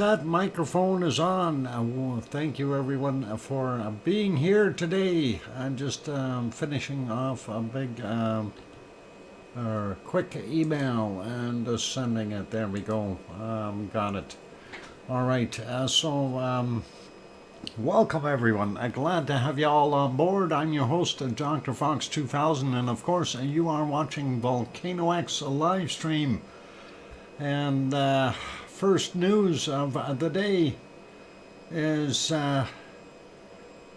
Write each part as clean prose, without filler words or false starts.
that microphone is on. Well, thank you everyone for being here today. I'm just finishing off a big quick email and sending it. There we go. Got it. All right. Welcome everyone. Glad to have you all on board. I'm your host, DrFox2000, and of course you are watching VolcanoX live stream. And first news of the day is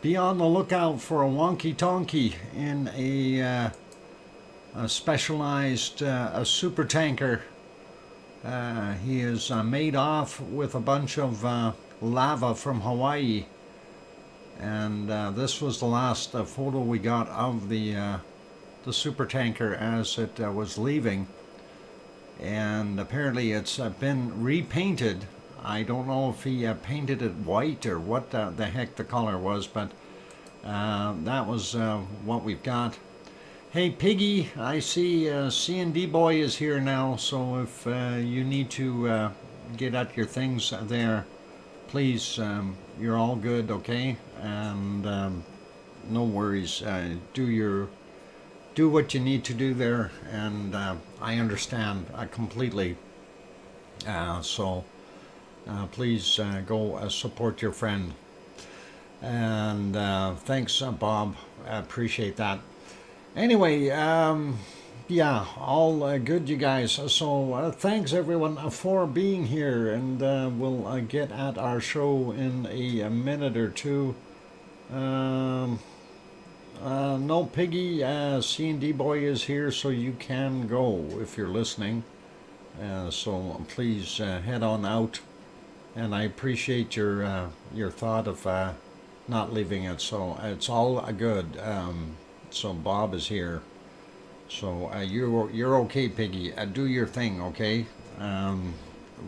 be on the lookout for a wonky-tonky in a specialized super tanker. He is made off with a bunch of lava from Hawaii, and this was the last photo we got of the super tanker as it was leaving. And apparently it's been repainted. I don't know if he painted it white or what the heck the color was, but that was what we've got. Hey Piggy, I see C&D Boy is here now, so if you need to get at your things there, please, you're all good, okay? And no worries, do what you need to do there, and I understand completely. So please go support your friend. And thanks, Bob. I appreciate that. Anyway, yeah, all good, you guys. So thanks everyone for being here, and we'll get at our show in a minute or two. No, Piggy, C&D Boy is here, so you can go if you're listening. So please head on out, and I appreciate your thought of not leaving it. So it's all good. So Bob is here, so you're okay, Piggy. Do your thing, okay?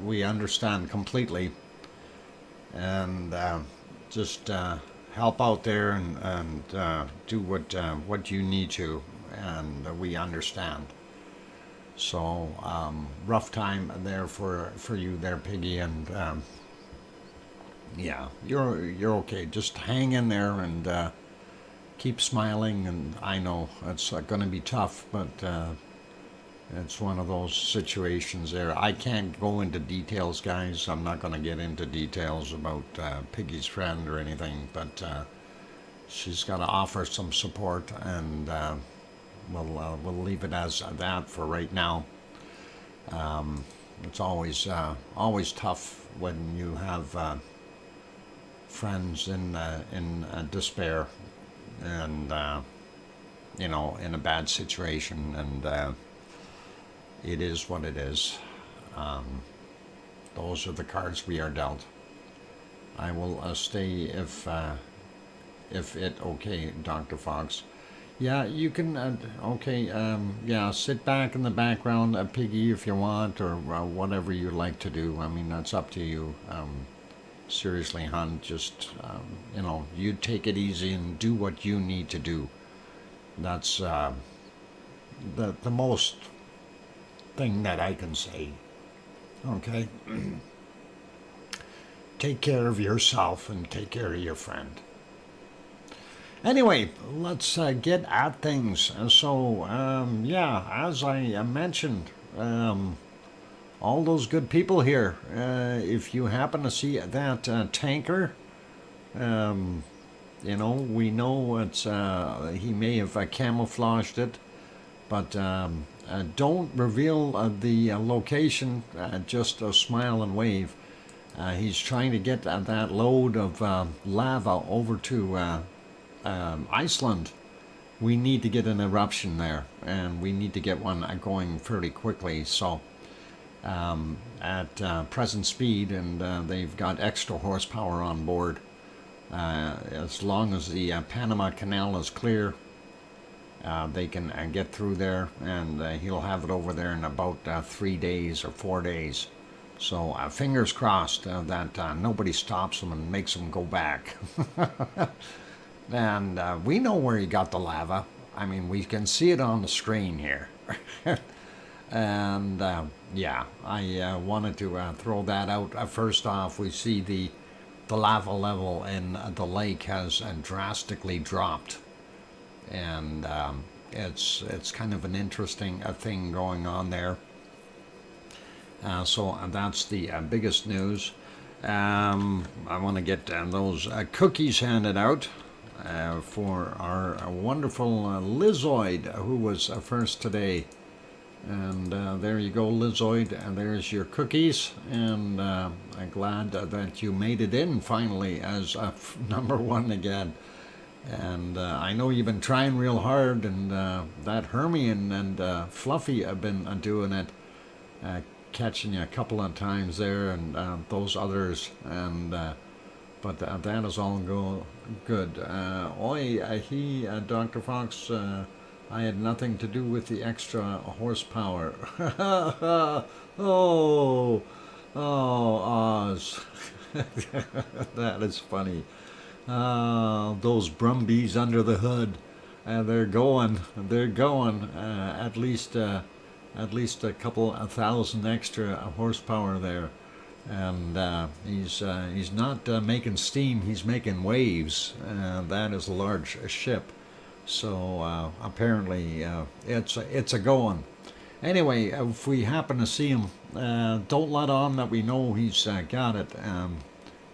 We understand completely, and just. Help out there and do what you need to, and we understand. So rough time there for you there, Piggy, and yeah, you're okay. Just hang in there and keep smiling. And I know it's going to be tough, but it's one of those situations there. I can't go into details, guys. I'm not going to get into details about Piggy's friend or anything, but she's got to offer some support, and we'll leave it as that for right now. It's always tough when you have friends in despair, and you know, in a bad situation, and it is what it is. Those are the cards we are dealt. I will stay if it okay, Dr. Fox. Yeah, you can. Okay. Yeah, sit back in the background, Piggy, if you want, or whatever you like to do. I mean, that's up to you. Seriously, hon, just you know, you take it easy and do what you need to do. That's the most thing that I can say. Okay? Take care of yourself and take care of your friend. Anyway, let's get at things. So, yeah, as I mentioned, all those good people here, if you happen to see that tanker, you know, we know it's he may have camouflaged it, but don't reveal the location, just smile and wave. He's trying to get that load of lava over to Iceland. We need to get an eruption there, and we need to get one going fairly quickly. So at present speed, and they've got extra horsepower on board. As long as the Panama Canal is clear, they can get through there, and he'll have it over there in about 3 days or 4 days. So fingers crossed that nobody stops him and makes him go back. And we know where he got the lava. I mean, we can see it on the screen here. And yeah, I wanted to throw that out. First off, we see the lava level in the lake has drastically dropped, and it's kind of an interesting thing going on there. So that's the biggest news. I want to get those cookies handed out for our wonderful Lizoid, who was first today. And there you go, Lizoid, and there's your cookies. And I'm glad that you made it in finally as #1 again. And I know you've been trying real hard, and that Hermione and Fluffy have been doing it, catching you a couple of times there, and those others. And but that is all good. Dr. Fox. I had nothing to do with the extra horsepower. Oh, Oz. That is funny. Those Brumbies under the hood. They're going. At least a couple of thousand extra horsepower there. And he's not making steam, he's making waves. That is a large ship. So apparently it's a going. Anyway, if we happen to see him, don't let on that we know he's got it.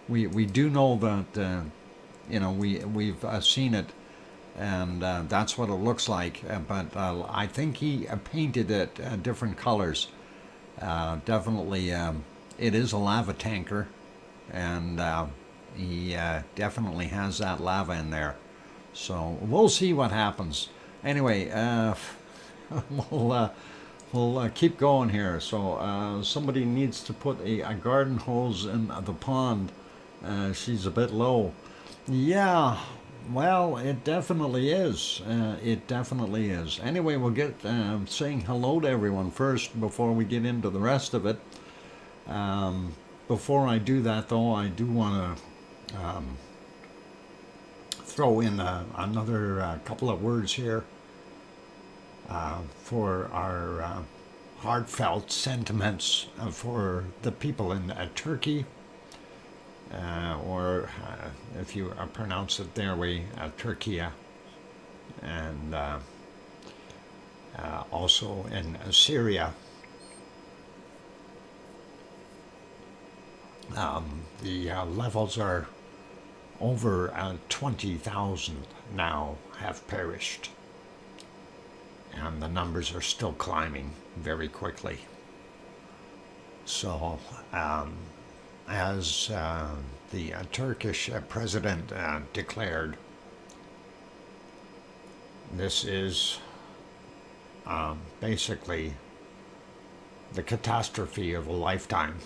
We do know that we've seen it, and that's what it looks like. But I think he painted it different colors. Definitely, it is a lava tanker, and he definitely has that lava in there. So we'll see what happens. Anyway, we'll keep going here. So somebody needs to put a garden hose in the pond. She's a bit low. Yeah, well, it definitely is. It definitely is. Anyway, we'll get saying hello to everyone first before we get into the rest of it. Before I do that, though, I do want to throw in another couple of words here for our heartfelt sentiments for the people in Turkey, or if you pronounce it their way, Turkey, and also in Syria. The levels are over 20,000 now have perished, and the numbers are still climbing very quickly. So, as the Turkish president declared, this is basically the catastrophe of a lifetime.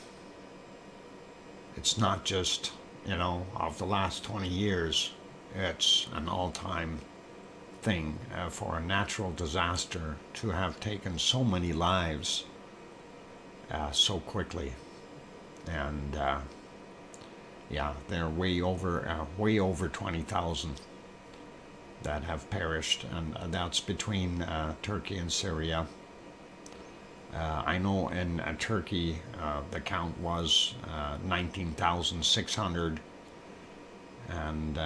It's not just, of the last 20 years. It's an all-time thing for a natural disaster to have taken so many lives so quickly. And yeah, they're way over 20,000 that have perished, and that's between Turkey and Syria. I know in Turkey the count was 19,600, and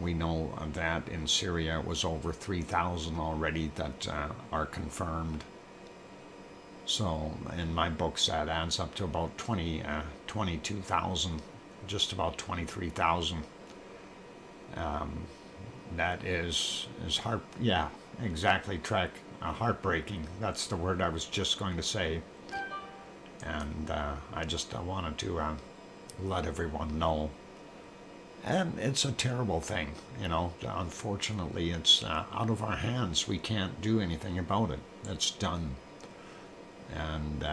we know that in Syria it was over 3,000 already that are confirmed. So in my books that adds up to about 22,000, just about 23,000. That is exactly, Trek. Heartbreaking. That's the word I was just going to say. And I just wanted to let everyone know. And it's a terrible thing, Unfortunately, it's out of our hands. We can't do anything about it. It's done. And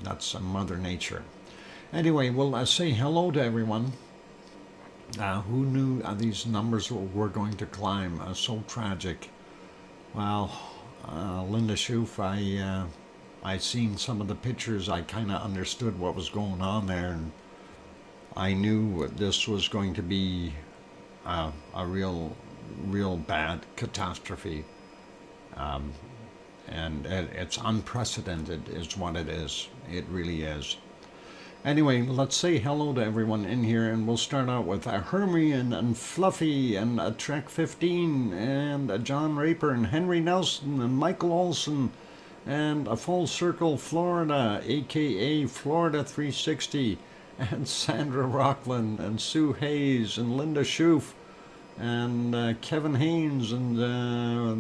that's Mother Nature. Anyway, we'll say hello to everyone. Who knew these numbers were going to climb? So tragic. Well, Linda Schoof, I seen some of the pictures. I kind of understood what was going on there, and I knew this was going to be a real bad catastrophe. and it's unprecedented is what it is. It really is. Anyway, let's say hello to everyone in here, and we'll start out with Hermione and Fluffy and Trek 15 and John Raper and Henry Nelson and Michael Olson and a Full Circle Florida, aka Florida 360, and Sandra Rockland and Sue Hayes and Linda Schoof and Kevin Haynes and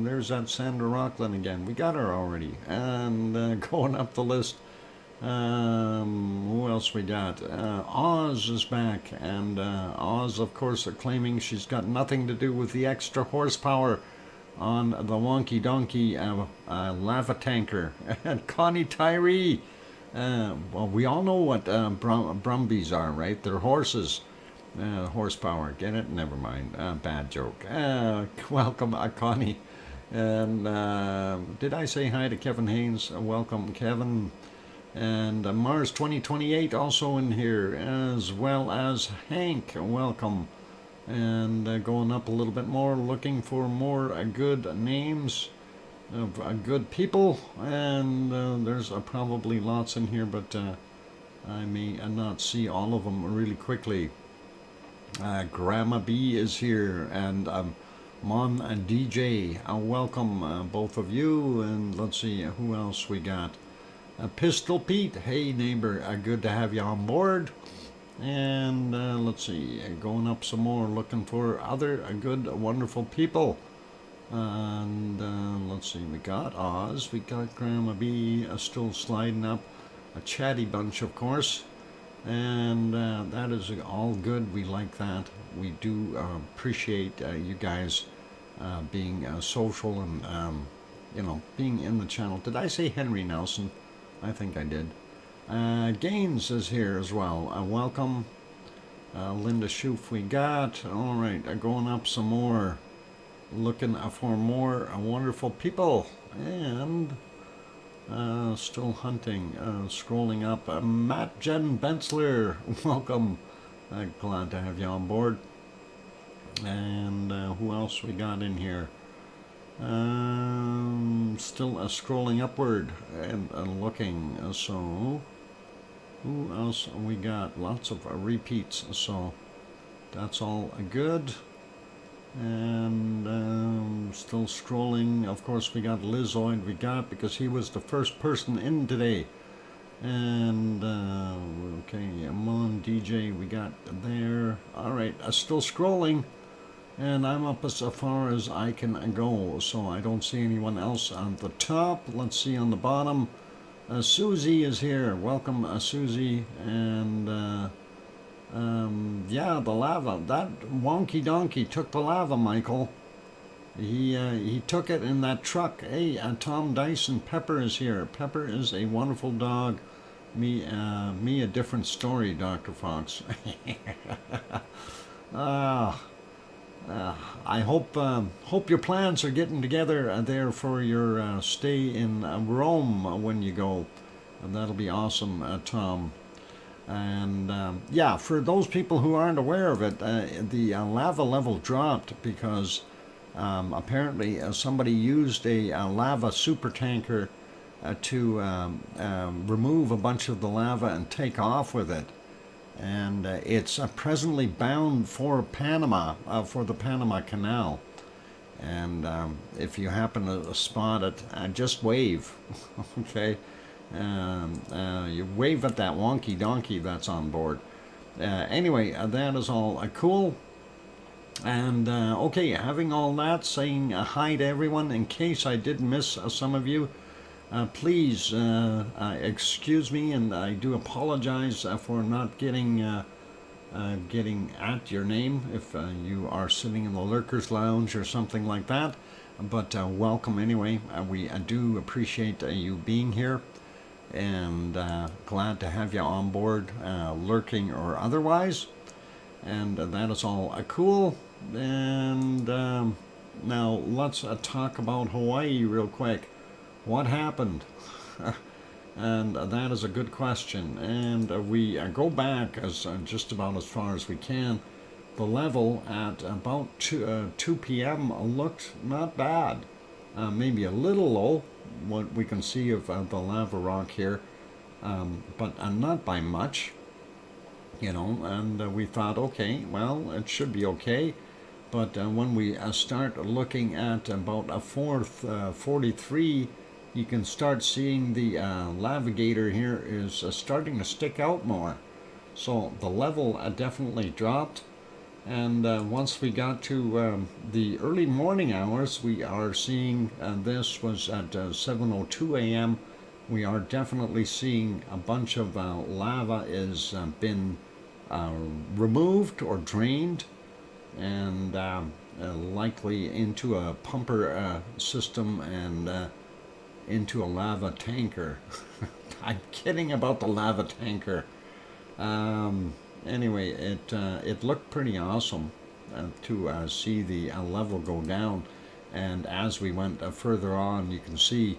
there's that Sandra Rockland again. We got her already. And going up the list, who else we got? Oz is back, and Oz, of course, claiming she's got nothing to do with the extra horsepower on the wonky donkey lava tanker. And Connie Tyree. Well, we all know what Brumbies are, right? They're horses. Horsepower. Get it? Never mind. Bad joke. Welcome, Connie. And did I say hi to Kevin Haynes? Welcome, Kevin. And Mars 2028 also in here, as well as Hank. Welcome. And going up a little bit more, looking for more good names of good people. And there's probably lots in here, but I may not see all of them really quickly. Grandma B is here, and Mon and DJ. Welcome, both of you. And let's see who else we got. Pistol Pete, hey neighbor, good to have you on board. And let's see, going up some more, looking for other good, wonderful people. And let's see, we got Oz, we got Grandma B still sliding up, a chatty bunch, of course. And that is all good. We like that. We do appreciate you guys being social and being in the channel. Did I say Henry Nelson? I think I did. Gaines is here as well. Welcome. Linda Schoof we got. All right, going up some more. Looking for more wonderful people. And still hunting. Scrolling up. Matt Jen Bensler. Welcome. Glad to have you on board. And who else we got in here? Still scrolling upward and looking. So who else we got? Lots of repeats, so that's all good. And still scrolling. Of course, we got Lizoid. We got because he was the first person in today. And okay, Mon DJ we got there. All right, still scrolling. And I'm up as far as I can go, so I don't see anyone else on the top. Let's see on the bottom. Susie is here. Welcome, Susie. And yeah, the lava. That wonky donkey took the lava, Michael. He took it in that truck. Hey, Tom Dyson. Pepper is here. Pepper is a wonderful dog. Me a different story, Dr. Fox. I hope your plans are getting together there for your stay in Rome when you go. And that'll be awesome, Tom. And yeah, for those people who aren't aware of it, the lava level dropped because apparently somebody used a lava supertanker to remove a bunch of the lava and take off with it. And it's presently bound for Panama, for the Panama Canal. And if you happen to spot it, just wave, okay? You wave at that wonky donkey that's on board. Anyway, that is all cool. And okay, having all that, saying hi to everyone. In case I did miss some of you, please excuse me, and I do apologize for not getting at your name if you are sitting in the Lurkers Lounge or something like that. But welcome anyway. We do appreciate you being here, and glad to have you on board, lurking or otherwise. And that is all cool. And now let's talk about Hawaii real quick. What happened? And that is a good question. And we go back as just about as far as we can. The level at about 2 p.m. looked not bad. maybe a little low, what we can see of the lava rock here, but not by much, you know, and we thought, okay, well, it should be okay. But when we start looking at about a 43, you can start seeing the navigator here is starting to stick out more. So the level definitely dropped. And once we got to the early morning hours, we are seeing this was at 7:02 a.m. We are definitely seeing a bunch of lava is been removed or drained, and likely into a pumper system and into a lava tanker. I'm kidding about the lava tanker. Anyway, it looked pretty awesome to see the level go down, and as we went further on, you can see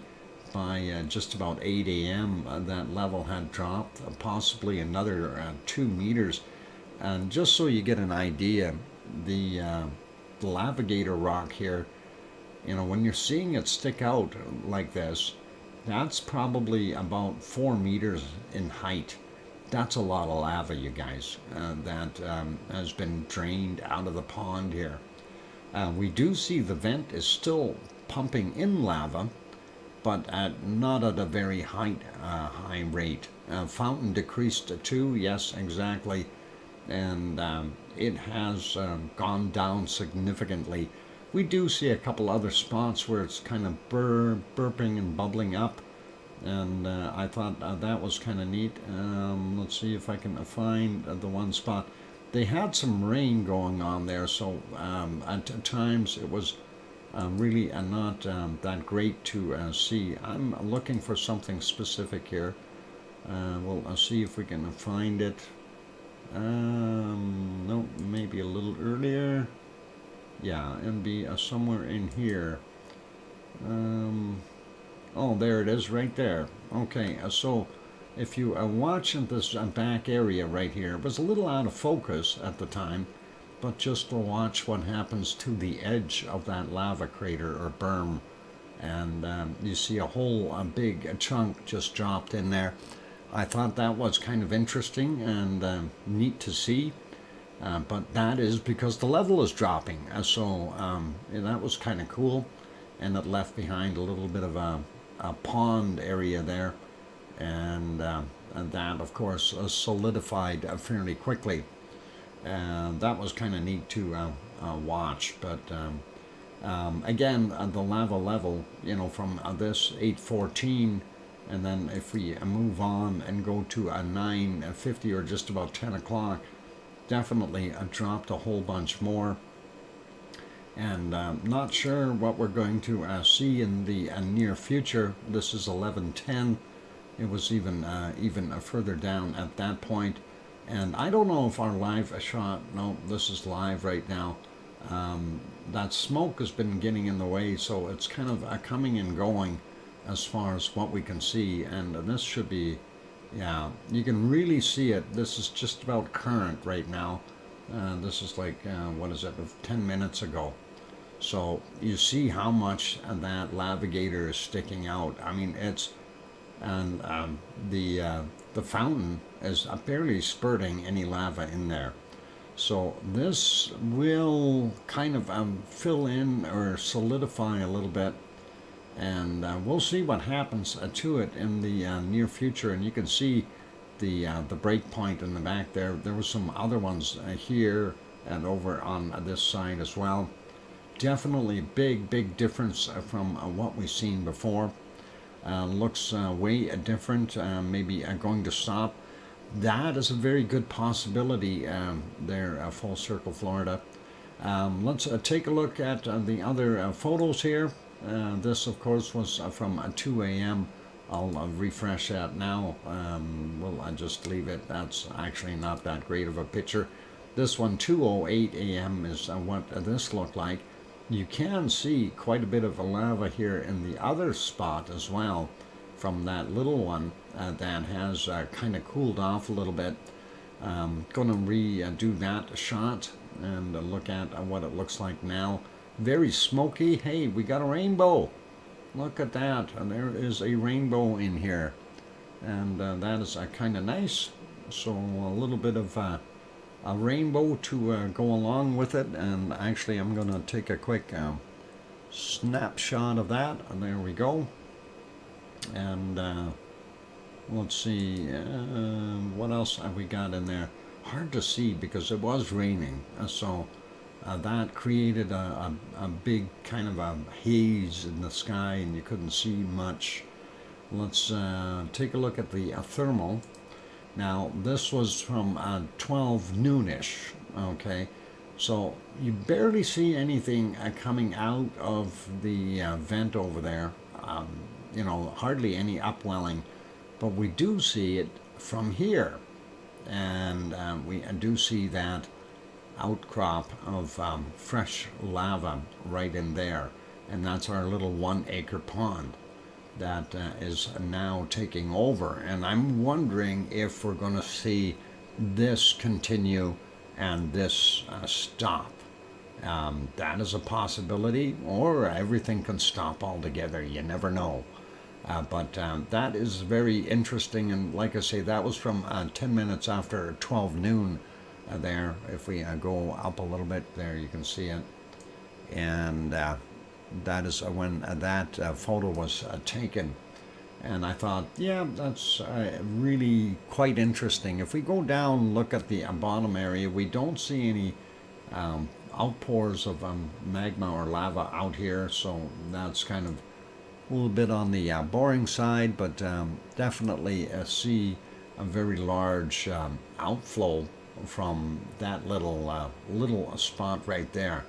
by just about 8 a.m. That level had dropped possibly another 2 meters. And just so you get an idea, the navigator rock here, you know, when you're seeing it stick out like this, that's probably about 4 meters in height. That's a lot of lava, you guys, that has been drained out of the pond here. We do see the vent is still pumping in lava, but not at a very high rate. Fountain decreased too, yes, exactly, and it has gone down significantly. We do see a couple other spots where it's kind of burping and bubbling up, and I thought that was kind of neat. Let's see if I can find the one spot. They had some rain going on there, so at times it was really not that great to see. I'm looking for something specific here. We'll see if we can find it. No, maybe a little earlier. Yeah, it'd be somewhere in here. Oh, there it is, right there. Okay, so if you watch this back area right here, it was a little out of focus at the time, but just to watch what happens to the edge of that lava crater or berm, and you see a whole big chunk just dropped in there. I thought that was kind of interesting and neat to see, but that is because the level is dropping, so that was kind of cool, and it left behind a little bit of a pond area there, and that of course solidified fairly quickly. That was kind of neat to watch, but again, the lava level, you know, from this 8:14, and then if we move on and go to a 9:50 or just about 10 o'clock, definitely dropped a whole bunch more. And not sure what we're going to see in the near future. This is 11:10. It was even further down at that point. And I don't know if our live shot, no, this is live right now. That smoke has been getting in the way, so it's kind of coming and going as far as what we can see. And this should be, yeah, you can really see it. This is just about current right now. This is like, what is it, 10 minutes ago. So you see how much that navigator is sticking out. I mean, it's, and the fountain is barely spurting any lava in there. So this will kind of fill in or solidify a little bit, and we'll see what happens to it in the near future. And you can see the break point in the back there. There were some other ones here and over on this side as well. Definitely big difference from what we've seen before. Looks way different, maybe going to stop. That is a very good possibility there, Full Circle, Florida. Let's take a look at the other photos here. This, of course, was from 2 a.m. I'll refresh that now. Well, just leave it. That's actually not that great of a picture. This one, 2:08 a.m. is what this looked like. You can see quite a bit of lava here in the other spot as well from that little one that has kind of cooled off a little bit. Going to redo that shot and look at what it looks like now. Very smoky. Hey, we got a rainbow. look at that. And there is a rainbow in here. And that is kind of nice. So a little bit of a rainbow to go along with it. And actually I'm going to take a quick snapshot of that. And there we go. And let's see, what else have we got in there? Hard to see because it was raining. So that created a big kind of a haze in the sky and you couldn't see much. Let's take a look at the thermal. Now this was from 12 noonish, okay? So you barely see anything coming out of the vent over there. You know, hardly any upwelling, but we do see it from here. And we do see that outcrop of fresh lava right in there. And that's our little 1 acre pond that is now taking over. And I'm wondering if we're going to see this continue and this stop. That is a possibility, or everything can stop altogether. You never know. But that is very interesting. And like I say, that was from 10 minutes after 12 noon there. If we go up a little bit there, you can see it. And that is when that photo was taken. And I thought, yeah, that's really quite interesting. If we go down, look at the bottom area, we don't see any outpours of magma or lava out here. So that's kind of a little bit on the boring side, but definitely see a very large outflow from that little spot right there.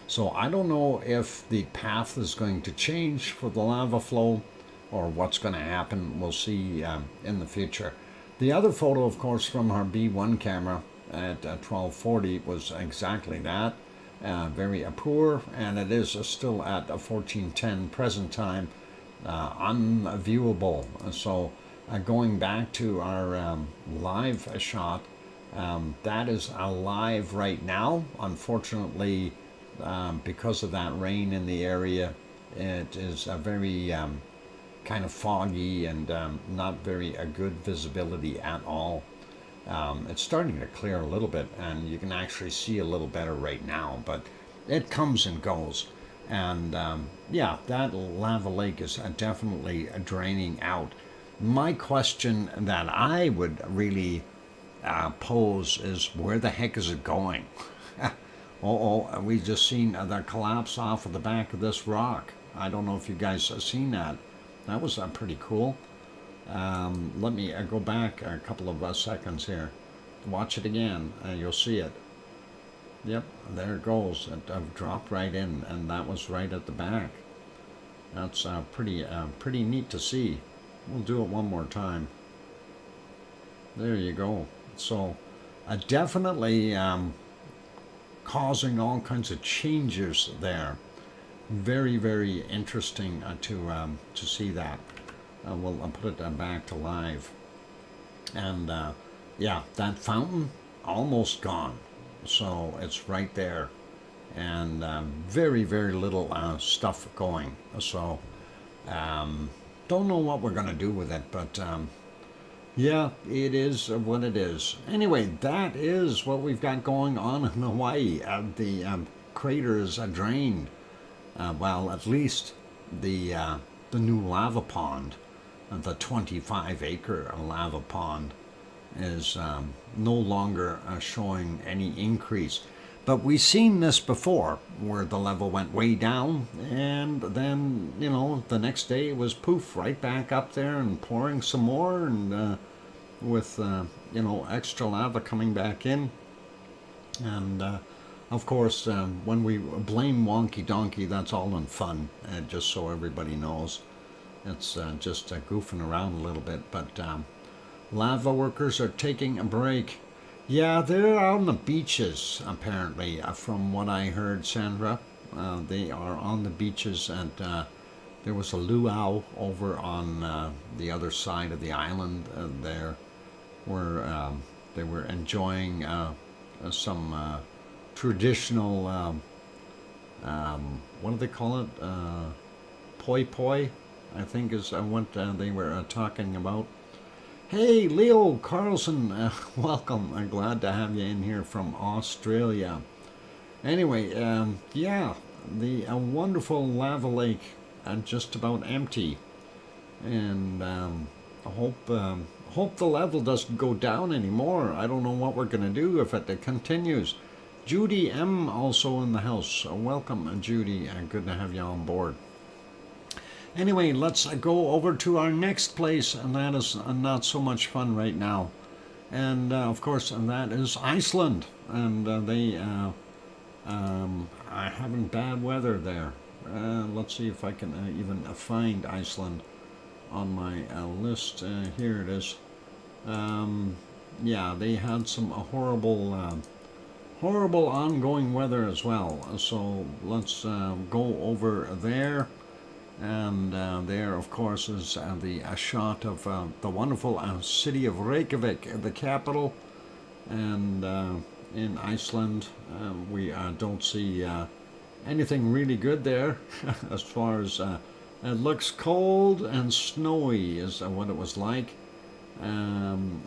So I don't know if the path is going to change for the lava flow or what's going to happen. We'll see in the future. The other photo, of course, from our B1 camera at 1240 was exactly that. Very poor, and it is still at 1410 present time, unviewable. So going back to our live shot, that is alive right now. Unfortunately, because of that rain in the area, it is a very kind of foggy and not very good visibility at all. It's starting to clear a little bit, and you can actually see a little better right now, but it comes and goes. And yeah, that lava lake is definitely draining out. My question that I would really pose is, where the heck is it going? We just seen the collapse off of the back of this rock. I don't know if you guys have seen that. That was pretty cool. Let me go back a couple of seconds here. Watch it again. You'll see it. Yep, there it goes. It dropped right in, and that was right at the back. That's pretty neat to see. We'll do it one more time. There you go. So definitely causing all kinds of changes there. Very, very interesting to see that. We'll put it back to live. And yeah, that fountain almost gone. So it's right there. And very, very little stuff going. So don't know what we're going to do with it, but yeah, it is what it is. Anyway, that is what we've got going on in Hawaii. The crater is drained. Well, at least the new lava pond, the 25-acre lava pond, is no longer showing any increase. But we've seen this before, where the level went way down, and then, you know, the next day it was poof, right back up there and pouring some more, and with, you know, extra lava coming back in. And, of course, when we blame Wonky Donkey, that's all in fun, just so everybody knows. It's just goofing around a little bit, but lava workers are taking a break. Yeah, they're on the beaches, apparently, from what I heard, Sandra. They are on the beaches, and there was a luau over on the other side of the island there, where they were enjoying some traditional, what do they call it? poi poi, I think is what they were talking about. Hey, Leo Carlson, welcome. I'm glad to have you in here from Australia. Anyway, yeah, the wonderful lava lake just about empty, and I hope the level doesn't go down anymore. I don't know what we're gonna do if it continues. Judy M also in the house. Welcome, Judy. Good to have you on board. Anyway, let's go over to our next place, and that is not so much fun right now. And of course, that is Iceland, and they are having bad weather there. Let's see if I can even find Iceland on my list. Here it is. Yeah, they had some horrible ongoing weather as well. So let's go over there. And there, of course, is the shot of the wonderful city of Reykjavik, the capital. And in Iceland, we don't see anything really good there as far as it looks cold and snowy is what it was like.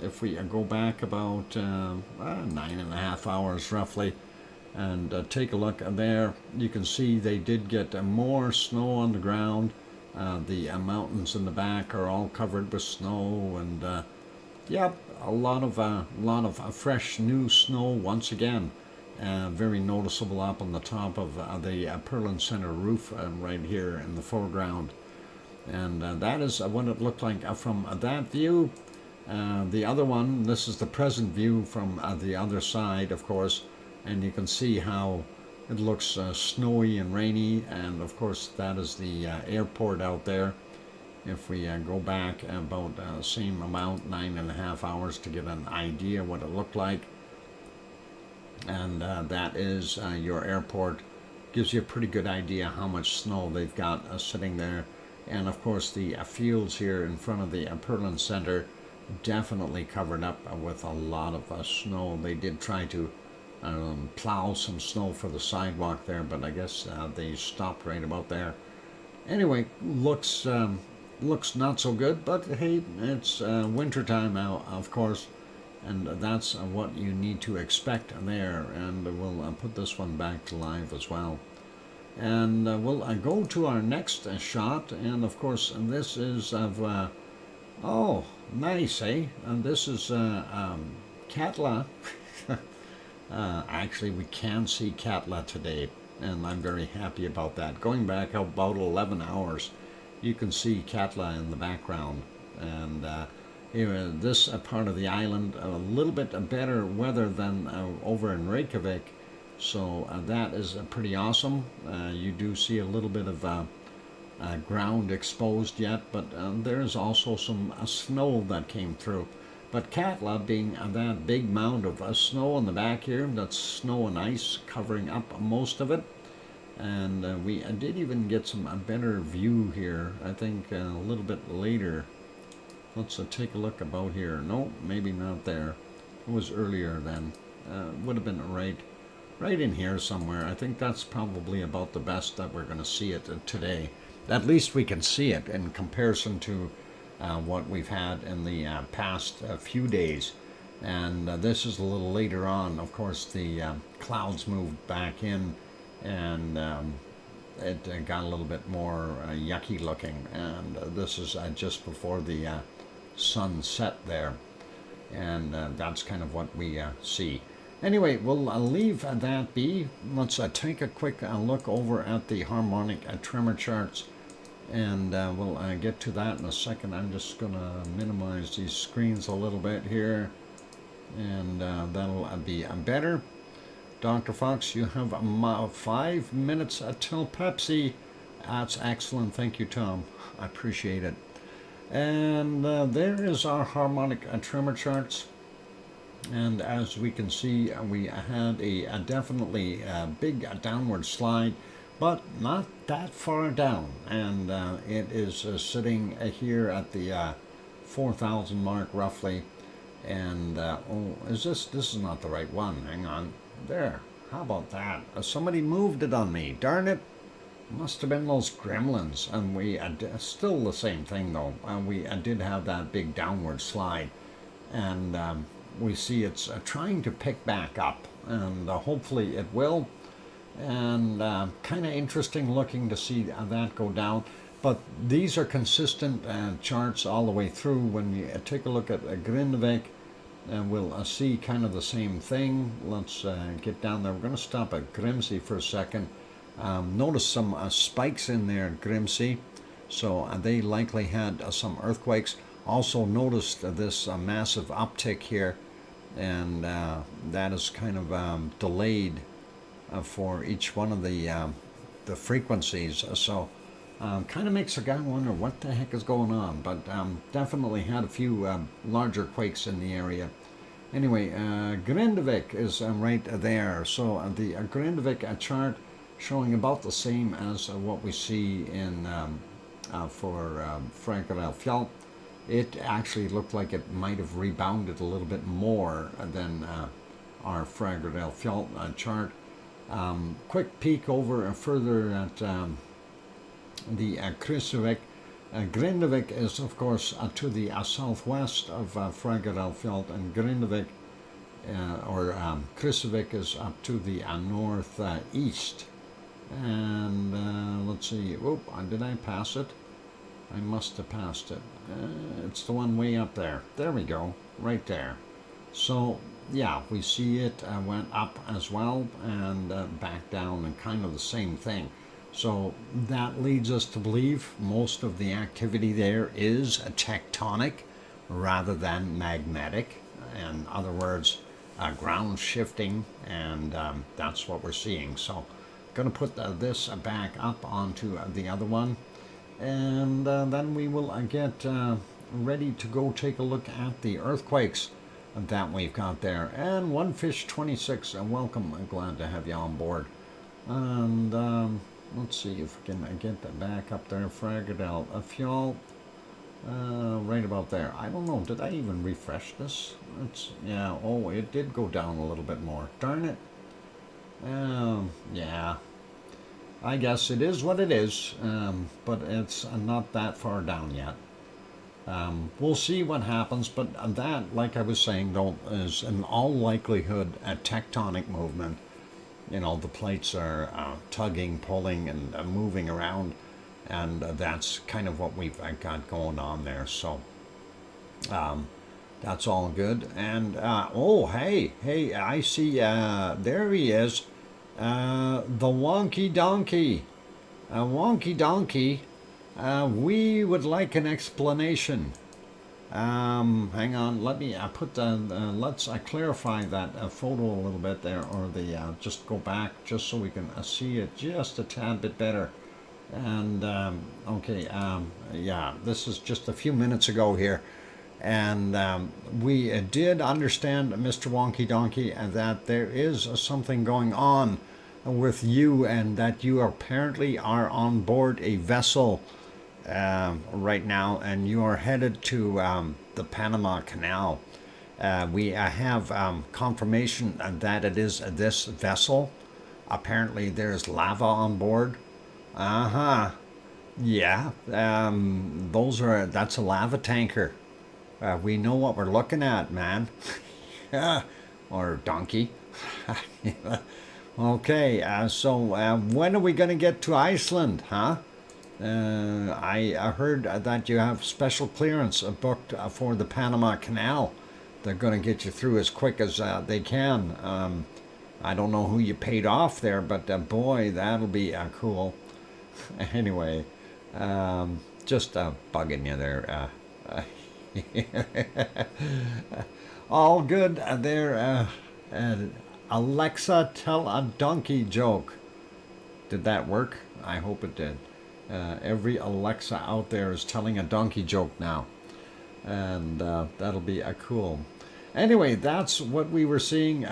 If we go back about 9.5 hours roughly, and take a look there, you can see they did get more snow on the ground. The mountains in the back are all covered with snow, and yep, a lot of fresh new snow once again. Very noticeable up on the top of the Perlin Center roof right here in the foreground. And that is what it looked like from that view. The other one, this is the present view from the other side, of course, and you can see how it looks snowy and rainy, and of course that is the airport out there. If we go back about the same amount, 9.5 hours, to get an idea what it looked like. And that is your airport. Gives you a pretty good idea how much snow they've got sitting there. And of course the fields here in front of the Perlin Center definitely covered up with a lot of snow. They did try to plow some snow for the sidewalk there, but I guess they stopped right about there. Anyway, looks not so good, but hey, it's winter time now, of course, and that's what you need to expect there. And we'll put this one back to live as well. And we'll go to our next shot, and of course this is of oh, nice, eh? And this is Katla. Actually, we can see Katla today, and I'm very happy about that. Going back about 11 hours, you can see Katla in the background. And this part of the island, a little bit better weather than over in Reykjavik. So that is pretty awesome. You do see a little bit of ground exposed yet, but there's also some snow that came through. But Katla being that big mound of snow on the back here, that's snow and ice covering up most of it. And we did even get some better view here, I think a little bit later. Let's take a look about here. No, maybe not there. It was earlier then. Would have been right in here somewhere. I think that's probably about the best that we're going to see it today. At least we can see it in comparison to what we've had in the past few days. And this is a little later on. Of course, the clouds moved back in, and it got a little bit more yucky looking. And this is just before the sun set there. And that's kind of what we see. Anyway, we'll leave that be. Let's take a quick look over at the harmonic tremor charts. And we'll get to that in a second. I'm just going to minimize these screens a little bit here, and that'll be better. Dr. Fox, you have 5 minutes till Pepsi. That's excellent. Thank you, Tom. I appreciate it. And there is our harmonic tremor charts. And as we can see, we had a definitely big downward slide, but not that far down, and it is sitting here at the 4,000 mark roughly. And oh, this is not the right one. Hang on, there, how about that? Somebody moved it on me, darn it. Must have been those gremlins, and we still the same thing though. We did have that big downward slide, and we see it's trying to pick back up, and hopefully it will. And kind of interesting looking to see that go down. But these are consistent charts all the way through. When you take a look at Grindavik, and we'll see kind of the same thing. Let's get down there. We're going to stop at Grimsey for a second. Notice some spikes in there at Grimsey, so they likely had some earthquakes. Also noticed this massive uptick here, and that is kind of delayed for each one of the frequencies. So kind of makes a guy wonder what the heck is going on, but definitely had a few larger quakes in the area. Anyway, Grindavik is right there. So the Grindavik chart showing about the same as what we see in for Fagradalfjall. It actually looked like it might have rebounded a little bit more than our Fagradalfjall chart. Quick peek over further at the Kristuvik. Grindavik is, of course, to the southwest of Fagradalfjall, and Grindavik or Kristuvik is up to the northeast. And let's see. Oop, did I pass it? I must have passed it. It's the one way up there. There we go, right there. So yeah, we see it went up as well and back down, and kind of the same thing. So that leads us to believe most of the activity there is tectonic rather than magnetic. In other words, ground shifting, and that's what we're seeing. So going to put this back up onto the other one, and then we will get ready to go take a look at the earthquakes that we've got there. And OneFish26, welcome, I'm glad to have you on board. And let's see if we can get that back up there. Fagradalfjall, right about there. I don't know, did I even refresh this? Yeah, oh, it did go down a little bit more. Darn it. Yeah, I guess it is what it is, but it's not that far down yet. We'll see what happens, but that, like I was saying, though, is in all likelihood a tectonic movement. You know, the plates are tugging, pulling, and moving around, and that's kind of what we've got going on there. So that's all good. And oh, hey, I see, there he is, the Wonky Donkey. Wonky Donkey, we would like an explanation. Hang on, let me put let's clarify that photo a little bit there, or the just go back just so we can see it just a tad bit better. And okay, yeah, this is just a few minutes ago here, and we did understand, Mr. Wonky Donkey, that there is something going on with you, and that you apparently are on board a vessel right now, and you are headed to the Panama Canal. We have confirmation that it is this vessel. Apparently there's lava on board. Yeah, that's a lava tanker. We know what we're looking at, man. Or donkey. Okay, so when are we going to get to Iceland, huh? I heard that you have special clearance booked for the Panama Canal. They're going to get you through as quick as they can. I don't know who you paid off there, but boy, that'll be cool. Anyway, just bugging you there. All good there. Alexa, tell a donkey joke. Did that work? I hope it did. Every Alexa out there is telling a donkey joke now, and that'll be cool. Anyway, that's what we were seeing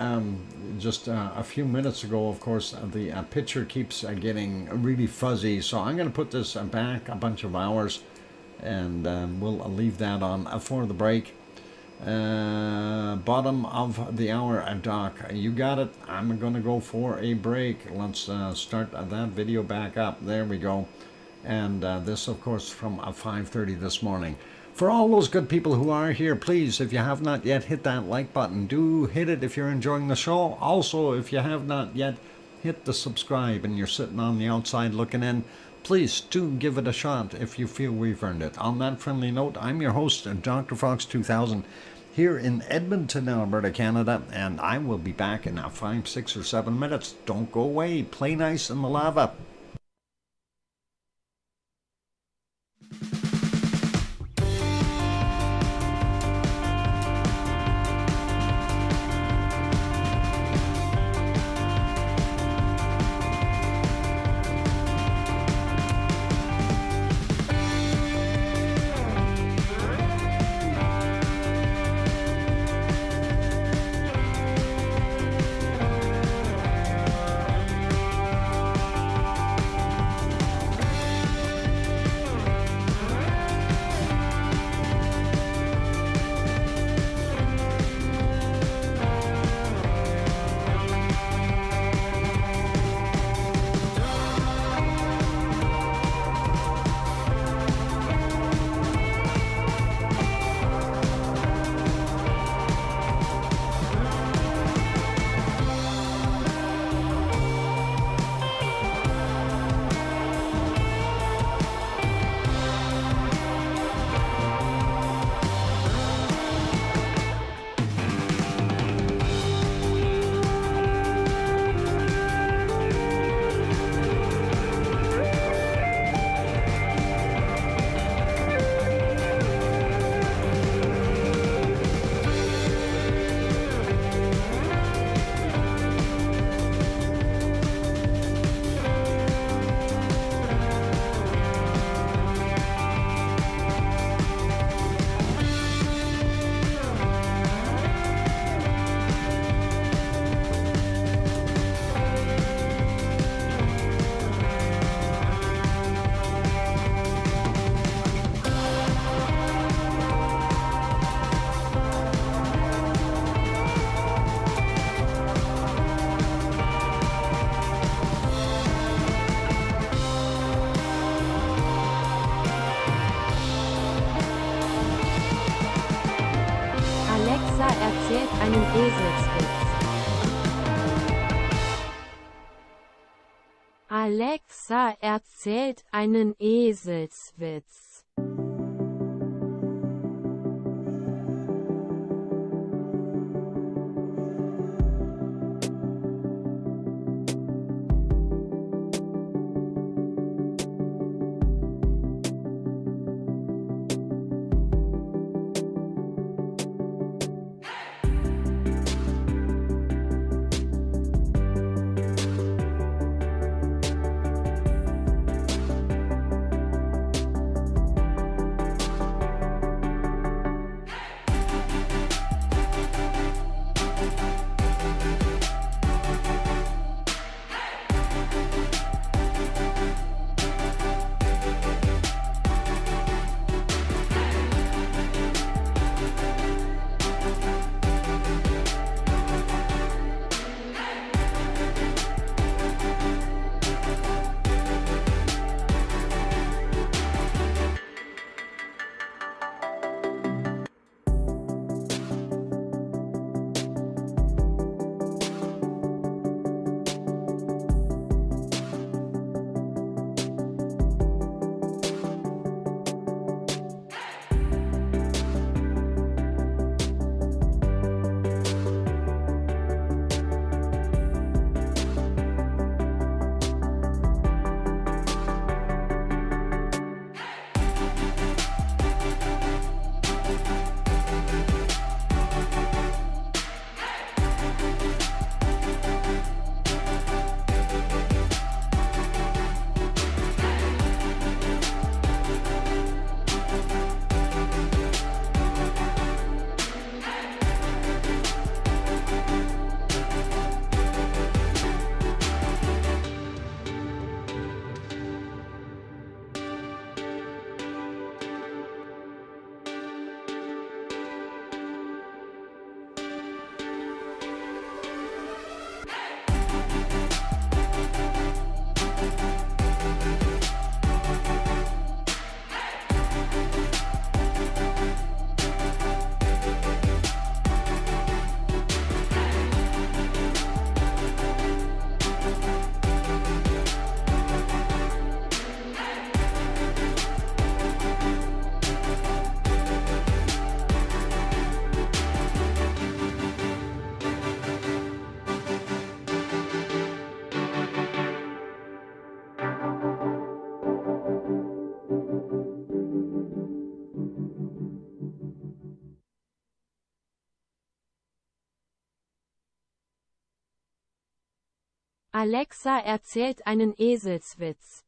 just a few minutes ago. Of course, the picture keeps getting really fuzzy, so I'm going to put this back a bunch of hours, and we'll leave that on for the break. Bottom of the hour, Doc. You got it. I'm going to go for a break. Let's start that video back up. There we go. And this, of course, from 5:30 this morning. For all those good people who are here, please, if you have not yet, hit that like button. Do hit it if you're enjoying the show. Also, if you have not yet, hit the subscribe and you're sitting on the outside looking in. Please do give it a shot if you feel we've earned it. On that friendly note, I'm your host, DrFox2000, here in Edmonton, Alberta, Canada, and I will be back in 5, 6, or 7 minutes. Don't go away. Play nice in the lava. Erzählt einen Eselswitz. Alexa erzählt einen Eselswitz. Alexa erzählt einen Eselswitz.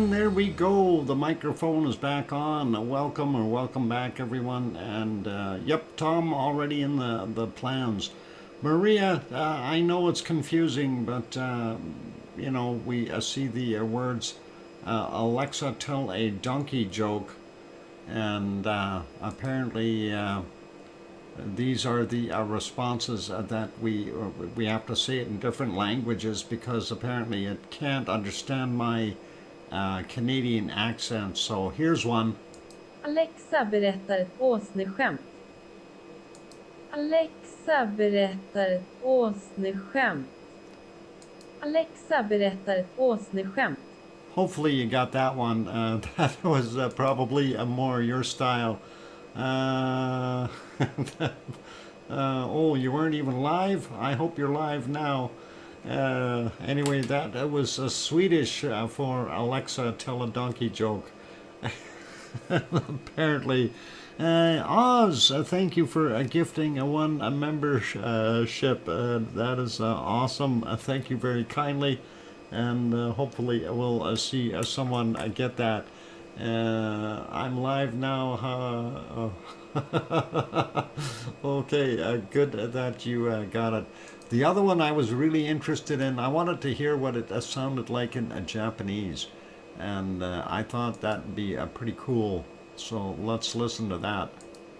There we go. The microphone is back on. Welcome back, everyone. And yep, Tom already in the plans. Maria, I know it's confusing, but you know, we see the words Alexa tell a donkey joke, and apparently these are the responses that we have to say it in different languages, because apparently it can't understand my Canadian accent. So here's one. Alexa berättar ett åsneskämt. Alexa berättar ett åsneskämt. Alexa berättar ett åsneskämt. Hopefully you got that one. That was probably more your style. Oh, you weren't even live? I hope you're live now. Anyway, that was Swedish for Alexa tell a donkey joke. Apparently. Oz, thank you for gifting a membership. That is awesome. Thank you very kindly. And hopefully we'll see someone get that. I'm live now. Okay, good that you got it. The other one I was really interested in, I wanted to hear what it sounded like in Japanese. And I thought that'd be pretty cool. So let's listen to that.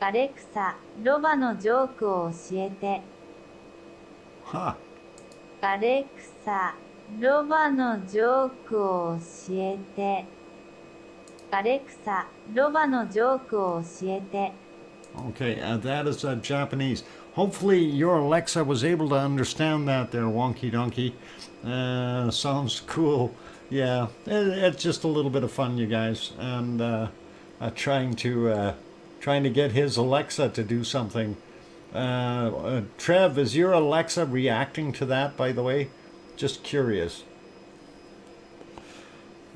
Alexa, ロバのジョークを教えて。 Huh. Alexa, ロバのジョークを教えて。Alexa, ロバのジョークを教えて。 Okay, that is Japanese. Hopefully your Alexa was able to understand that there, wonky donkey. Sounds cool. Yeah, it's just a little bit of fun, you guys, and trying to get his Alexa to do something. Trev, is your Alexa reacting to that, by the way? Just curious.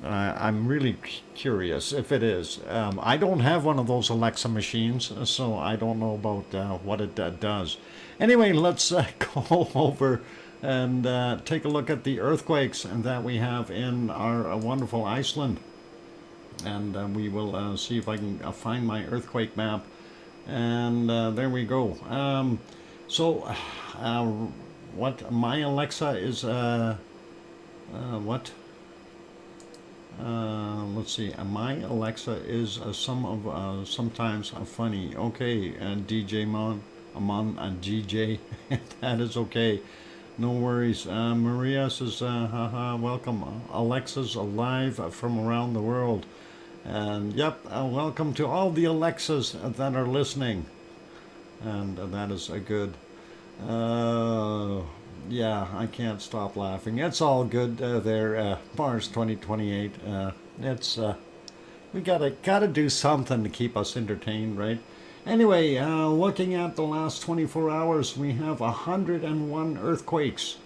I'm really curious if it is. I don't have one of those Alexa machines, so I don't know about what it does. Anyway, let's go over and take a look at the earthquakes that we have in our wonderful Iceland. And we will see if I can find my earthquake map. And there we go. What my Alexa is, what? Let's see. My Alexa is sometimes funny. Okay, DJ Amon GJ. That is okay. No worries. Maria says, haha, welcome. Alexa's alive from around the world. And yep, welcome to all the Alexas that are listening. And that is good. Yeah, I can't stop laughing. It's all good there, Mars 2028. It's we gotta do something to keep us entertained, right? Anyway, looking at the last 24 hours, we have 101 earthquakes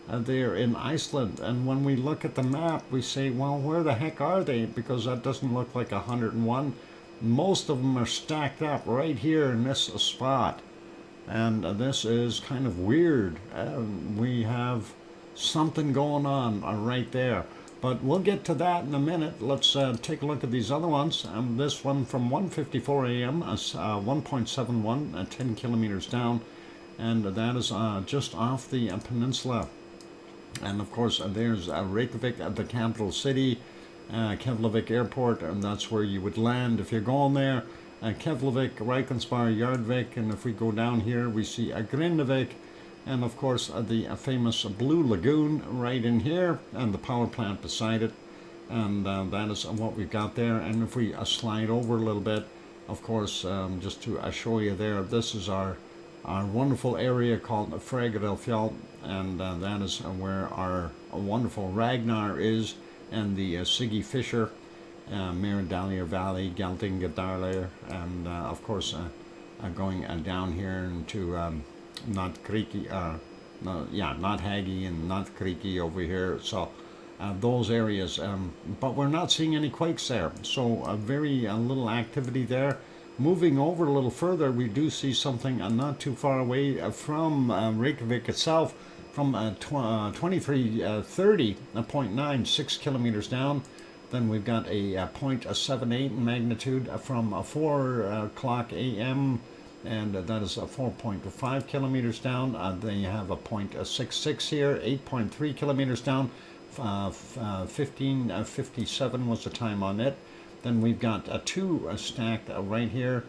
there in Iceland. And when we look at the map, we say, well, where the heck are they? Because that doesn't look like 101. Most of them are stacked up right here in this spot. And this is kind of weird. We have something going on right there. But we'll get to that in a minute. Let's take a look at these other ones. This one from 1:54 a.m. 1.71, 10 kilometers down. And that is just off the peninsula. And of course, there's Reykjavik, the capital city, Keflavik Airport, and that's where you would land if you're going there. Keflavik, Reykjanesbær, Jardvik, and if we go down here, we see Grindavik, and of course the famous Blue Lagoon right in here, and the power plant beside it. And that is what we've got there. And if we slide over a little bit, of course, just to show you there, this is our wonderful area called Fregadelfjall, and that is where our wonderful Ragnar is, and the Siggy Fisher, Meridalia Valley, Geltingadarler, and of course going down here into Not Creaky, Not Haggy and Not Creaky over here. So those areas, but we're not seeing any quakes there. So very little activity there. Moving over a little further, we do see something not too far away from Reykjavik itself, from 2330.9, 6 kilometers down. Then we've got a 0.78 in magnitude from 4 o'clock a.m., and that is 4.5 kilometers down. Then you have a 0.66 here, 8.3 kilometers down, 15:57 was the time on it. Then we've got two stacked right here,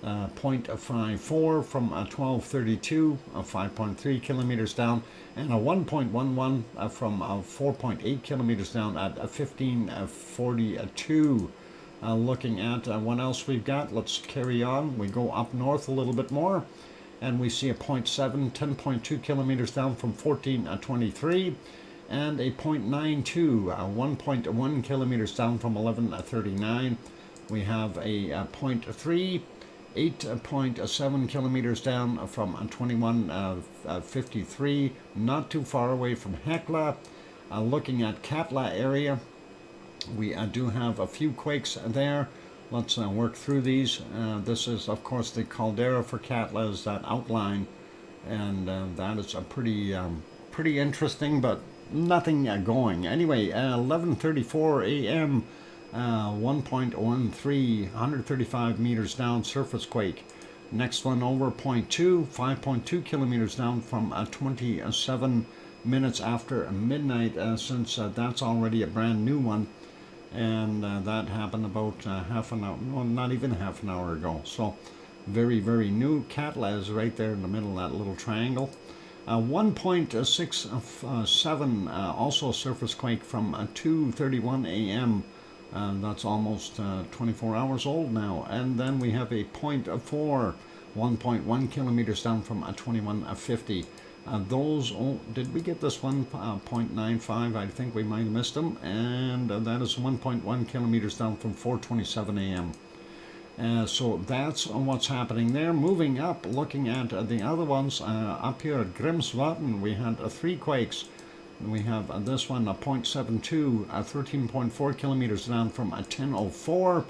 0.54 from 1232, 5.3 kilometers down, and a 1.11 from 4.8 kilometers down at 1542. Looking at what else we've got, let's carry on. We go up north a little bit more, and we see a 0.7, 10.2 kilometers down from 1423. And a 0.92, 1.1 kilometers down from 1139. We have a 0.3, 8.7 kilometers down from 2153, not too far away from Hekla. Looking at Katla area, we do have a few quakes there. Let's work through these. This is, of course, the caldera for Katla, is that outline, and that is a pretty interesting, but nothing going. Anyway, 11:34 a.m., 1.13, 135 meters down, surface quake. Next one over, 0.2, 5.2 kilometers down from 27 minutes after midnight, since that's already a brand new one. And that happened about half an hour, no, not even half an hour ago. So very, very new. Katla is right there in the middle of that little triangle. 1.67, also surface quake from 2:31 a.m. That's almost 24 hours old now. And then we have a 0.4, 1.1 kilometers down from 2150. Those, did we get this one? 0.95, I think we might have missed them. And that is 1.1 kilometers down from 4:27 a.m. So that's what's happening there. Moving up, looking at the other ones, up here at Grimsvatn, we had 3 quakes. We have this one, a 0.72, 13.4 kilometers down from 10:04.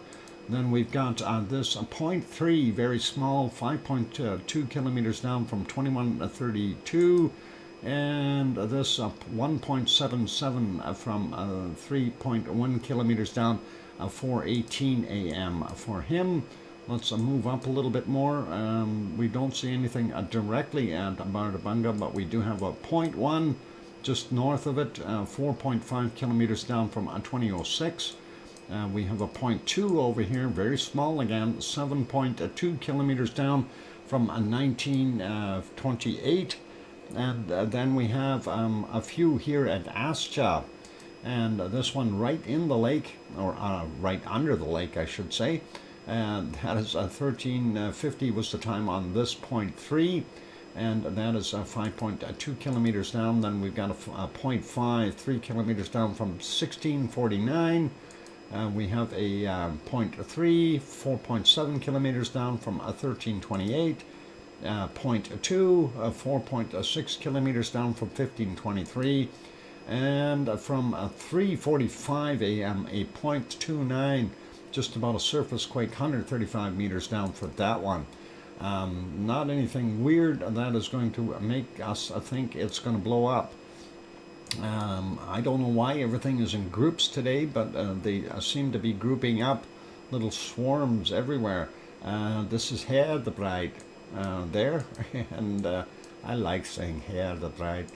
Then we've got this 0.3, very small, 5.2 kilometers down from 21:32. and this 1.77 from 3.1 kilometers down, 4:18 a.m. for him. Let's move up a little bit more. We don't see anything directly at Barabunga, but we do have a 0.1 just north of it, 4.5 kilometers down from 2006. We have a 0.2 over here, very small again, 7.2 kilometers down from 1928. And then we have a few here at Ascha, and this one right in the lake, or right under the lake, I should say. And that is 1350 was the time on this 0.3, and that is 5.2 kilometers down. Then we've got a 0.5, 3 kilometers down from 1649. We have a 0.3, 4.7 kilometers down from 1328. 0.2, 4.6 kilometers down from 1523, and from 3:45 a.m. a 0.29, just about a surface quake, 135 meters down for that one. Not anything weird that is going to make us think it's going to blow up. I don't know why everything is in groups today, but they seem to be grouping up, little swarms everywhere. This is Herdebreit. There, and I like saying Herdebreit.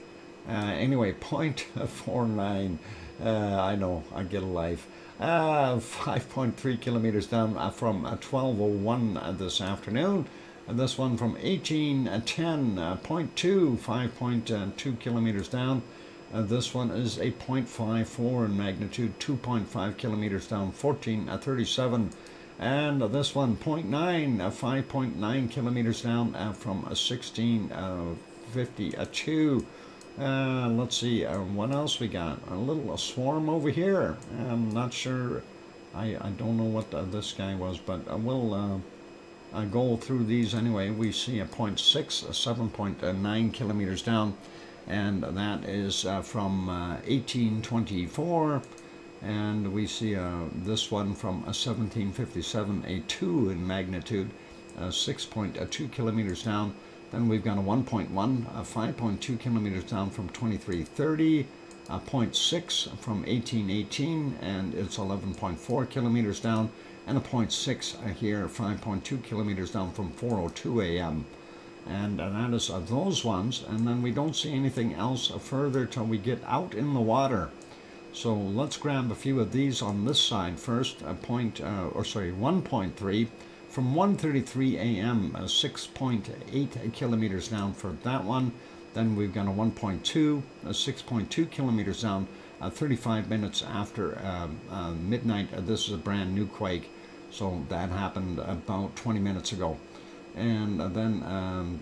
Anyway, 0.49. I know, I get a life. 5.3 kilometers down from 12:01 this afternoon. And this one from 1810, 0.2, 5.2 kilometers down. This one is a 0.54 in magnitude, 2.5 kilometers down, 1437. And this one, 0.9, 5.9 kilometers down from 1652. Let's see, what else we got? A little swarm over here. I'm not sure, I don't know what this guy was, but we'll go through these anyway. We see a 0.6, 7.9 kilometers down, and that is from 1824. And we see this one from 1757, a 2 in magnitude, 6.2 kilometers down. Then we've got a 1.1, 5.2 kilometers down from 2330, a 0.6 from 1818, and it's 11.4 kilometers down, and a 0.6 here, 5.2 kilometers down from 4:02 a.m. And that is those ones. And then we don't see anything else further till we get out in the water. So let's grab a few of these on this side first. 1.3 from 1:33 a.m. 6.8 kilometers down for that one. Then we've got a 1.2, 6.2 kilometers down, 35 minutes after midnight. This is a brand new quake, so that happened about 20 minutes ago. And then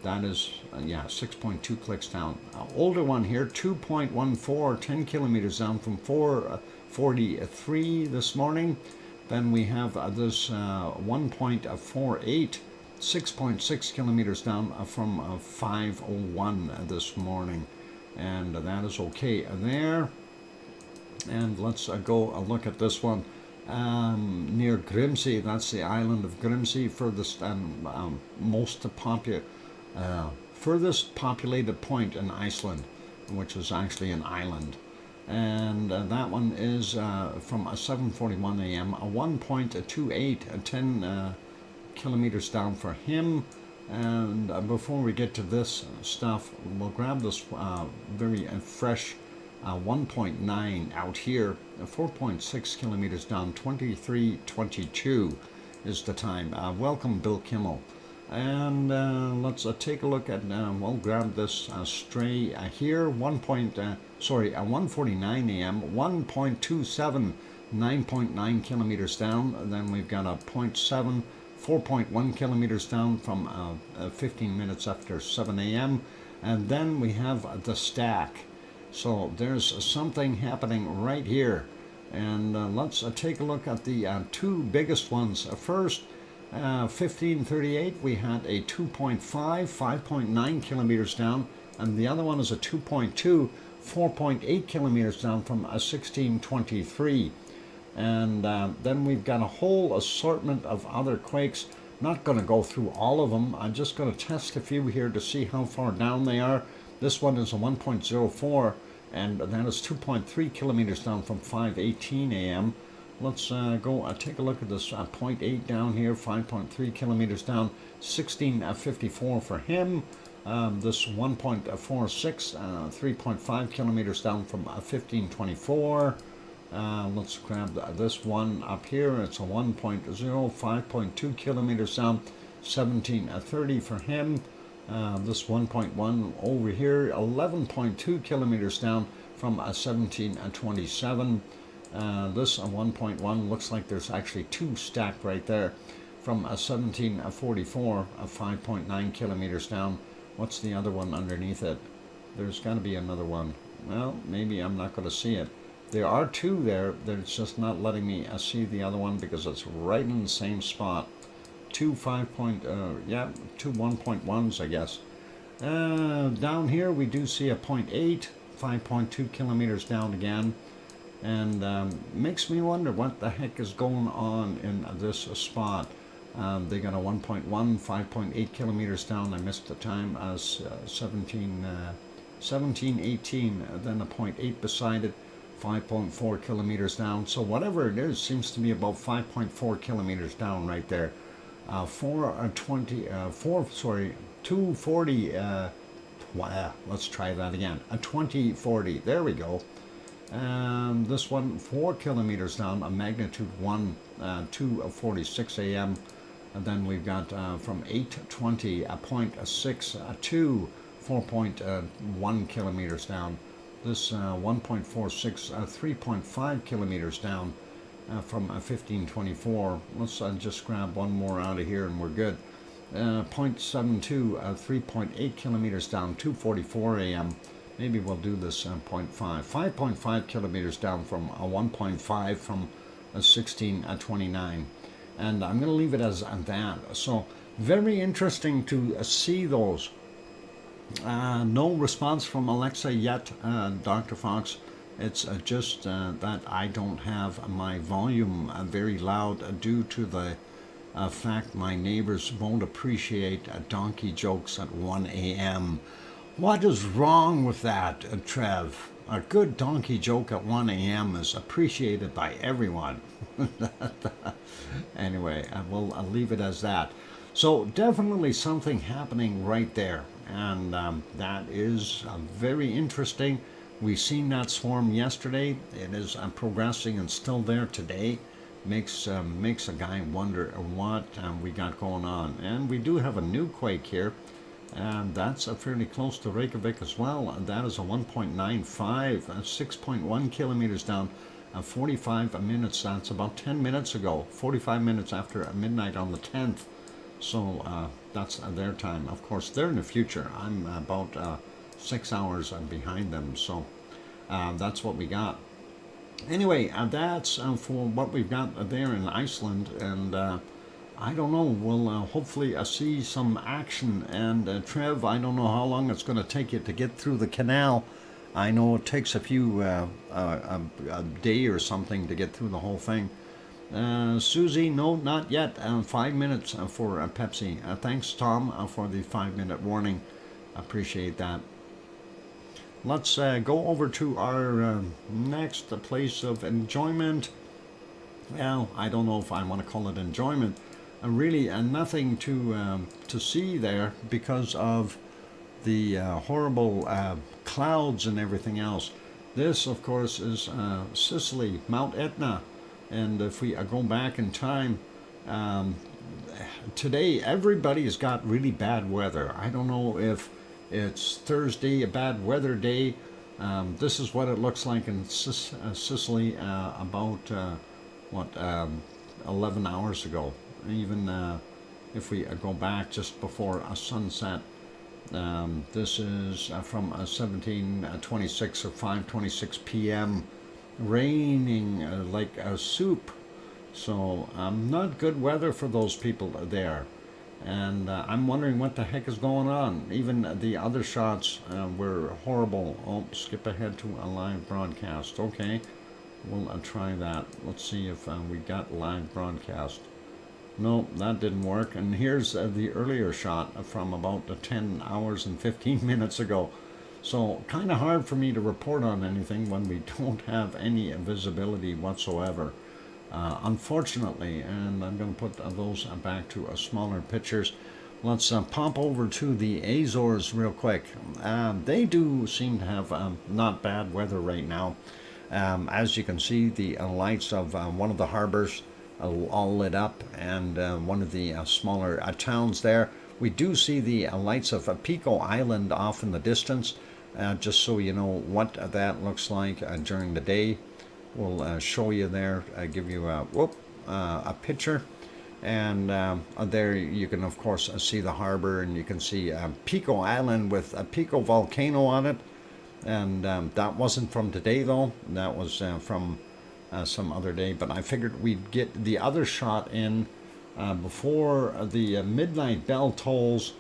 that is, 6.2 clicks down. Older one here, 2.14, 10 kilometers down from 4:43 this morning. Then we have this 1.48, 6.6 kilometers down from 5:01 this morning. And that is okay there. And let's go look at this one. Near Grimsey, that's the island of Grimsey, furthest and furthest populated point in Iceland, which is actually an island. And that one is from 7:41 a.m. a 1.28, 10 kilometers down for him. And before we get to this stuff, we'll grab this very fresh 1.9 out here, 4.6 kilometers down, 23:22 is the time. Welcome, Bill Kimmel. And let's take a look at, we'll grab this stray here, 1:49 a.m., 1.27, 9.9 kilometers down. Then we've got a 0.7, 4.1 kilometers down from 15 minutes after 7 a.m. And then we have the stack. So there's something happening right here. And let's take a look at the two biggest ones. First, 1538, we had a 2.5, 5.9 kilometers down. And the other one is a 2.2, 4.8 kilometers down from 1623. And then we've got a whole assortment of other quakes. Not going to go through all of them. I'm just going to test a few here to see how far down they are. This one is a 1.04, and that is 2.3 kilometers down from 5:18 a.m. Let's go take a look at this 0.8 down here, 5.3 kilometers down, 16:54 for him. This 1.46, 3.5 kilometers down from 15:24. Let's grab this one up here. It's a 1.0, 5.2 kilometers down, 17:30 for him. This 1.1 over here, 11.2 kilometers down from 17:27. This 1.1 looks like there's actually two stacked right there from 17:44, 5.9 kilometers down. What's the other one underneath it? There's got to be another one. Well, maybe I'm not going to see it. There are two there. It's just not letting me see the other one because it's right in the same spot. Two 1.1s, I guess. Down here we do see a 0.8, 5.2 kilometers down again, and makes me wonder what the heck is going on in this spot. They got a 1.1, 5.8 kilometers down. I missed the time. 17:18. Then a 0.8 beside it. 5.4 kilometers down. So whatever it is, seems to be about 5.4 kilometers down right there. 240. Let's try that again. A 2040. There we go. This one 4 kilometers down, a magnitude 1, 2:46 a.m. And then we've got from 8:20 a 0.6 to 4.1 kilometers down. This 1.46, 3.5 kilometers down from 15:24. Let's just grab one more out of here and we're good. 0.72, 3.8 kilometers down, 2:44 a.m. Maybe we'll do this 0.5. 5.5 kilometers down from 1.5 from 16:29. And I'm going to leave it as that. So very interesting to see those. No response from Alexa yet, Dr. Fox. It's just that I don't have my volume very loud due to the fact my neighbors won't appreciate donkey jokes at 1 a.m. What is wrong with that, Trev? A good donkey joke at 1 a.m. is appreciated by everyone. Anyway, I'll leave it as that. So definitely something happening right there. And that is very interesting. We seen that swarm yesterday. It is progressing and still there today. Makes a guy wonder what we got going on. And we do have a new quake here. And that's fairly close to Reykjavik as well. And that is a 1.95, 6.1 kilometers down, 45 minutes. That's about 10 minutes ago, 45 minutes after midnight on the 10th. So that's their time. Of course, they're in the future. I'm about 6 hours behind them. So that's what we got. Anyway, that's for what we've got there in Iceland. And I don't know, we'll hopefully see some action. And Trev, I don't know how long it's going to take you to get through the canal. I know it takes a day or something to get through the whole thing. Susie, no, not yet. 5 minutes for Pepsi. Thanks, Tom, for the 5-minute warning. Appreciate that. Let's go over to our next place of enjoyment. Well, I don't know if I want to call it enjoyment. Really, nothing to see there because of the horrible clouds and everything else. This, of course, is Sicily, Mount Etna. And if we go back in time, today everybody's got really bad weather. I don't know if it's Thursday, a bad weather day. This is what it looks like in Sicily about 11 hours ago. Even if we go back just before sunset, this is from 17:26 or 5:26 p.m. raining like a soup. So not good weather for those people there. And I'm wondering what the heck is going on. Even the other shots were horrible. Oh, skip ahead to a live broadcast. Okay, we'll try that. Let's see if we got live broadcast. No, that didn't work. And here's the earlier shot from about 10 hours and 15 minutes ago. So kind of hard for me to report on anything when we don't have any visibility whatsoever. Unfortunately, and I'm going to put those back to smaller pictures. Let's pop over to the Azores real quick. They do seem to have not bad weather right now. As you can see, the lights of one of the harbors all lit up, and one of the smaller towns there. We do see the lights of Pico Island off in the distance, just so you know what that looks like during the day. We'll show you there, give you a picture, and there you can of course see the harbor, and you can see Pico Island with a Pico volcano on it. And that wasn't from today though, that was from some other day, but I figured we'd get the other shot in before the midnight bell tolls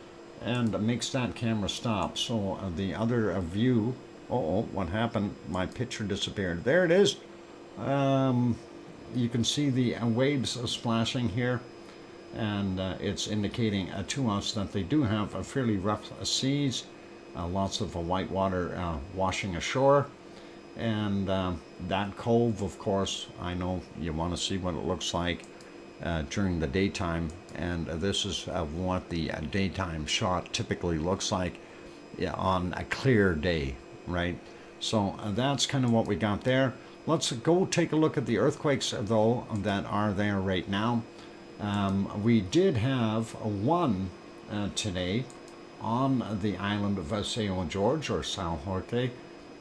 and makes that camera stop. So the other view, what happened? My picture disappeared. There it is. You can see the waves splashing here, and it's indicating to us that they do have a fairly rough seas, lots of white water washing ashore. And that cove, of course, I know you want to see what it looks like during the daytime, and this is what the daytime shot typically looks like on a clear day, right? So that's kind of what we got there. Let's go take a look at the earthquakes, though, that are there right now. We did have one today on the island of São Jorge, or São Jorge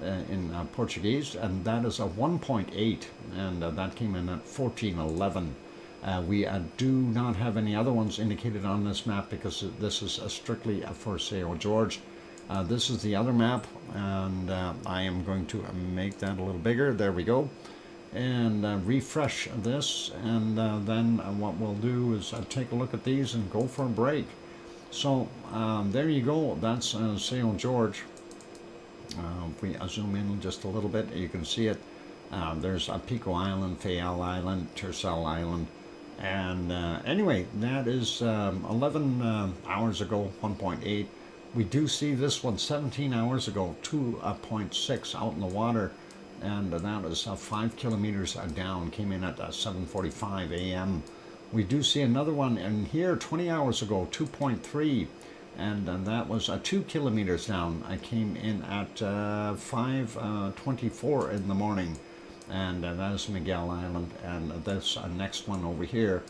in Portuguese, and that is a 1.8, and that came in at 1411. We do not have any other ones indicated on this map because this is strictly for São Jorge. This is the other map, and I am going to make that a little bigger. There we go. And refresh this, and then what we'll do is take a look at these and go for a break. So there you go. That's São Jorge. If we zoom in just a little bit, you can see it. There's Pico Island, Fayal Island, Tercel Island. And anyway, that is 11 hours ago, 1.8. We do see this one 17 hours ago, 2.6 out in the water. And that was 5 kilometers down, came in at 7:45 a.m. We do see another one in here 20 hours ago, 2.3. And that was 2 kilometers down. I came in at 5:24 in the morning, and that is Miguel Island. And this next one over here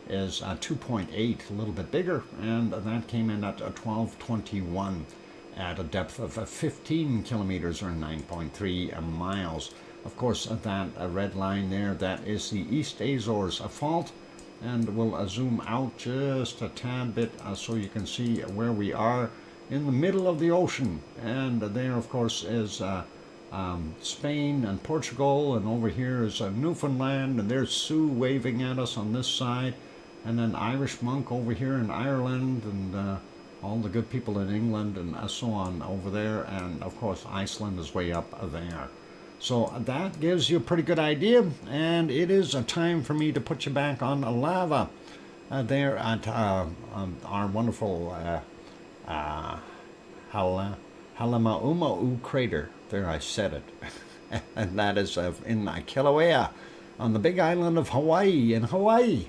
is 2.8, a little bit bigger, and that came in at 12:21 at a depth of 15 kilometers or 9.3 miles. Of course, that red line there, that is the East Azores fault. And we'll zoom out just a tad bit so you can see where we are in the middle of the ocean. And there, of course, is Spain and Portugal, and over here is Newfoundland, and there's Sue waving at us on this side, and then Irish Monk over here in Ireland, and all the good people in England, and so on over there, and of course Iceland is way up there. So that gives you a pretty good idea, and it is a time for me to put you back on lava there at our wonderful Halemaumau crater. There, I said it. And that is in Kilauea on the big island of Hawaii, in Hawaii.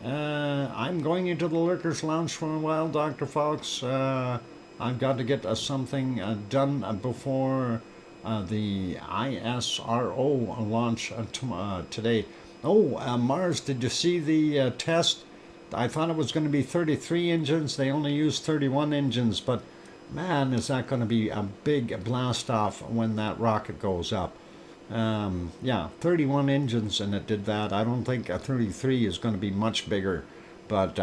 I'm going into the Lurkers Lounge for a while, Dr. Fox. I've got to get something done before the ISRO launch today. Mars, did you see the test? I thought it was going to be 33 engines. They only used 31 engines, but man, is that going to be a big blast off when that rocket goes up. Yeah, 31 engines, and it did that. I don't think 33 is going to be much bigger, but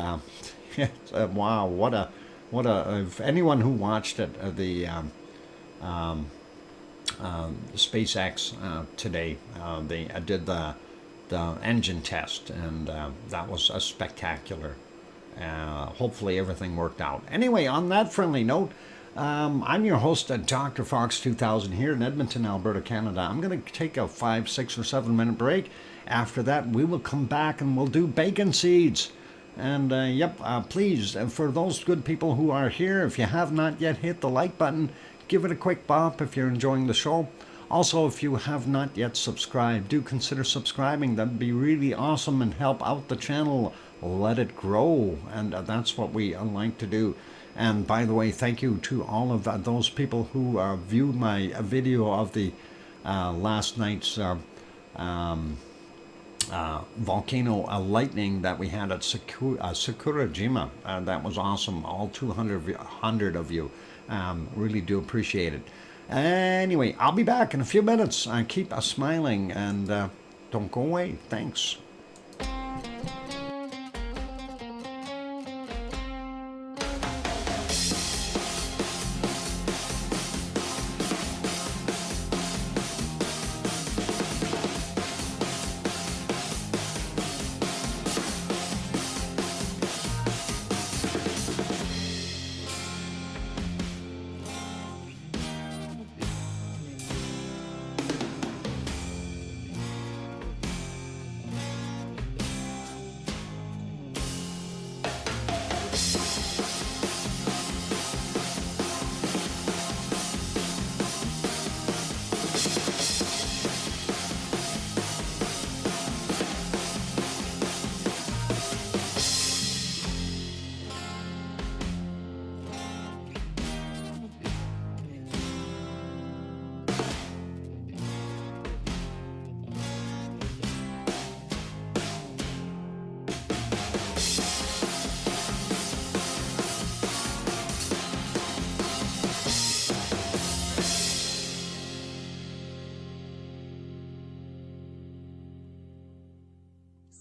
wow, what a if anyone who watched it, the SpaceX today, they did the engine test, and that was spectacular. Hopefully everything worked out. Anyway, on that friendly note, I'm your host, DrFox2000 here in Edmonton, Alberta, Canada. I'm going to take a 5, 6, or 7 minute break. After that, we will come back and we'll do bacon seeds. And please, for those good people who are here, if you have not yet hit the like button, give it a quick bop if you're enjoying the show. Also, if you have not yet subscribed, do consider subscribing. That'd be really awesome and help out the channel, let it grow, and that's what we like to do. And by the way, thank you to all of those people who viewed my video of the last night's volcano lightning that we had at Sakurajima. That was awesome. All 200 of you. Really do appreciate it. Anyway, I'll be back in a few minutes. Keep smiling and don't go away. Thanks.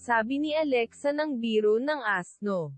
Sabi ni Alexa ng biro ng asno.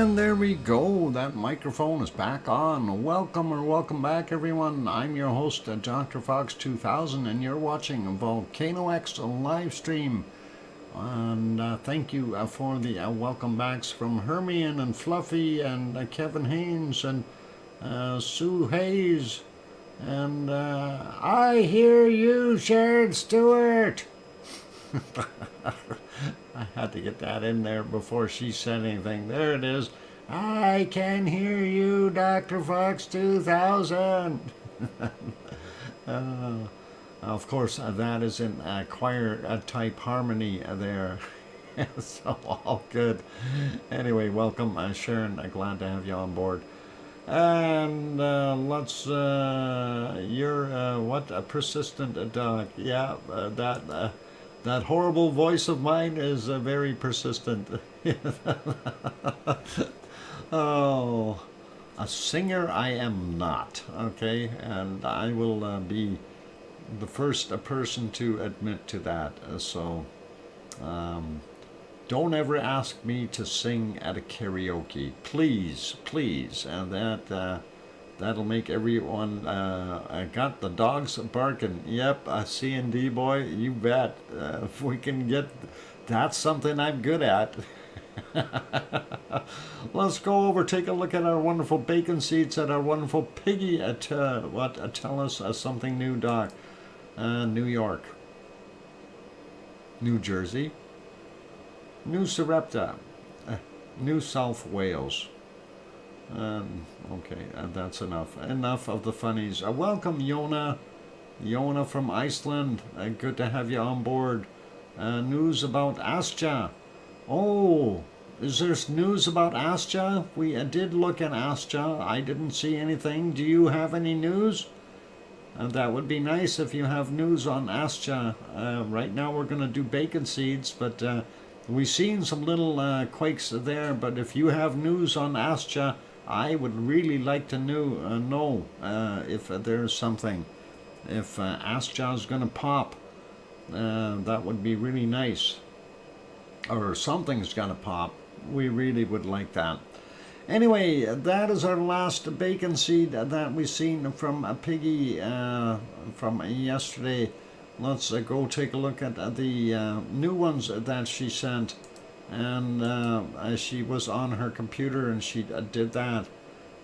And there we go. That microphone is back on. Welcome back, everyone. I'm your host, DrFox2000, and you're watching VolcanoX live stream. And thank you for the welcome backs from Hermione and Fluffy and Kevin Haynes and Sue Hayes. And I hear you, Sharon Stewart. I had to get that in there before she said anything. There it is. I can hear you, Dr. Fox 2000. Of course, that is in choir type harmony there. So all good. Anyway, welcome, Sharon. Glad to have you on board. And let's, you're, what, a persistent dog. Yeah, that horrible voice of mine is very persistent. Oh, a singer I am not, okay? And I will be the first person to admit to that. So don't ever ask me to sing at a karaoke. Please, please. And that'll make everyone, I got the dogs barking. Yep, a C&D boy, you bet. If we can get, that's something I'm good at. Let's go over, take a look at our wonderful bacon seeds at our wonderful piggy at, tell us something new, Doc. New York. New Jersey. New Sarepta. New South Wales. Okay, that's enough. Enough of the funnies. Welcome, Yona. Yona from Iceland. Good to have you on board. News about Astja. Oh, is there news about Astja? We did look at Astja. I didn't see anything. Do you have any news? That would be nice if you have news on Astja. Right now we're going to do bacon seeds, but we've seen some little quakes there. But if you have news on Astja, I would really like to know if there's something. If Astja is going to pop, that would be really nice. Or something's going to pop. We really would like that. Anyway, that is our last bacon seed that we've seen from a piggy from yesterday. Let's go take a look at the new ones that she sent. And she was on her computer and she did that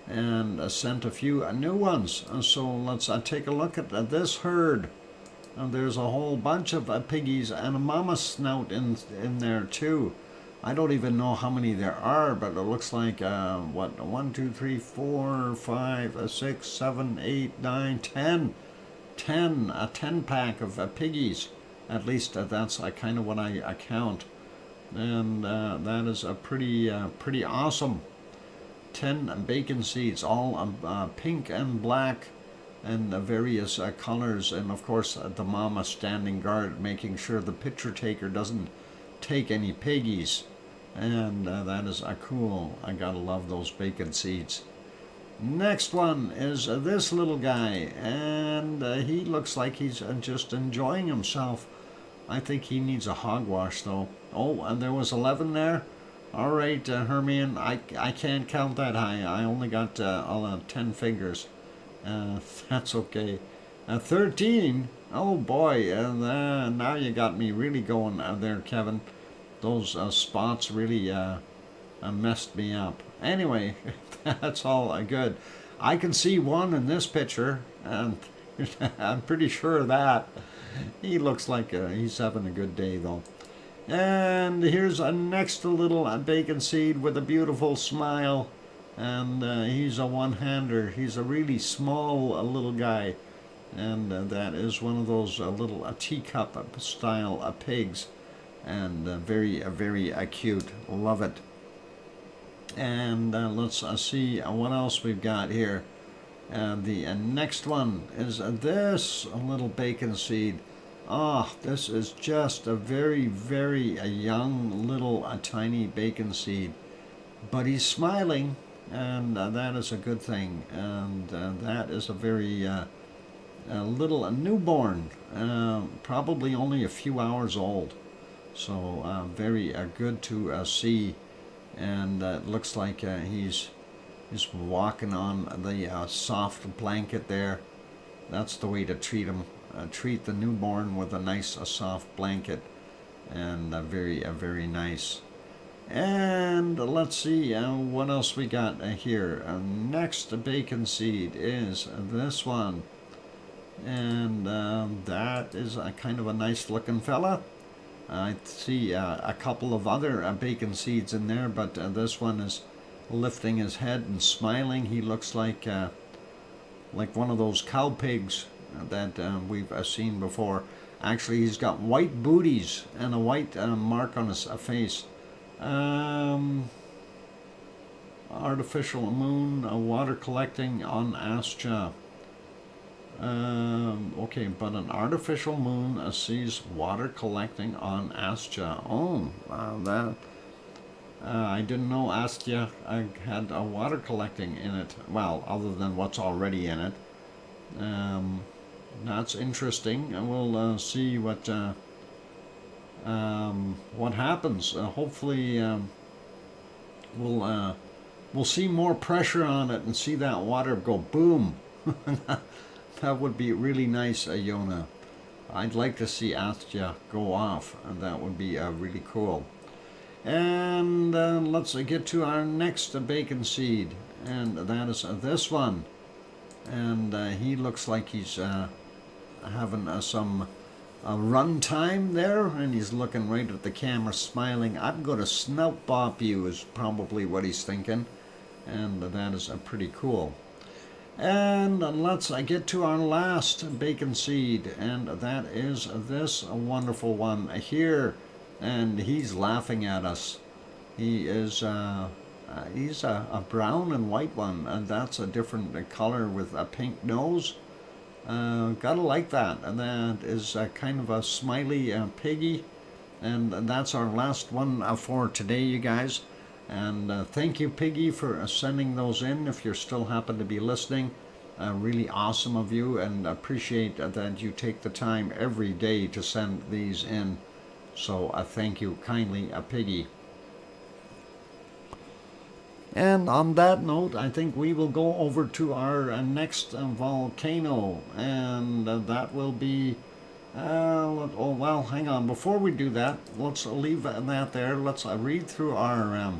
and sent a few new ones. So let's take a look at this herd. And there's a whole bunch of piggies and a mama snout in there too. I don't even know how many there are, but it looks like, 1, 2, 3, 4, 5, 6, 7, 8, 9, 10. 10, a 10-pack of piggies. At least that's kind of what I count. And that is a pretty awesome. 10 bacon seeds, all pink and black and various colors. And of course the mama standing guard, making sure the picture taker doesn't take any piggies. And that is cool. I gotta love those bacon seeds. Next one is this little guy, and he looks like he's just enjoying himself. I think he needs a hogwash though. Oh, and there was 11 there. All right, Hermione, I can't count that high. I only got 10 fingers. That's okay. 13. Oh boy, now you got me really going there, Kevin. Those spots really messed me up. Anyway, that's all good. I can see one in this picture, and I'm pretty sure of that. He looks like he's having a good day, though. And here's a next little bacon seed with a beautiful smile. And he's a one-hander. He's a really small little guy. And that is one of those little teacup style pigs. And very, very cute. Love it. And let's see what else we've got here. The next one is this little bacon seed. Oh, this is just a very, very young little tiny bacon seed. But he's smiling, and that is a good thing. And that is a very little newborn, probably only a few hours old. So very good to see. and it looks like he's walking on the soft blanket there. That's the way to treat him. Treat the newborn with a nice soft blanket, and very nice. And let's see what else we got here. Next bacon seed is this one, and that is a kind of a nice looking fella. I see a couple of other bacon seeds in there, but this one is lifting his head and smiling. He looks like one of those cow pigs that we've seen before. Actually, he's got white booties and a white mark on his face. Artificial moon, water collecting on Astja. Okay, but an artificial moon sees water collecting on Astja. Oh, that I didn't know Astja had water collecting in it. Well, other than what's already in it. That's interesting. And we'll see what happens. Hopefully, we'll see more pressure on it and see that water go boom. That would be really nice, Yona. I'd like to see Astja go off, and that would be really cool. And let's get to our next bacon seed, and that is this one. And he looks like he's having some run time there, and he's looking right at the camera, smiling. I'm going to snout bop you is probably what he's thinking, and that is pretty cool. And let's get to our last bacon seed, and that is this wonderful one here, and he's laughing at us. He is he's a brown and white one, and that's a different color with a pink nose. Gotta like that. And that is kind of a smiley piggy, and that's our last one for today, you guys. And thank you, Piggy, for sending those in. If you still happen to be listening, really awesome of you, and appreciate that you take the time every day to send these in. So thank you kindly, Piggy. And on that note, I think we will go over to our next volcano, and that will be, oh well, hang on, before we do that, let's leave that there. Let's read through our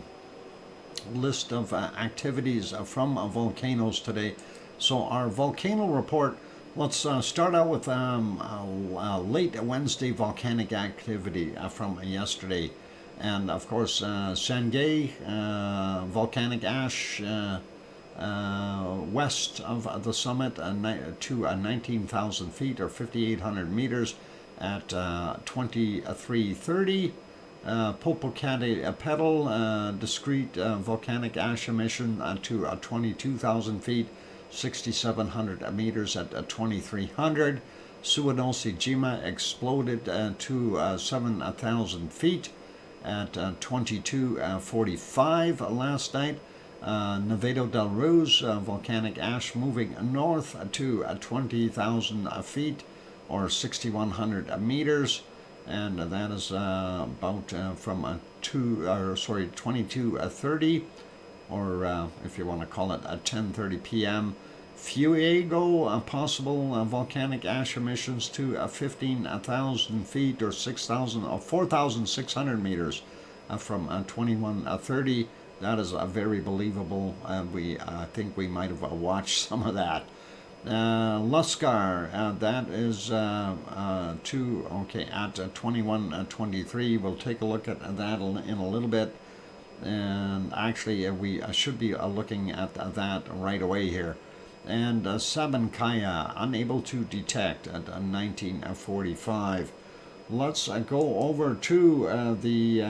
list of activities from volcanoes today. So our volcano report, let's start out with late Wednesday volcanic activity from yesterday. And of course, Sangay, volcanic ash west of the summit to 19,000 feet or 5,800 meters at 2330. Popocatépetl, discrete volcanic ash emission to 22,000 feet, 6,700 meters at 2300. Suwanosejima exploded to 7,000 feet at 22:45 last night. Nevado del Ruiz, volcanic ash moving north to 20,000 feet or 6,100 meters, and that is about from 22:30 or if you want to call it 10:30 p.m. Fuego, possible volcanic ash emissions to 15,000 feet or 4,600 meters from 21:30. That is very believable. I think we might have watched some of that. Luscar, that is at 21:23. We'll take a look at that in a little bit. And actually, we should be looking at that right away here. And Sabancaya, unable to detect at 19:45. Let's go over to the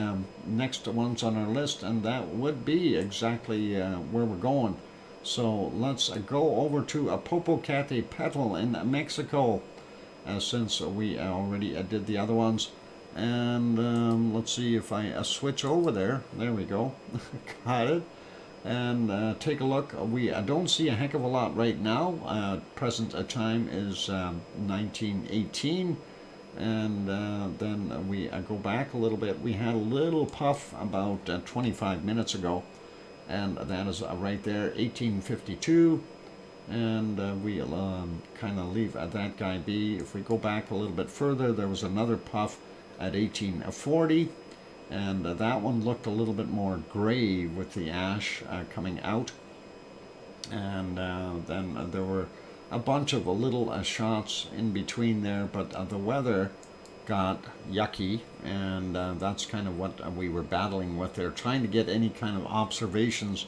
next ones on our list, and that would be exactly where we're going. So let's go over to Popocatépetl in Mexico, since we already did the other ones. And let's see if I switch over there. There we go. Got it. And take a look. We don't see a heck of a lot right now. Present time is 1918. And then we go back a little bit. We had a little puff about 25 minutes ago, and that is right there, 1852. And we'll kind of leave that guy be. If we go back a little bit further, there was another puff at 1840, and that one looked a little bit more gray with the ash coming out. And then there were a bunch of little shots in between there, but the weather got yucky, and that's kind of what we were battling with there. Trying to get any kind of observations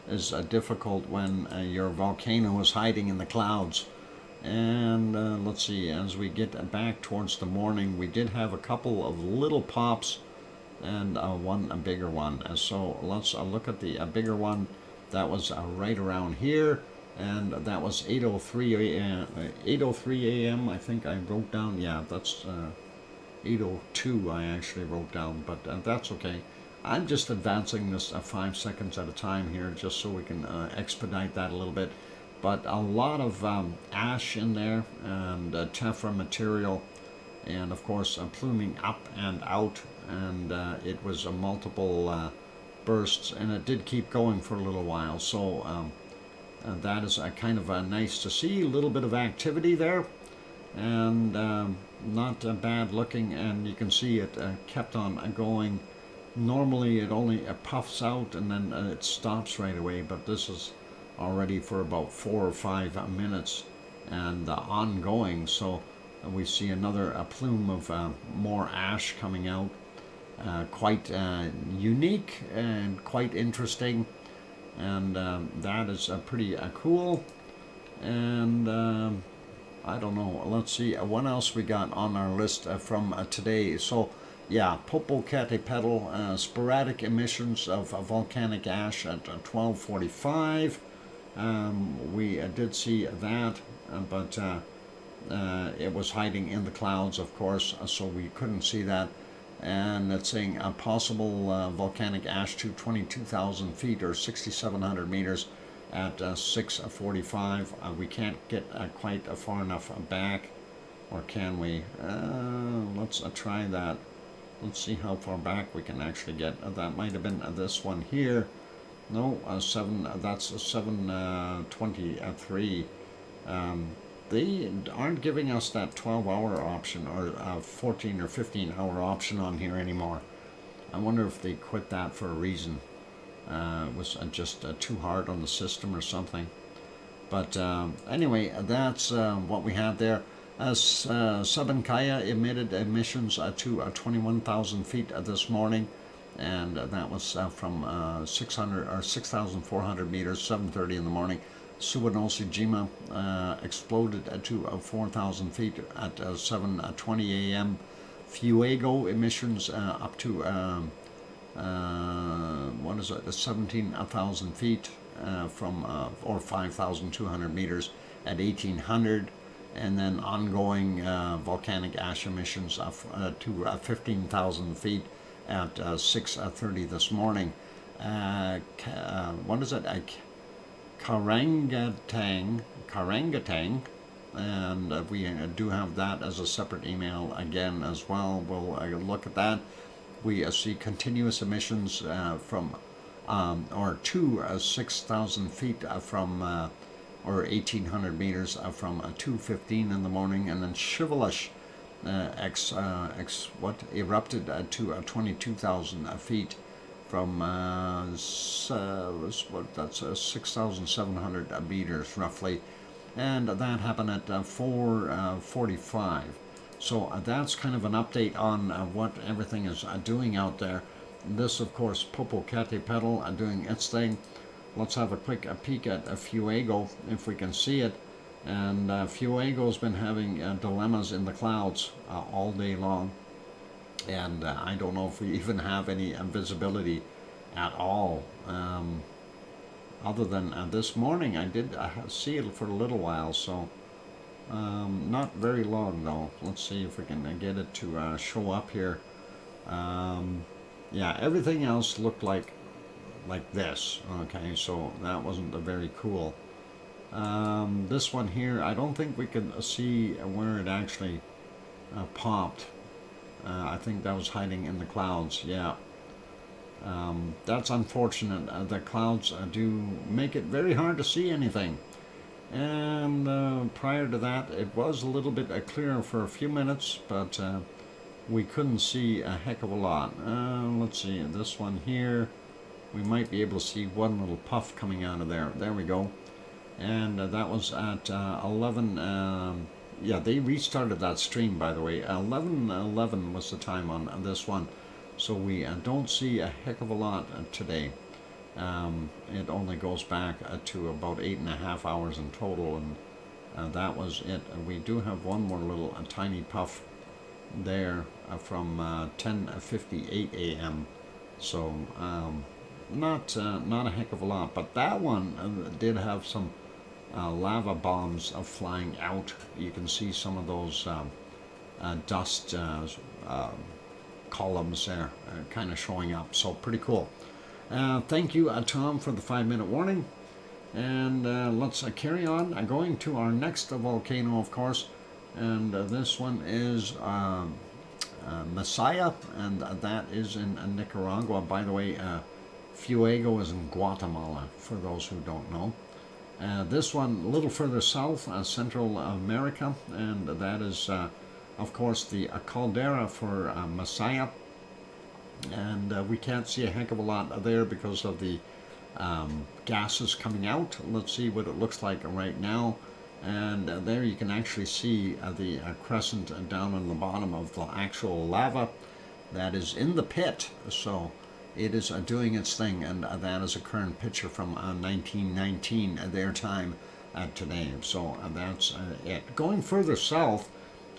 is difficult when your volcano is hiding in the clouds. And let's see, as we get back towards the morning, we did have a couple of little pops and one bigger one. So let's look at the bigger one. That was right around here, and that was 8:03 a.m. 8:03 a.m. I think I wrote down. Yeah, that's 8:02 I actually wrote down, but that's okay. I'm just advancing this 5 seconds at a time here, just so we can expedite that a little bit. But a lot of ash in there, and tephra material, and of course pluming up and out, and it was a multiple bursts, and it did keep going for a little while. So that is kind of nice to see. A little bit of activity there, and not bad looking, and you can see it kept on going. Normally it only puffs out and then it stops right away, but this is already for about 4 or 5 minutes and ongoing. So we see another plume of more ash coming out. Quite unique and quite interesting, and that is pretty cool. And I don't know, let's see what else we got on our list from today. So yeah, Popocatépetl, sporadic emissions of volcanic ash at 12:45. We did see that, but it was hiding in the clouds, of course, so we couldn't see that. And it's saying a possible volcanic ash to 22,000 feet or 6,700 meters at 6:45. We can't get quite far enough back, or can we? Let's try that. Let's see how far back we can actually get. That might have been this one here. No, that's 7:23. They aren't giving us that 12-hour option or 14 or 15-hour option on here anymore. I wonder if they quit that for a reason. It was just too hard on the system or something. But anyway, that's what we had there. Sabancaya emitted emissions to 21,000 feet this morning, and that was from 6,400 meters, 7:30 in the morning. Suwanosejima exploded to 4,000 feet at 7:20 a.m. Fuego emissions up to 17,000 feet from or 5,200 meters at 1,800, and then ongoing volcanic ash emissions to 15,000 feet at 6:30 this morning. Karangatang, and we do have that as a separate email again as well. We'll look at that. We see continuous emissions from or to 6,000 feet from or 1,800 meters from 2:15 in the morning, and then Shivalish erupted to 22,000 feet from that's 6,700 meters roughly, and that happened at 4:45. So that's kind of an update on what everything is doing out there. This, of course, Popocatépetl doing its thing. Let's have a quick peek at Fuego if we can see it. And Fuego's been having dilemmas in the clouds all day long. And I don't know if we even have any visibility at all. Other than this morning, I did see it for a little while, so not very long though. Let's see if we can get it to show up here. Yeah, everything else looked like this. Okay, so that wasn't very cool. This one here, I don't think we can see where it actually popped. I think that was hiding in the clouds. Yeah. That's unfortunate. The clouds do make it very hard to see anything. And prior to that, it was a little bit clearer for a few minutes, but we couldn't see a heck of a lot. Let's see, this one here, we might be able to see one little puff coming out of there. There we go. And that was at 11, yeah, they restarted that stream, by the way. 11:11 was the time on this one. So we don't see a heck of a lot today. It only goes back to about 8.5 hours in total, and that was it. We do have one more little tiny puff there from 10:58 a.m. So not a heck of a lot, but that one did have some lava bombs flying out. You can see some of those dust columns there kind of showing up, so pretty cool. Thank you, Tom, for the 5-minute warning. And let's carry on. Going to our next volcano, of course, and this one is Masaya, and that is in Nicaragua. By the way, Fuego is in Guatemala, for those who don't know. This one a little further south, Central America, and that is, of course, the caldera for Masaya. And we can't see a heck of a lot there because of the gases coming out. Let's see what it looks like right now. And there you can actually see the crescent down on the bottom of the actual lava that is in the pit. So it is doing its thing, and that is a current picture from 1919, their time today. So that's it. Going further south,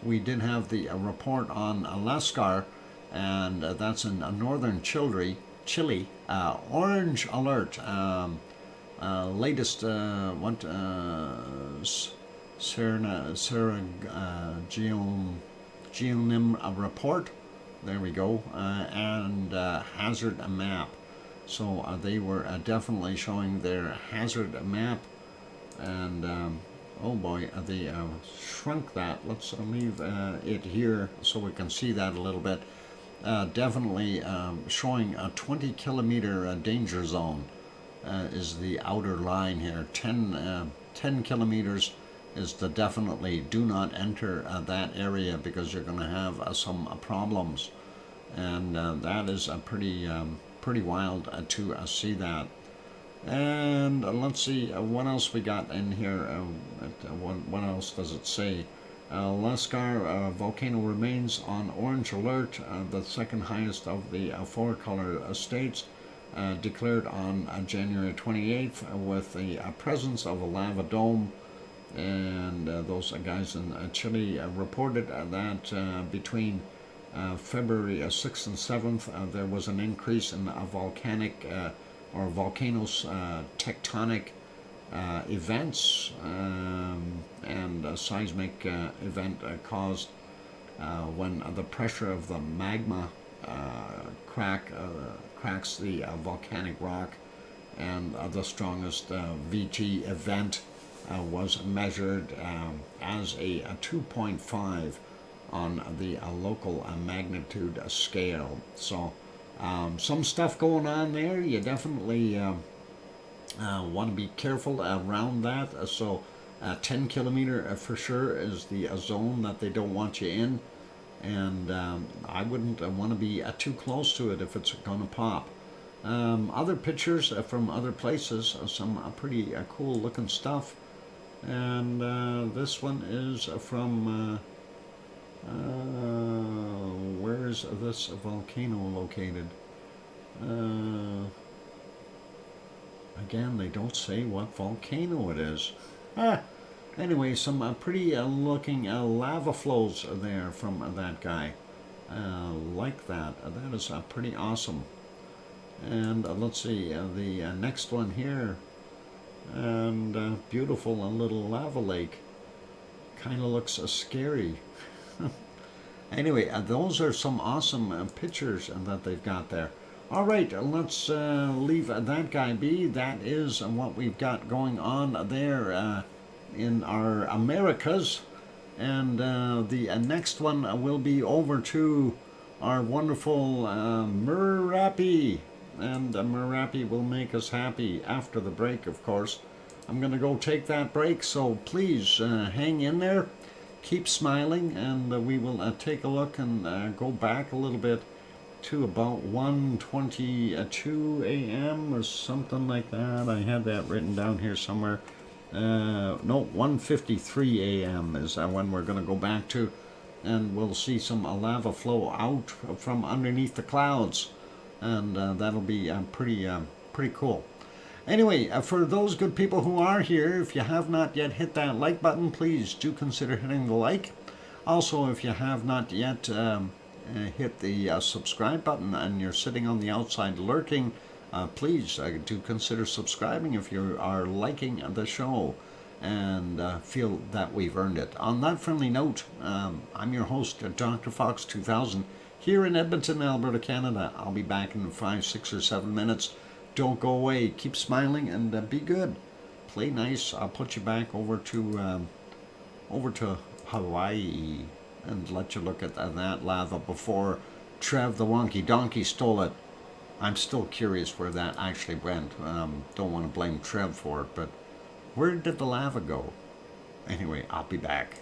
we did have the report on Lascar, and that's in northern Chile. Orange alert. Latest geonym report. There we go. And hazard map. So they were definitely showing their hazard map, and oh boy, they shrunk that. Let's leave it here so we can see that a little bit. Definitely showing a 20-kilometer danger zone is the outer line here. 10 kilometers is the definitely do not enter that area, because you're going to have some problems, and that is pretty wild to see that. And let's see what else we got in here. What else does it say? Lascar volcano remains on orange alert, the second highest of the four-color states, declared on January 28th, with the presence of a lava dome. And those guys in Chile reported that between February 6th and 7th, there was an increase in volcanic or volcanoes tectonic events, and a seismic event caused when the pressure of the magma cracks the volcanic rock, and the strongest VT event was measured as a 2.5 on the local magnitude scale. So some stuff going on there. You definitely want to be careful around that. So 10 kilometer for sure is the zone that they don't want you in, and I wouldn't want to be too close to it if it's going to pop. Other pictures from other places, some pretty cool looking stuff. And this one is from where is this volcano located? Again, they don't say what volcano it is. Anyway, some pretty looking lava flows there from that guy. Like that. That is pretty awesome. And let's see, the next one here. And beautiful little lava lake. Kind of looks scary. Anyway, those are some awesome pictures that they've got there. All right, let's leave that guy be. That is what we've got going on there in our Americas. And the next one will be over to our wonderful Merapi. And Merapi will make us happy after the break, of course. I'm going to go take that break, so please hang in there. Keep smiling, and we will take a look and go back a little bit to about 1:22 a.m. or something like that. I had that written down here somewhere. No, 1:53 a.m. is when we're going to go back to, and we'll see some lava flow out from underneath the clouds, and that'll be pretty cool. Anyway, for those good people who are here, if you have not yet hit that like button, please do consider hitting the like. Also, if you have not yet hit the subscribe button and you're sitting on the outside lurking, please do consider subscribing if you are liking the show and feel that we've earned it. On that friendly note, I'm your host, DrFox2000, here in Edmonton, Alberta, Canada. I'll be back in 5, 6, or 7 minutes. Don't go away. Keep smiling and be good. Play nice. I'll put you back over to Hawaii and let you look at that lava before Trev the Wonky Donkey stole it. I'm still curious where that actually went. Don't want to blame Trev for it, but where did the lava go? Anyway, I'll be back.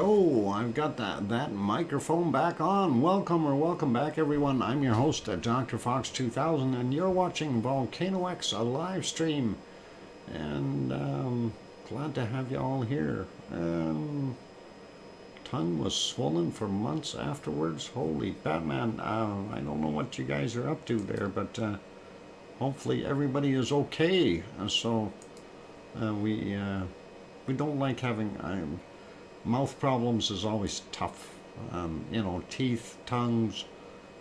go. I've got that microphone back on. Welcome back, everyone. I'm your host, DrFox2000, and you're watching VolcanoX, a live stream. And glad to have you all here. Tongue was swollen for months afterwards. Holy Batman. I don't know what you guys are up to there, but hopefully everybody is okay. We don't like having mouth problems. Is always tough. You know, teeth, tongues,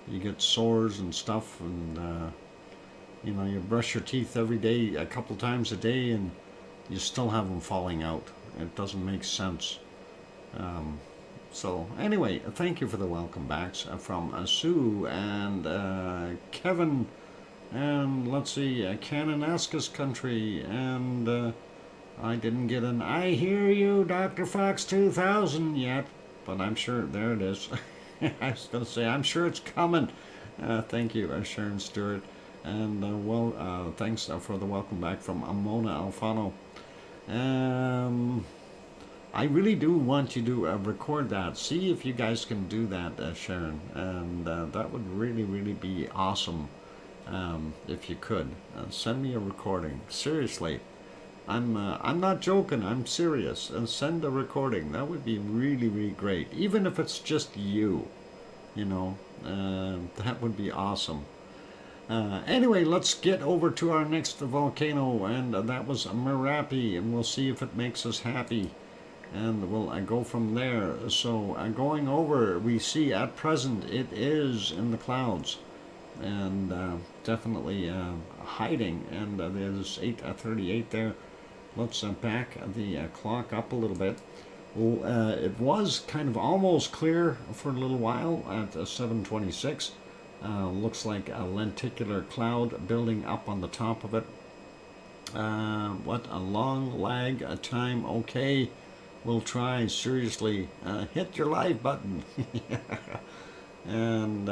you get sores and stuff, and you know, you brush your teeth every day, a couple times a day, and you still have them falling out. It doesn't make sense. So anyway, thank you for the welcome backs from Sue and Kevin, and let's see, Kananaskis country, and I didn't get an I hear you, Dr. Fox 2000 yet, but I'm sure, there it is. I was going to say, I'm sure it's coming. Thank you, Sharon Stewart, and thanks for the welcome back from Mona Alfano. I really do want you to record that. See if you guys can do that, Sharon, and that would really be awesome if you could. Send me a recording. Seriously, I'm not joking. I'm serious. And send a recording. That would be really great. Even if it's just you, you know, that would be awesome. Anyway, let's get over to our next volcano, and that was Merapi, and we'll see if it makes us happy. And we'll go from there. So going over, we see at present it is in the clouds, and definitely hiding, and there's 8:38 there. Let's back the clock up a little bit. Well, it was kind of almost clear for a little while at 7:26. Looks like a lenticular cloud building up on the top of it. What a long lag time. Okay, we'll try. Seriously, hit your like button. And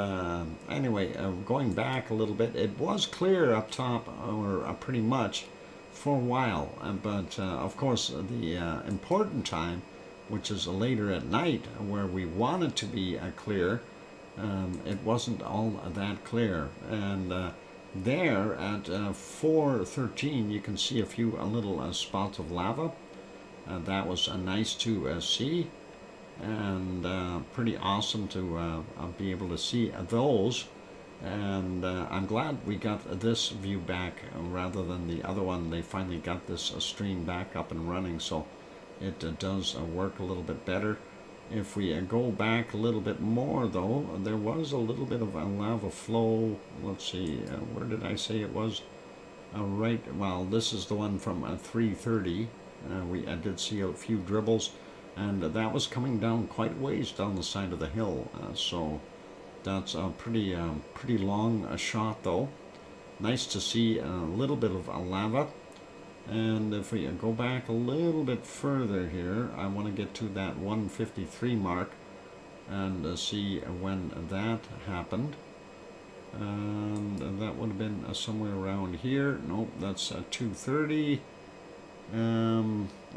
anyway, going back a little bit, it was clear up top, or pretty much for a while, but of course the important time, which is later at night, where we want it to be clear, it wasn't all that clear. And there at 4:13 you can see a few little spots of lava. That was nice to see, and pretty awesome to be able to see those. And I'm glad we got this view back rather than the other one. They finally got this stream back up and running, so it does work a little bit better. If we go back a little bit more, though, there was a little bit of a lava flow. Let's see, where did I say it was? Right, well, this is the one from 3:30. I did see a few dribbles, and that was coming down quite a ways down the side of the hill. So that's a pretty long shot, though. Nice to see a little bit of lava. And if we go back a little bit further here, I want to get to that 153 mark and see when that happened. And that would have been somewhere around here. Nope, that's 2:30.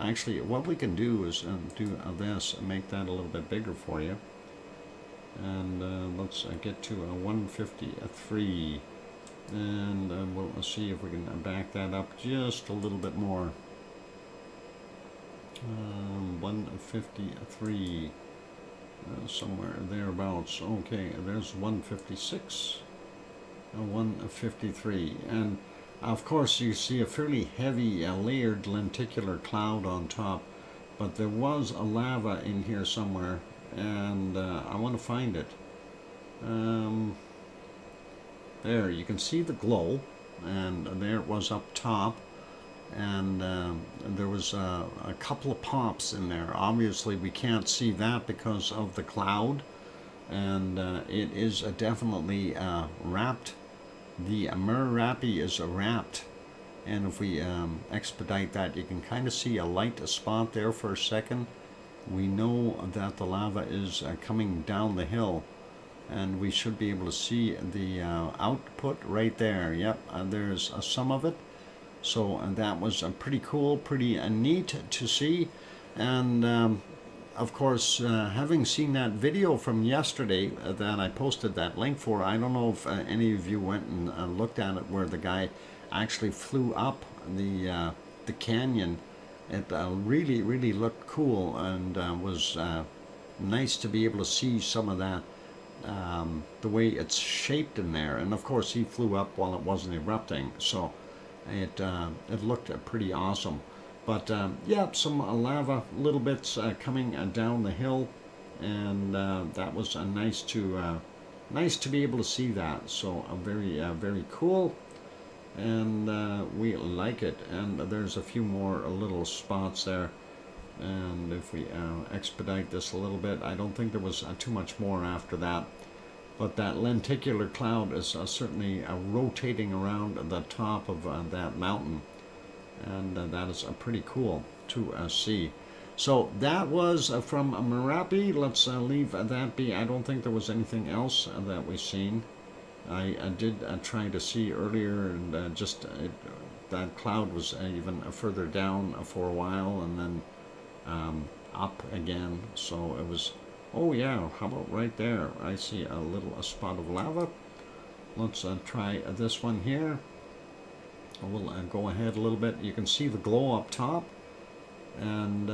Actually, what we can do is do this and make that a little bit bigger for you. And let's get to 153. And we'll see if we can back that up just a little bit more. 153, somewhere thereabouts. Okay, there's 156, 153, and of course you see a fairly heavy layered lenticular cloud on top, but there was a lava in here somewhere, and I want to find it. There, you can see the glow, and there it was up top, and there was a couple of pops in there. Obviously we can't see that because of the cloud, and it is definitely wrapped. The Merapi is wrapped, and if we expedite that, you can kind of see a light spot there for a second. We know that the lava is coming down the hill, and we should be able to see the output right there. Yep, there's some of it. So that was pretty cool, pretty neat to see. And of course, having seen that video from yesterday that I posted that link for, I don't know if any of you went and looked at it, where the guy actually flew up the canyon. It really, really looked cool, and was nice to be able to see some of that, the way it's shaped in there. And of course, he flew up while it wasn't erupting, so it looked pretty awesome. But yeah, some lava, little bits coming down the hill, and that was nice to be able to see that. So very very cool, and we like it. And there's a few more little spots there. And if we expedite this a little bit, I don't think there was too much more after that. But that lenticular cloud is certainly rotating around the top of that mountain. And that is pretty cool to see. So that was from Merapi. Let's leave that be. I don't think there was anything else that we've seen. I did try to see earlier, and that cloud was even further down for a while, and then up again. So it was, oh yeah, how about right there? I see a spot of lava. Let's try this one here. We'll go ahead a little bit. You can see the glow up top, and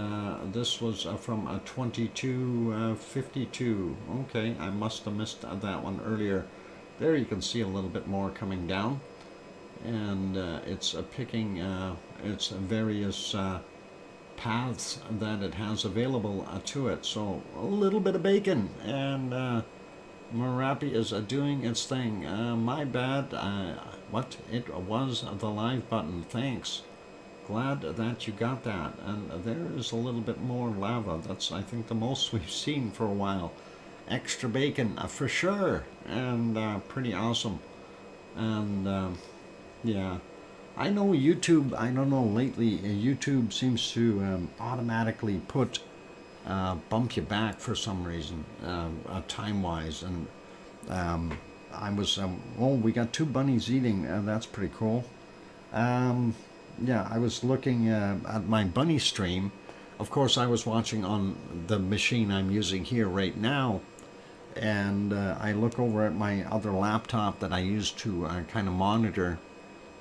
this was from 2252. Okay, I must have missed that one earlier. There you can see a little bit more coming down, and it's picking its various paths that it has available to it. So a little bit of bacon, and Merapi is doing its thing. My bad. What? It was the live button. Thanks. Glad that you got that. And there is a little bit more lava. That's, I think, the most we've seen for a while. Extra bacon for sure, and pretty awesome. And yeah, I know YouTube, I don't know, lately YouTube seems to automatically bump you back for some reason, time-wise. And I was, oh, we got two bunnies eating, that's pretty cool. Yeah, I was looking at my bunny stream. Of course, I was watching on the machine I'm using here right now, and I look over at my other laptop that I use to kind of monitor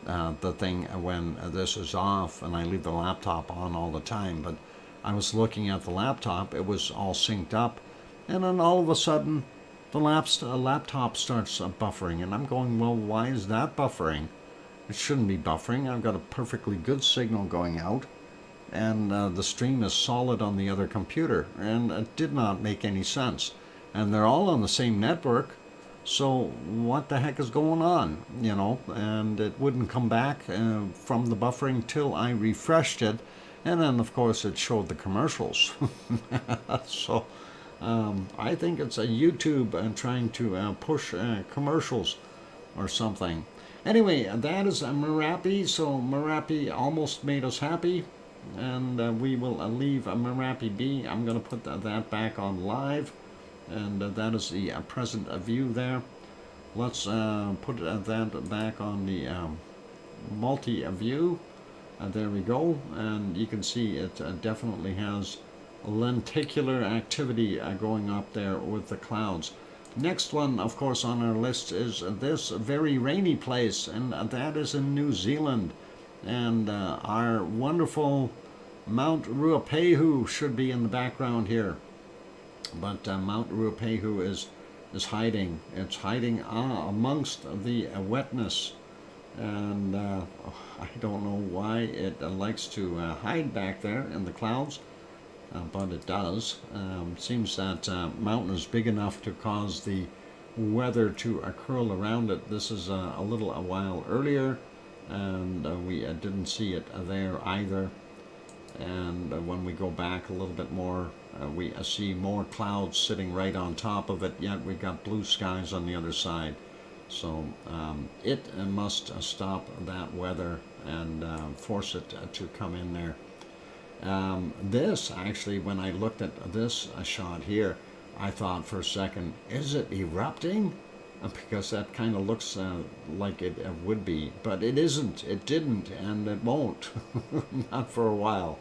the thing when this is off, and I leave the laptop on all the time. But I was looking at the laptop, it was all synced up, and then all of a sudden the laptop starts buffering, and I'm going, well, why is that buffering? It shouldn't be buffering. I've got a perfectly good signal going out, and the stream is solid on the other computer, and it did not make any sense. And they're all on the same network, so what the heck is going on, you know? And it wouldn't come back from the buffering till I refreshed it, and then of course it showed the commercials. So I think it's a YouTube trying to push commercials or something. Anyway, that is Merapi. So Merapi almost made us happy, and we will leave Merapi be. I'm going to put that back on live, and that is the present view there. Let's put that back on the multi-view. There we go, and you can see it definitely has lenticular activity going up there with the clouds. Next one, of course, on our list is this very rainy place, and that is in New Zealand. And our wonderful Mount Ruapehu should be in the background here. But Mount Ruapehu is hiding. It's hiding amongst the wetness. And I don't know why it likes to hide back there in the clouds. But it does. Seems that mountain is big enough to cause the weather to curl around it. This is a while earlier, and we didn't see it there either. And when we go back a little bit more, we see more clouds sitting right on top of it, yet we've got blue skies on the other side. So it must stop that weather and force it to come in there. This, actually, when I looked at this shot here, I thought for a second, is it erupting? Because that kind of looks like it would be, but it isn't. It didn't, and it won't. Not for a while.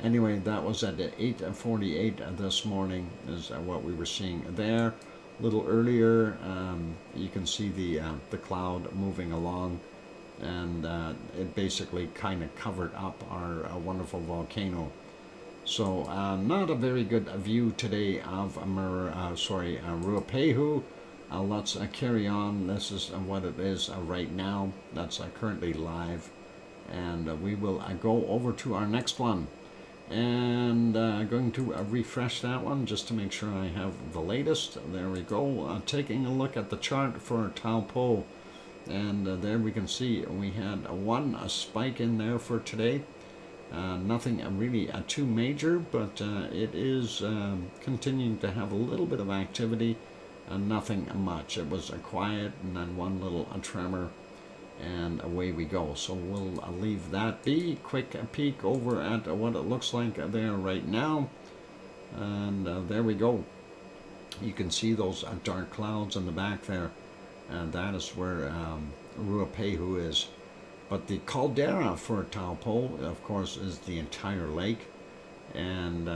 anyway, that was at 8:48 this morning is what we were seeing there. A little earlier, you can see the cloud moving along, and it basically kind of covered up our wonderful volcano. So not a very good view today of Ruapehu. Let's carry on. This is what it is right now. That's currently live, and we will go over to our next one, and going to refresh that one just to make sure I have the latest. There we go. Taking a look at the chart for Taupo, and there we can see we had one spike in there for today. Nothing really too major, but it is continuing to have a little bit of activity, and nothing much. It was quiet, and then one little tremor, and away we go. So we'll leave that be. Quick peek over at what it looks like there right now, and there we go. You can see those dark clouds in the back there, and that is where Ruapehu is. But the caldera for Taupo, of course, is the entire lake, and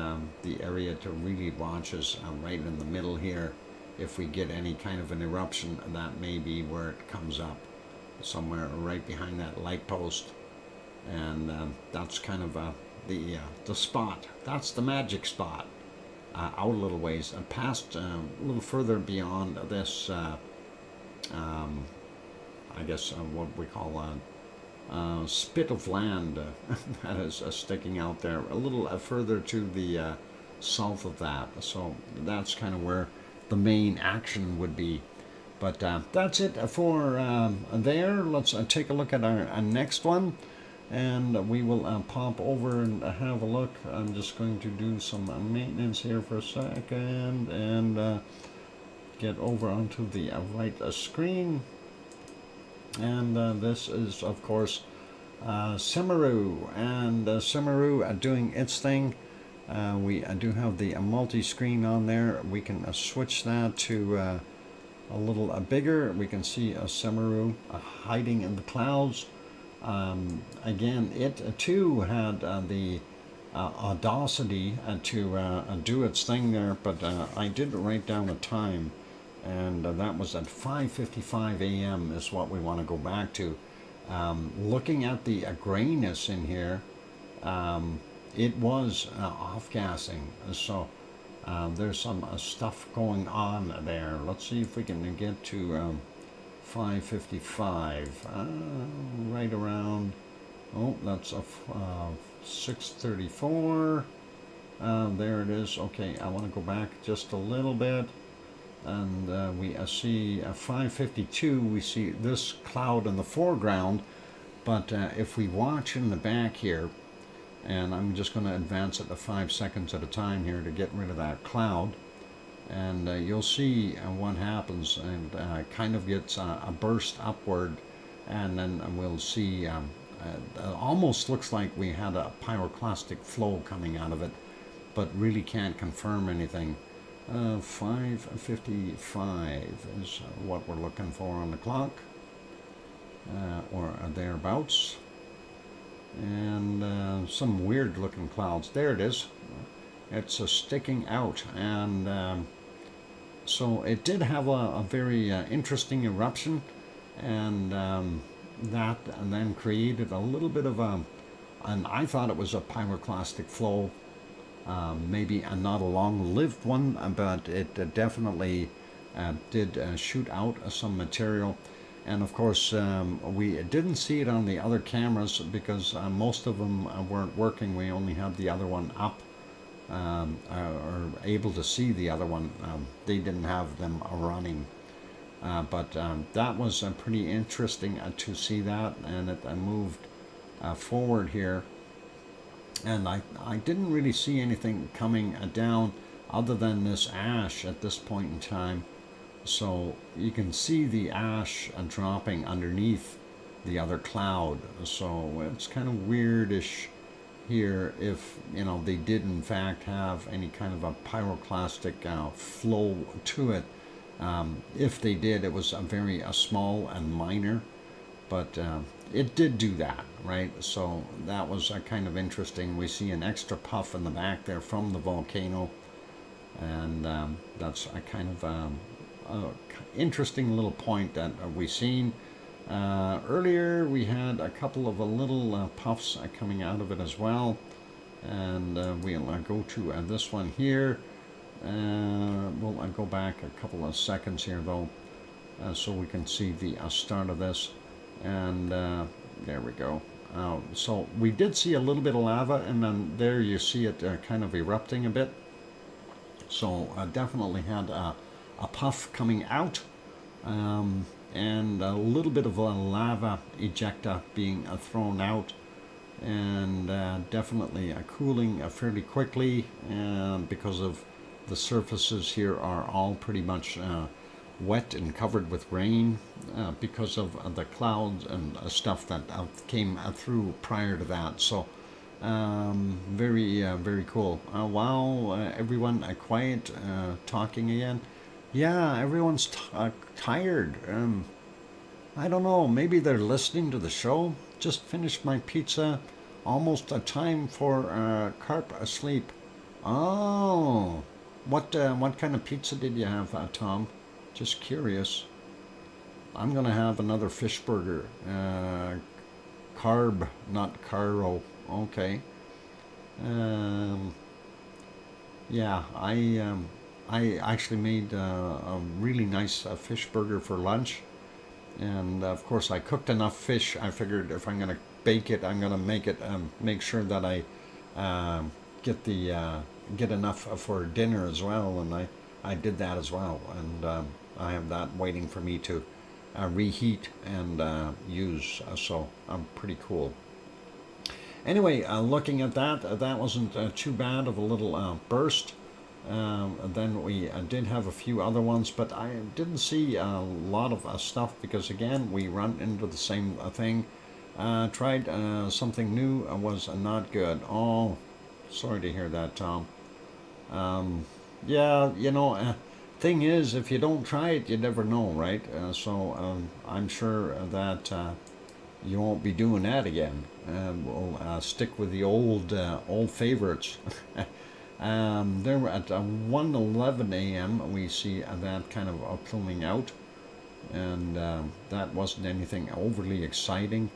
the area to really watch is right in the middle here. If we get any kind of an eruption, that may be where it comes up, somewhere right behind that light post, and that's kind of the spot. That's the magic spot. Out a little ways, past a little further beyond this. I guess what we call a spit of land that is sticking out there a little further to the south of that. So that's kind of where the main action would be. But that's it for there. Let's take a look at our next one, and we will pop over and have a look. I'm just going to do some maintenance here for a second, and get over onto the right screen. And this is, of course, Semeru, and Semeru doing its thing. We do have the multi-screen on there. We can switch that to a little bigger. We can see Semeru hiding in the clouds. Again, it too had the audacity to do its thing there, but I did write down a time, and that was at 5:55 a.m. is what we want to go back to. Looking at the grayness in here, it was off-gassing, so there's some stuff going on there. Let's see if we can get to 5:55, right around, oh, that's a 6:34, there it is. Okay, I want to go back just a little bit, and we see 5:52, we see this cloud in the foreground, but if we watch in the back here, and I'm just going to advance it to 5 seconds at a time here to get rid of that cloud, and you'll see what happens, and kind of gets a burst upward, and then we'll see almost looks like we had a pyroclastic flow coming out of it, but really can't confirm anything. 5:55 is what we're looking for on the clock, or thereabouts. And some weird looking clouds. There it is. It's sticking out, and so it did have a very interesting eruption, and that then created a little bit of and I thought it was a pyroclastic flow, maybe not a long-lived one, but it definitely did shoot out some material. And of course, we didn't see it on the other cameras because most of them weren't working. We only had the other one up, or able to see the other one. They didn't have them running. But that was pretty interesting to see that, and it moved forward here. And I didn't really see anything coming down other than this ash at this point in time. So you can see the ash dropping underneath the other cloud. So it's kind of weirdish here if, you know, they did in fact have any kind of a pyroclastic flow to it. If they did, it was a very small and minor, but it did do that, right? So that was kind of interesting. We see an extra puff in the back there from the volcano, and that's a kind of interesting little point that we seen. Earlier we had a couple of little puffs coming out of it as well, and we'll go to this one here. We'll go back a couple of seconds here though, so we can see the start of this, and there we go. So we did see a little bit of lava, and then there you see it kind of erupting a bit. So definitely had a puff coming out, and a little bit of a lava ejecta being thrown out, and definitely cooling fairly quickly, because of the surfaces here are all pretty much wet and covered with rain, because of the clouds and stuff that came through prior to that. So very cool. Wow, everyone quiet, talking again. Yeah, everyone's tired. I don't know, maybe they're listening to the show. Just finished my pizza. Almost a time for carp asleep. Oh, what kind of pizza did you have, Tom? Just curious. I'm gonna have another fish burger. Carb, not caro. Okay. Yeah, I actually made a really nice fish burger for lunch, and of course I cooked enough fish. I figured if I'm gonna bake it, I'm gonna make it make sure that I get enough for dinner as well, and I did that as well, and I have that waiting for me to reheat and use. So I'm pretty cool. Anyway, looking at that, that wasn't too bad of a little burst. Then we did have a few other ones, but I didn't see a lot of stuff because, again, we run into the same thing. Tried something new, was not good. Oh, sorry to hear that, Tom. Yeah, you know, thing is, if you don't try it, you never know, right? So I'm sure that you won't be doing that again. We'll stick with the old favorites. There at 1:11 a.m. we see that kind of pluming out, and that wasn't anything overly exciting.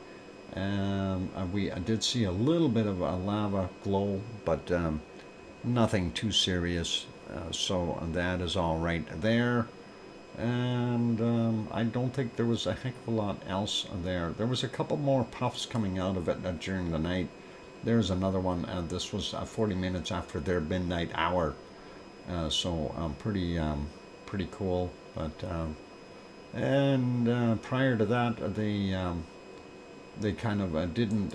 We did see a little bit of a lava glow, but nothing too serious. So that is all right there. And I don't think there was a heck of a lot else there. There was a couple more puffs coming out of it during the night. There's another one. This was 40 minutes after their midnight hour. So pretty cool. But prior to that, they kind of didn't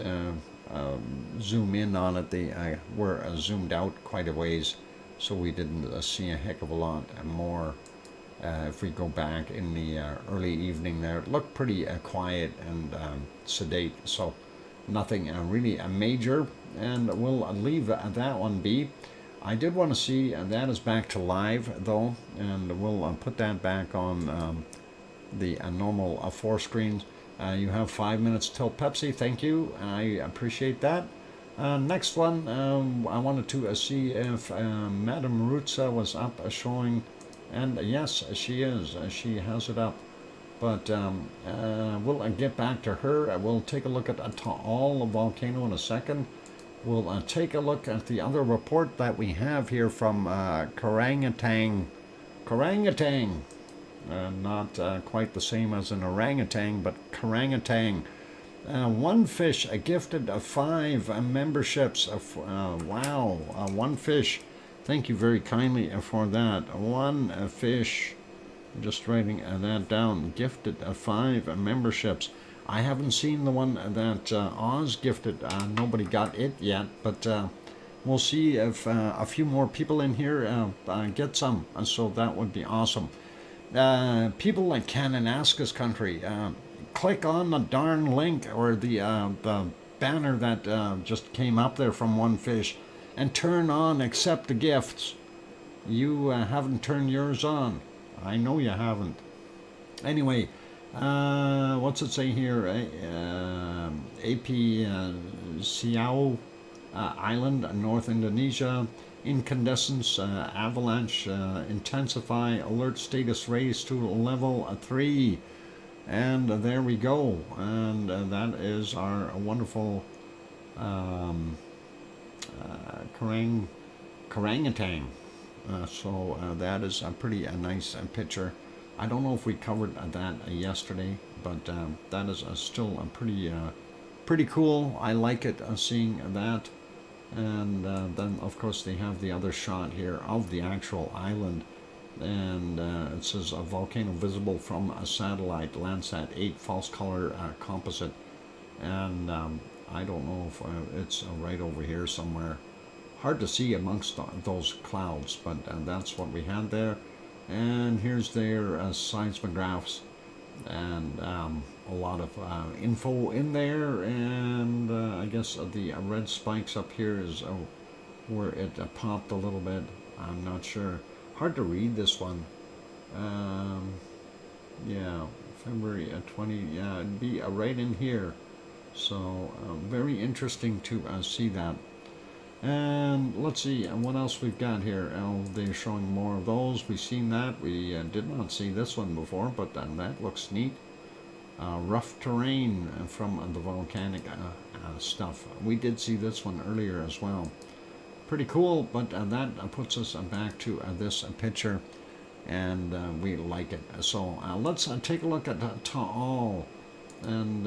zoom in on it. They were zoomed out quite a ways, so we didn't see a heck of a lot more. If we go back in the early evening there, it looked pretty quiet and sedate, so nothing really major, and we'll leave that one be. I did want to see that is back to live though, and we'll put that back on the normal 4 screens. You have 5 minutes till Pepsi. Thank you. I appreciate that. Next one, I wanted to see if Madame Rutza was up showing, and yes, she is. She has it up. But we'll get back to her. We'll take a look at all of Volcano in a second. We'll take a look at the other report that we have here from Karangatang. Karangatang. Not quite the same as an orangutan, but Karangatang. One fish gifted 5 memberships. Wow, one fish. Thank you very kindly for that. One fish. Just writing that down. Gifted 5 memberships. I haven't seen the one that Oz gifted. Nobody got it yet, but we'll see if a few more people in here get some. So that would be awesome. People like Kananaskis country, click on the darn link or the banner that just came up there from One Fish, and turn on accept the gifts. You haven't turned yours on. I know you haven't. Anyway, What's it say here? AP Siau Island, North Indonesia. Incandescence avalanche intensify. Alert status raised to level 3. And there we go. And that is our wonderful orangutan. So that is a pretty nice picture. I don't know if we covered that yesterday, but that is still a pretty cool. I like it seeing that. And then of course they have the other shot here of the actual island, and it says a volcano visible from a satellite, Landsat 8 false color composite. And I don't know if it's right over here somewhere. Hard to see amongst those clouds, but that's what we had there. And here's their seismographs, and a lot of info in there. And I guess the red spikes up here is where it popped a little bit. I'm not sure. Hard to read this one. Yeah, February 20. Yeah, it'd be right in here. So very interesting to see that. And let's see what else we've got here. They're showing more of those. We've seen that. We did not see this one before, but that looks neat. Rough terrain from the volcanic stuff. We did see this one earlier as well. Pretty cool, but that puts us back to this picture, and we like it. So let's take a look at Taal, and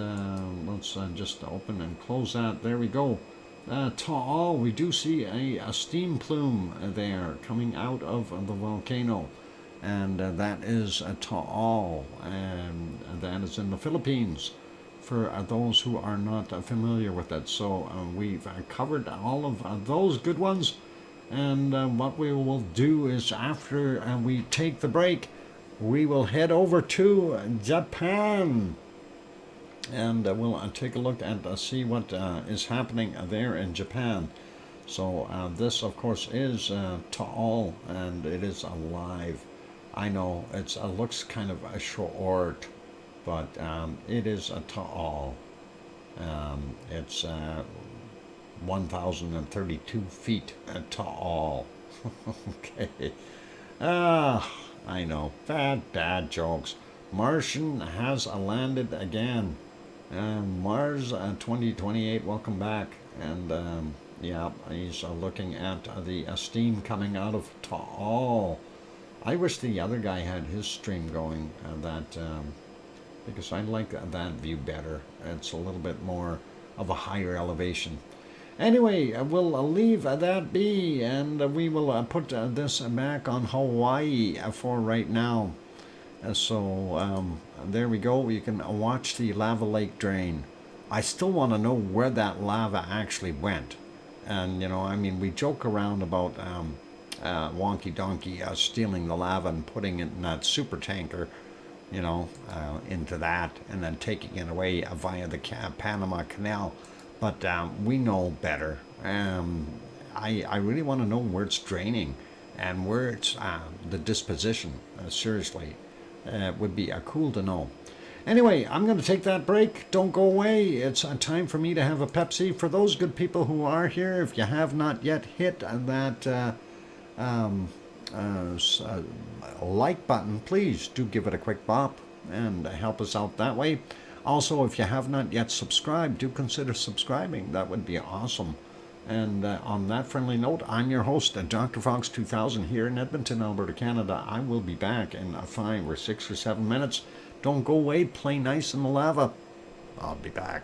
let's just open and close that. There we go. Taal, we do see a steam plume there coming out of the volcano, and that is Taal, and that is in the Philippines, for those who are not familiar with it. So we've covered all of those good ones, and what we will do is, after we take the break, we will head over to Japan. And we'll take a look and see what is happening there in Japan. So this, of course, is Taal, and it is alive. I know it looks kind of short, but it is a Taal. It's 1,032 feet tall. Okay. I know. Bad jokes. Martian has landed again. Mars 2028, welcome back. And yeah, he's looking at the steam coming out of Taal. I wish the other guy had his stream going, because I like that view better. It's a little bit more of a higher elevation. Anyway, we'll leave that be, and we will put this back on Hawaii for right now. So there we go. You can watch the lava lake drain. I still want to know where that lava actually went. And, you know, I mean, we joke around about Wonky Donkey stealing the lava and putting it in that super tanker, you know, into that, and then taking it away via the Panama Canal. But we know better. I really want to know where it's draining and where it's the disposition. Seriously. Would be cool to know. Anyway, I'm going to take that break. Don't go away. It's time for me to have a Pepsi. For those good people who are here, if you have not yet hit that like button, please do give it a quick bop and help us out that way. Also, if you have not yet subscribed, do consider subscribing. That would be awesome. And on that friendly note, I'm your host, DrFox2000, here in Edmonton, Alberta, Canada. I will be back in 5 or 6 or 7 minutes. Don't go away. Play nice in the lava. I'll be back.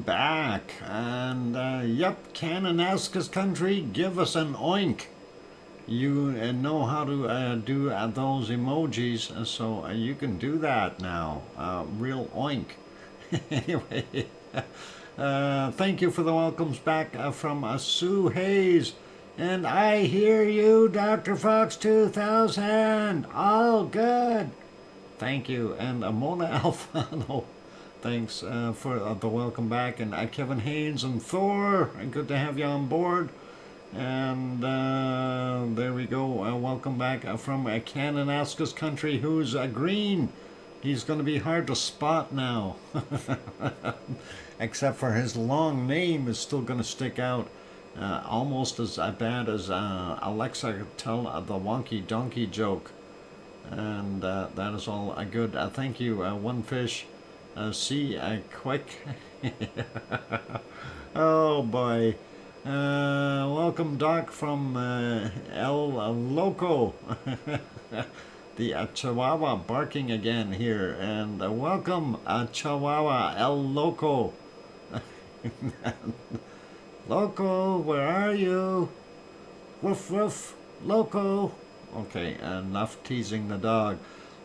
welcome back. And yep, Cananaska's country, give us an oink. You know how to do those emojis, so you can do that now. Real oink. Anyway, thank you for the welcomes back from Sue Hayes. And I hear you, DrFox2000. All good. Thank you. And Mona Alfano. Thanks for the welcome back. And Kevin Haynes and Thor. Good to have you on board. And there we go. Welcome back from Cananaska's country, who's green. He's going to be hard to spot now. Except for his long name is still going to stick out. Almost as bad as Alexa tell the wonky donkey joke. And that is all good. Thank you, One Fish. See quick. Oh boy. Welcome, Doc, from El Loco. The Chihuahua barking again here. And welcome, Chihuahua El Loco. Loco, where are you? Woof woof, Loco. Okay, enough teasing the dog.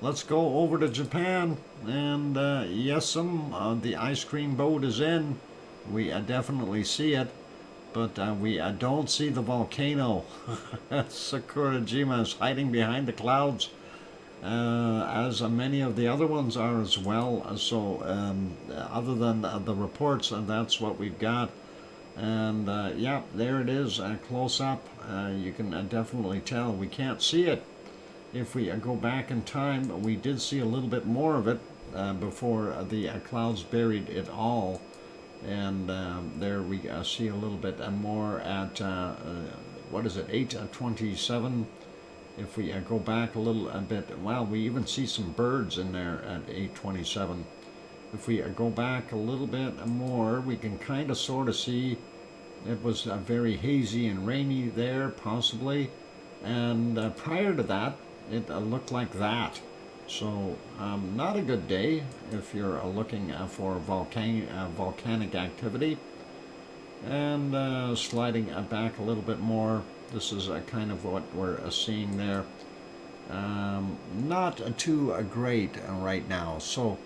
Let's go over to Japan. And yes, the ice cream boat is in. We definitely see it. But we don't see the volcano. Sakurajima is hiding behind the clouds. As many of the other ones are as well. So other than the reports, that's what we've got. And yeah, there it is, close up. You can definitely tell. We can't see it. If we go back in time, we did see a little bit more of it before the clouds buried it all. And there we see a little bit more at, what is it, 8:27. If we go back a little bit, well, we even see some birds in there at 8:27. If we go back a little bit more, we can kind of sort of see it was very hazy and rainy there, possibly. And prior to that, it looked like that. So not a good day if you're looking for volcanic activity. And sliding back a little bit more, this is kind of what we're seeing there. Not too great right now. So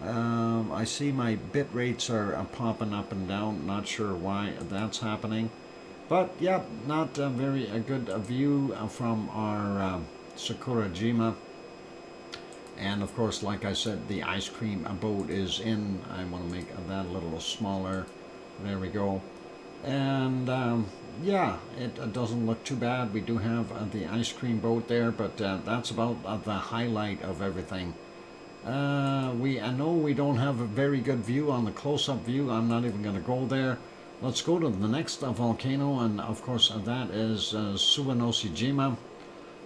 I see my bit rates are popping up and down. Not sure why that's happening. But yeah, not a very good view from our Sakurajima. And of course, like I said, the ice cream boat is in. I want to make that a little smaller. There we go. And yeah, it doesn't look too bad. We do have the ice cream boat there, but that's about the highlight of everything. I know we don't have a very good view on the close-up view. I'm not even going to go there. Let's go to the next volcano, and of course that is Suwanoshijima.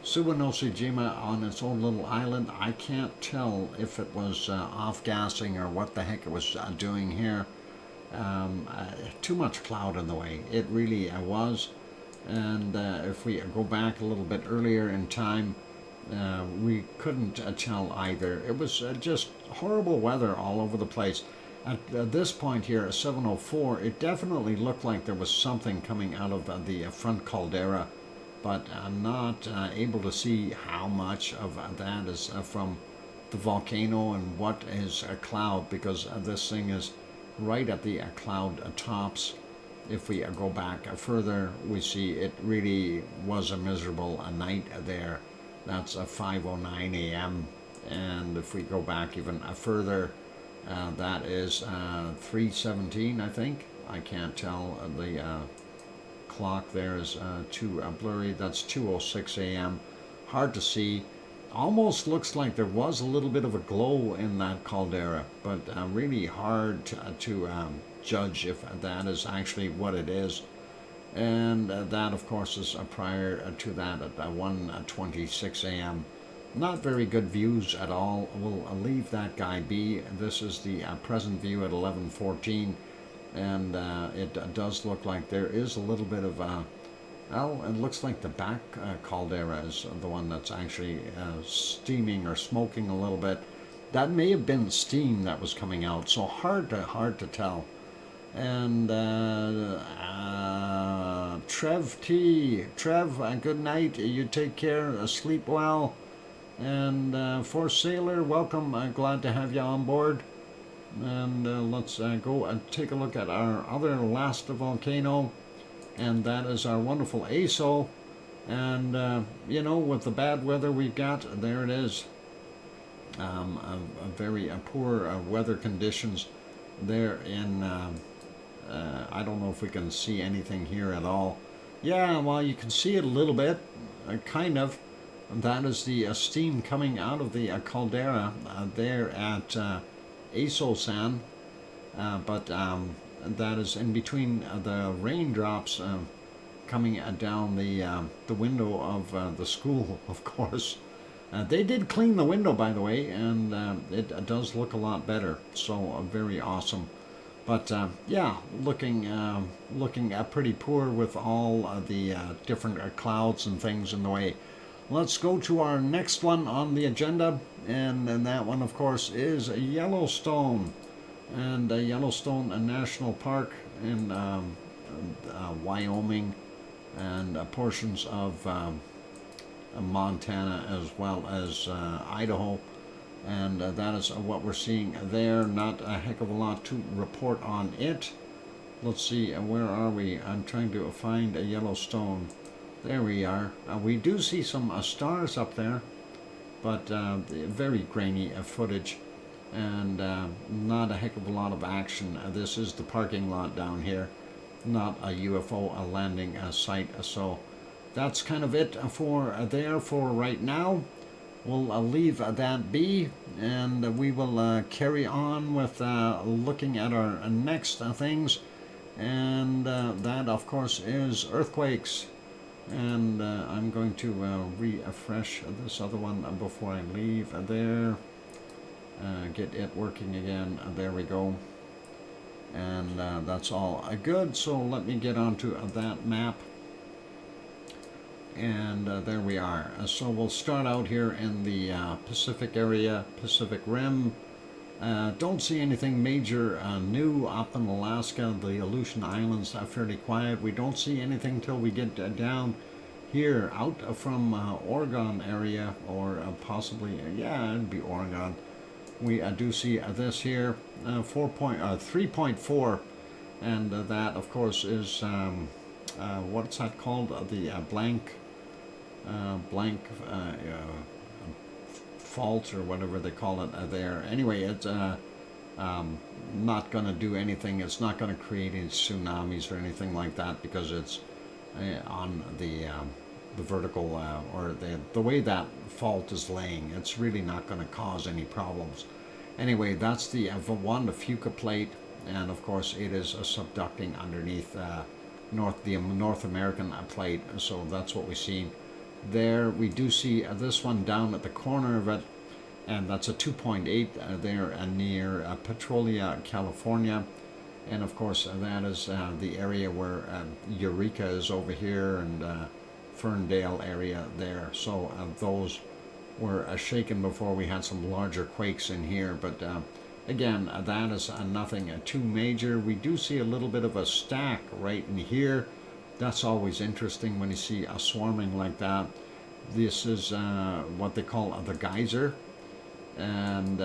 Suwanoshijima on its own little island. I can't tell if it was off-gassing or what the heck it was doing here. Too much cloud in the way. It really was. And if we go back a little bit earlier in time, we couldn't tell either. It was just horrible weather all over the place. At this point here, at 7:04, it definitely looked like there was something coming out of the front caldera, but I'm not able to see how much of that is from the volcano and what is a cloud, because this thing is right at the cloud tops. If we go back further, we see it really was a miserable night there. That's 5:09 a.m. And if we go back even further, that is 3:17, I think. I can't tell. The clock there is too blurry. That's 2:06 a.m. Hard to see. Almost looks like there was a little bit of a glow in that caldera, but really hard to judge if that is actually what it is. And that, of course, is prior to that at 1:26 a.m. Not very good views at all. We'll leave that guy be. This is the present view at 11:14, and it does look like there is a little bit of well, it looks like the back caldera is the one that's actually steaming or smoking a little bit. That may have been steam that was coming out, so hard to tell. And Trev, good night. You take care. Sleep well. And for Sailor, welcome. Glad to have you on board. And let's go and take a look at our other last volcano, and that is our wonderful ASO. And you know, with the bad weather we've got, there it is. A very poor weather conditions there in. I don't know if we can see anything here at all. Yeah, well, you can see it a little bit, kind of. That is the steam coming out of the caldera there at Aso-san, but that is in between the raindrops coming down the window of the school, of course. They did clean the window, by the way, and it does look a lot better, so very awesome. But yeah, looking pretty poor with all the different clouds and things in the way. Let's go to our next one on the agenda, and that one, of course, is Yellowstone, and Yellowstone National Park in Wyoming, and portions of Montana as well as Idaho. And that is what we're seeing there. Not a heck of a lot to report on it. Let's see, where are we? I'm trying to find a Yellowstone. There we are. We do see some stars up there, but very grainy footage, and not a heck of a lot of action. This is the parking lot down here, not a UFO landing site. So that's kind of it for there for right now. We'll leave that be, and we will carry on with looking at our next things, and that, of course, is earthquakes. And I'm going to refresh this other one before I leave there. Get it working again. There we go. And that's all good. So let me get onto that map. And there we are. So we'll start out here in the Pacific area, Pacific Rim. Don't see anything major new up in Alaska. The Aleutian Islands are fairly quiet. We don't see anything till we get down here out from Oregon area, or possibly, yeah, it'd be Oregon. We do see this here, 3.4, and that, of course, is what's that called? The blank fault, or whatever they call it there. Anyway, it's not going to do anything. It's not going to create any tsunamis or anything like that, because it's on the vertical or the way that fault is laying. It's really not going to cause any problems. Anyway, that's the one Fuca plate, and of course it is subducting underneath the North American plate. So that's what we see there. We do see this one down at the corner of it, and that's a 2.8 there near Petrolia, California. And of course that is the area where Eureka is over here, and Ferndale area there. So those were shaken before we had some larger quakes in here. But again, that is nothing too major. We do see a little bit of a stack right in here. That's always interesting when you see a swarming like that. This is what they call the geyser, and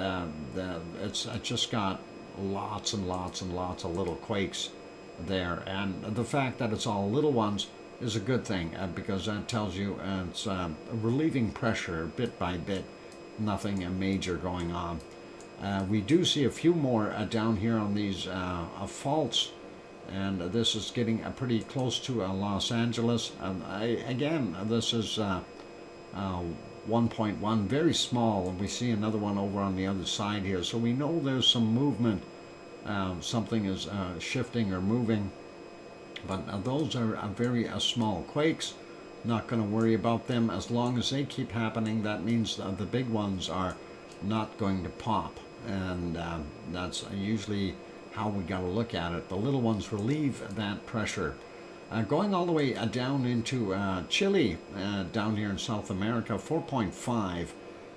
it's just got lots and lots and lots of little quakes there. And the fact that it's all little ones is a good thing, because that tells you it's relieving pressure bit by bit. Nothing major going on. We do see a few more down here on these faults, and this is getting pretty close to Los Angeles. Again, this is 1.1, very small, and we see another one over on the other side here. So we know there's some movement. Something is shifting or moving. But those are very small quakes. Not going to worry about them as long as they keep happening. That means the big ones are not going to pop, and that's usually how we got to look at it. The little ones relieve that pressure. Going all the way down into Chile, down here in South America, 4.5.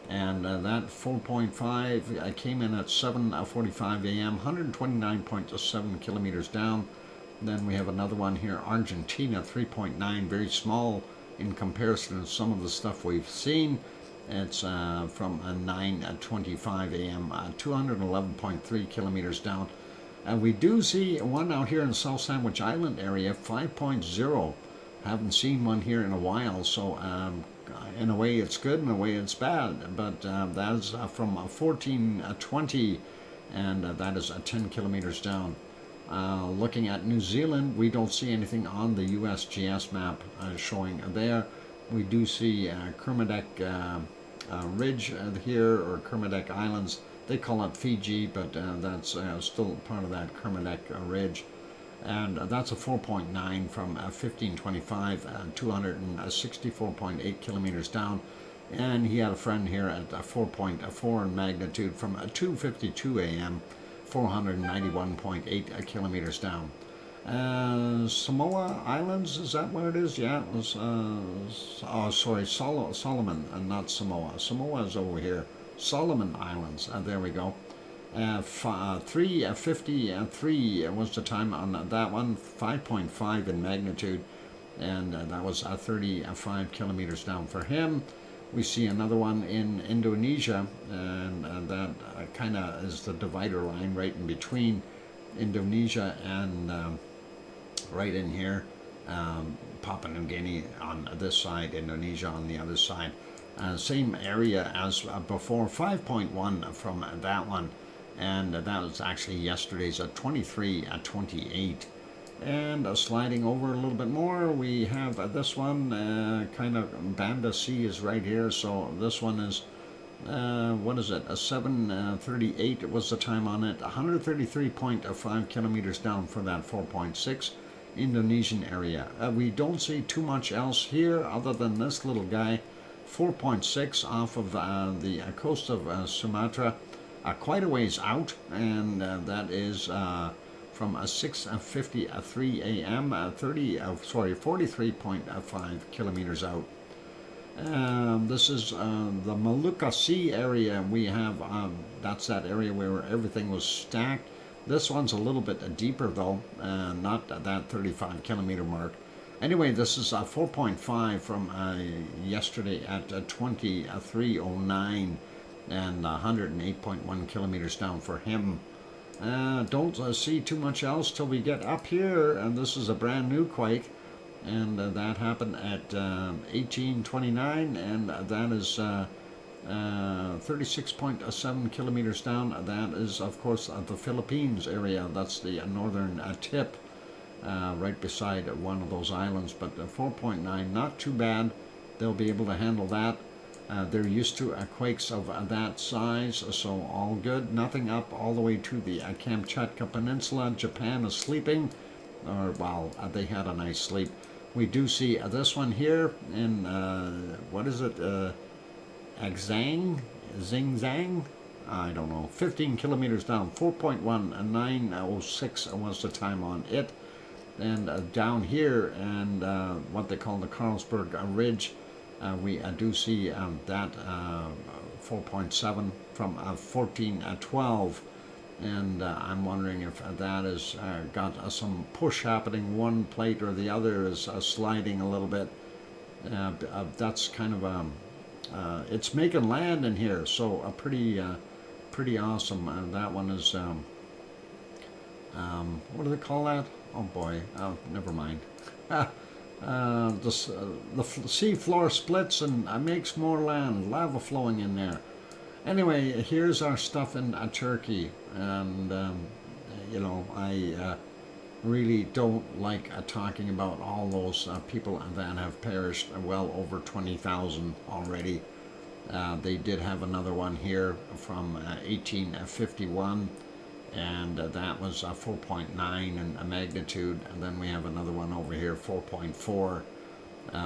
And that 4.5 came in at 7:45 a.m., 129.7 kilometers down. Then we have another one here, Argentina, 3.9, very small in comparison to some of the stuff we've seen. It's from 9:25 a.m., 211.3 kilometers down. And we do see one out here in South Sandwich Island area, 5.0. Haven't seen one here in a while, so in a way it's good, in a way it's bad. But that is from 1420, and that is 10 kilometers down. Looking at New Zealand, we don't see anything on the USGS map showing there. We do see Kermadec Ridge here, or Kermadec Islands. They call it Fiji, but that's still part of that Kermadec Ridge. And that's a 4.9 from 1525, 264.8 kilometers down. And he had a friend here at 4.4 in magnitude from 2:52 a.m., 491.8 kilometers down. Samoa Islands, is that what it is? Yeah, it was, Solomon, not Samoa. Samoa is over here. Solomon Islands, there we go. 3:53 was the time on that one, 5.5 in magnitude, and that was 35 kilometers down for him. We see another one in Indonesia, and that kind of is the divider line right in between Indonesia and right in here, Papua New Guinea on this side, Indonesia on the other side. Same area as before, 5.1 from that one, and that was actually yesterday's at 23:28. And sliding over a little bit more, we have this one, kind of Banda Sea is right here, so this one is, what is it, 7:38 was the time on it, 133.5 kilometers down for that 4.6 Indonesian area. We don't see too much else here other than this little guy, 4.6 off of the coast of Sumatra, quite a ways out, and that is from 6:53 a.m., 43.5 kilometers out. This is the Molucca Sea area. We have, that's that area where everything was stacked. This one's a little bit deeper though, not at that 35 kilometer mark. Anyway, this is 4.5 from yesterday at 23:09, and 108.1 kilometers down for him. Don't see too much else till we get up here, and this is a brand new quake, and that happened at 1829, and that is 36.7 kilometers down. That is, of course, the Philippines area. That's the northern tip, right beside one of those islands. But 4.9, not too bad. They'll be able to handle that. They're used to quakes of that size, so all good. Nothing up all the way to the Kamchatka Peninsula. Japan is sleeping, or well, they had a nice sleep. We do see this one here in, what is it, Xingzang? I don't know, 15 kilometers down, 4.1, 9:06 was the time on it. And down here, and what they call the Carlsberg Ridge, we do see that 4.7 from 14:12, and I'm wondering if that has got some push happening. One plate or the other is sliding a little bit. That's kind of it's making land in here, so pretty awesome. That one is what do they call that? Oh boy, never mind. The sea floor splits and makes more land, lava flowing in there. Anyway, here's our stuff in Turkey, and you know, I really don't like talking about all those people that have perished, well over 20,000 already. They did have another one here from 1851, and that was 4.9 in magnitude, and then we have another one over here, 4.4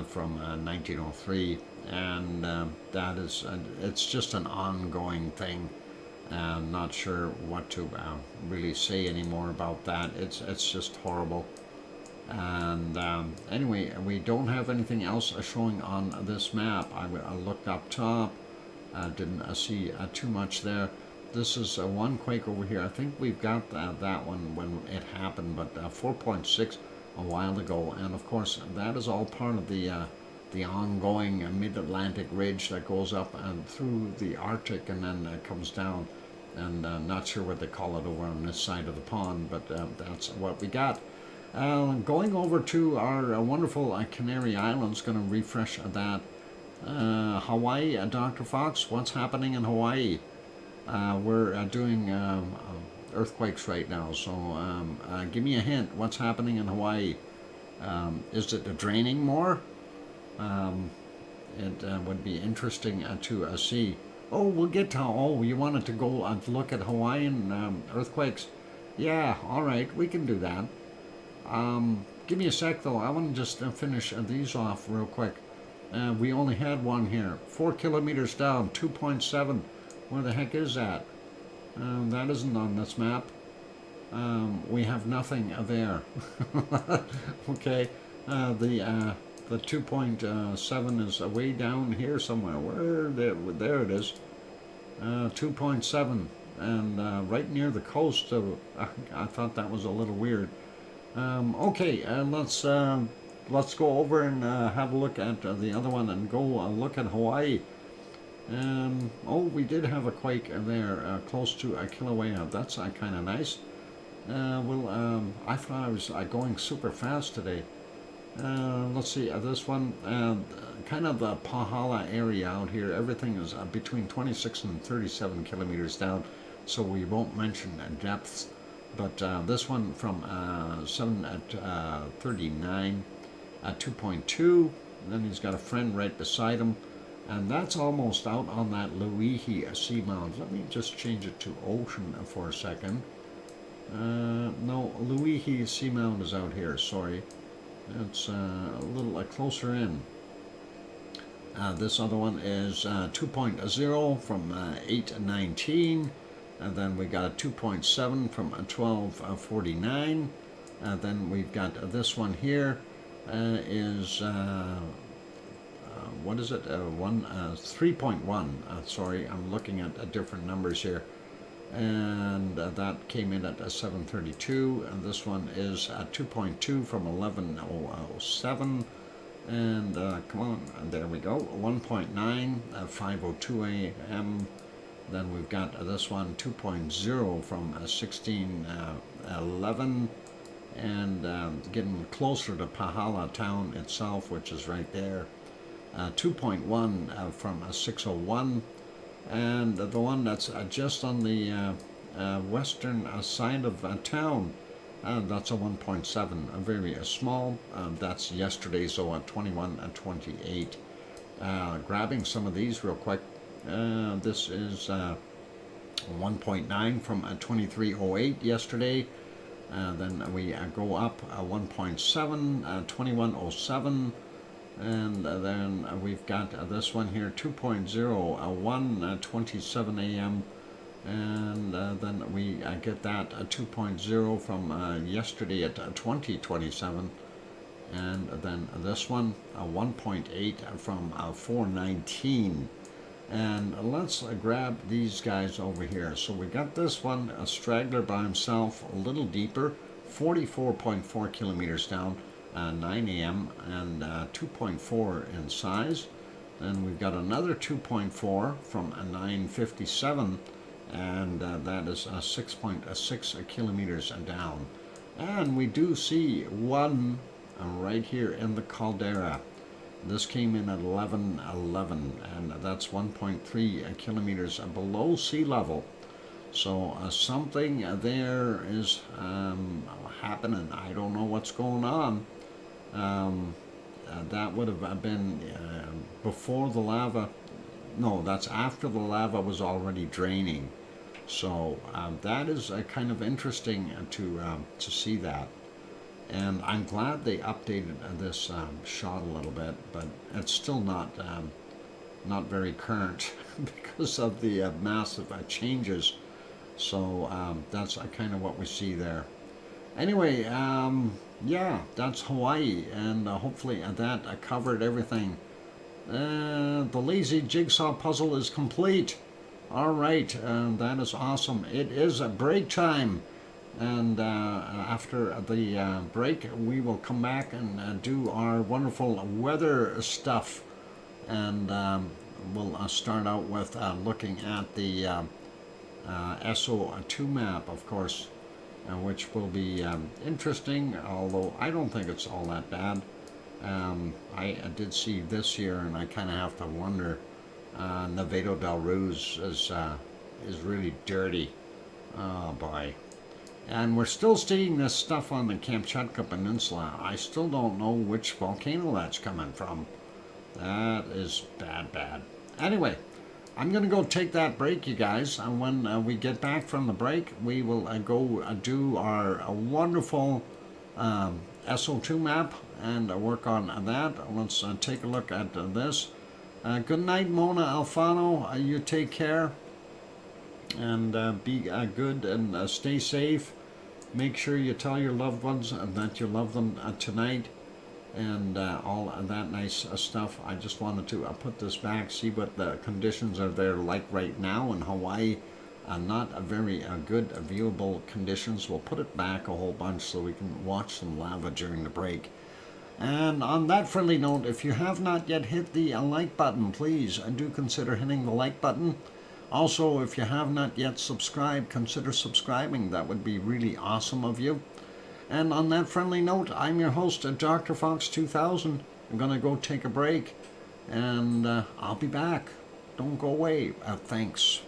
from 1903, and that is, it's just an ongoing thing. I'm not sure what to really say anymore about that. It's just horrible. And anyway, we don't have anything else showing on this map. I looked up top, didn't see too much there. This is one quake over here. I think we've got that one when it happened, but 4.6 a while ago. And of course, that is all part of the ongoing mid-Atlantic ridge that goes up and through the Arctic and then comes down. And not sure what they call it over on this side of the pond, but that's what we got. Going over to our wonderful Canary Islands, going to refresh that. Hawaii, Dr. Fox, what's happening in Hawaii? We're doing earthquakes right now, so give me a hint. What's happening in Hawaii? Is it draining more? It would be interesting to see. Oh, we'll get to, oh, you wanted to go and look at Hawaiian earthquakes? Yeah, all right, we can do that. Give me a sec, though. I want to just finish these off real quick. We only had one here. 4 kilometers down, 2.7. Where the heck is that? That isn't on this map. We have nothing there. Okay, the 2.7 is way down here somewhere. Where there it is. 2.7 and right near the coast. I thought that was a little weird. Okay, let's go over and have a look at the other one and go look at Hawaii. Oh, we did have a quake there, close to Kilauea. That's kind of nice. Well, I thought I was going super fast today. Let's see, this one, kind of the Pahala area out here. Everything is between 26 and 37 kilometers down, so we won't mention depths. But this one from 7 at 39, 2.2. Then he's got a friend right beside him. And that's almost out on that Luihi seamound. Let me just change it to ocean for a second. No, Luihi seamound is out here, sorry. It's a little closer in. This other one is 2.0 from 8:19. And then we got a 2.7 from 12:49. Then we've got this one here is what is it? 3.1. Sorry, I'm looking at different numbers here. And that came in at 7:32. And this one is 2.2 from 11:07. And come on, and there we go. 1.9, 5:02 a.m. Then we've got this one 2.0 from 16:11. And getting closer to Pahala town itself, which is right there. 2.1 from 6:01, and the one that's just on the western side of town, that's a 1.7, very small. That's yesterday, so at 21 and 28. Grabbing some of these real quick. This is 1.9 from 23:08 yesterday. Then we go up 1.7, 21:07. And then we've got this one here, 2.0, 1:27 a.m. And then we get that 2.0 from yesterday at 20:27. And then this one, 1.8 from 4:19. And let's grab these guys over here. So we got this one, a straggler by himself, a little deeper, 44.4 kilometers down. 9 a.m. and 2.4 in size. Then we've got another 2.4 from 9:57, and that is 6.6 kilometers down. And we do see one right here in the caldera. This came in at 11:11, and that's 1.3 kilometers below sea level. So something there is happening. I don't know what's going on. That would have been before the lava. No, that's after the lava was already draining. So that is kind of interesting to see that. And I'm glad they updated this shot a little bit, but it's still not very current because of the massive changes. So that's kind of what we see there. Anyway, yeah, that's Hawaii, and hopefully that covered everything. The lazy jigsaw puzzle is complete. All right, that is awesome. It is a break time. And after the break, we will come back and do our wonderful weather stuff. And we'll start out with looking at the SO2 map, of course, which will be interesting, although I don't think it's all that bad. I did see this year, and I kind of have to wonder. Navedo del Ruz is really dirty. Oh boy. And we're still seeing this stuff on the Kamchatka Peninsula. I still don't know which volcano that's coming from. That is bad. Anyway, I'm going to go take that break, you guys. And when we get back from the break, we will go do our wonderful SO2 map and work on that. Let's take a look at this. Good night, Mona Alfano. You take care. And be good and stay safe. Make sure you tell your loved ones that you love them tonight, and all that nice stuff. I just wanted to put this back, see what the conditions are there like right now in Hawaii. Not a very good viewable conditions. We'll put it back a whole bunch so we can watch some lava during the break. And on that friendly note, if you have not yet hit the like button, please do consider hitting the like button. Also, if you have not yet subscribed, consider subscribing. That would be really awesome of you. And on that friendly note, I'm your host, DrFox2000. I'm going to go take a break, and I'll be back. Don't go away. Thanks.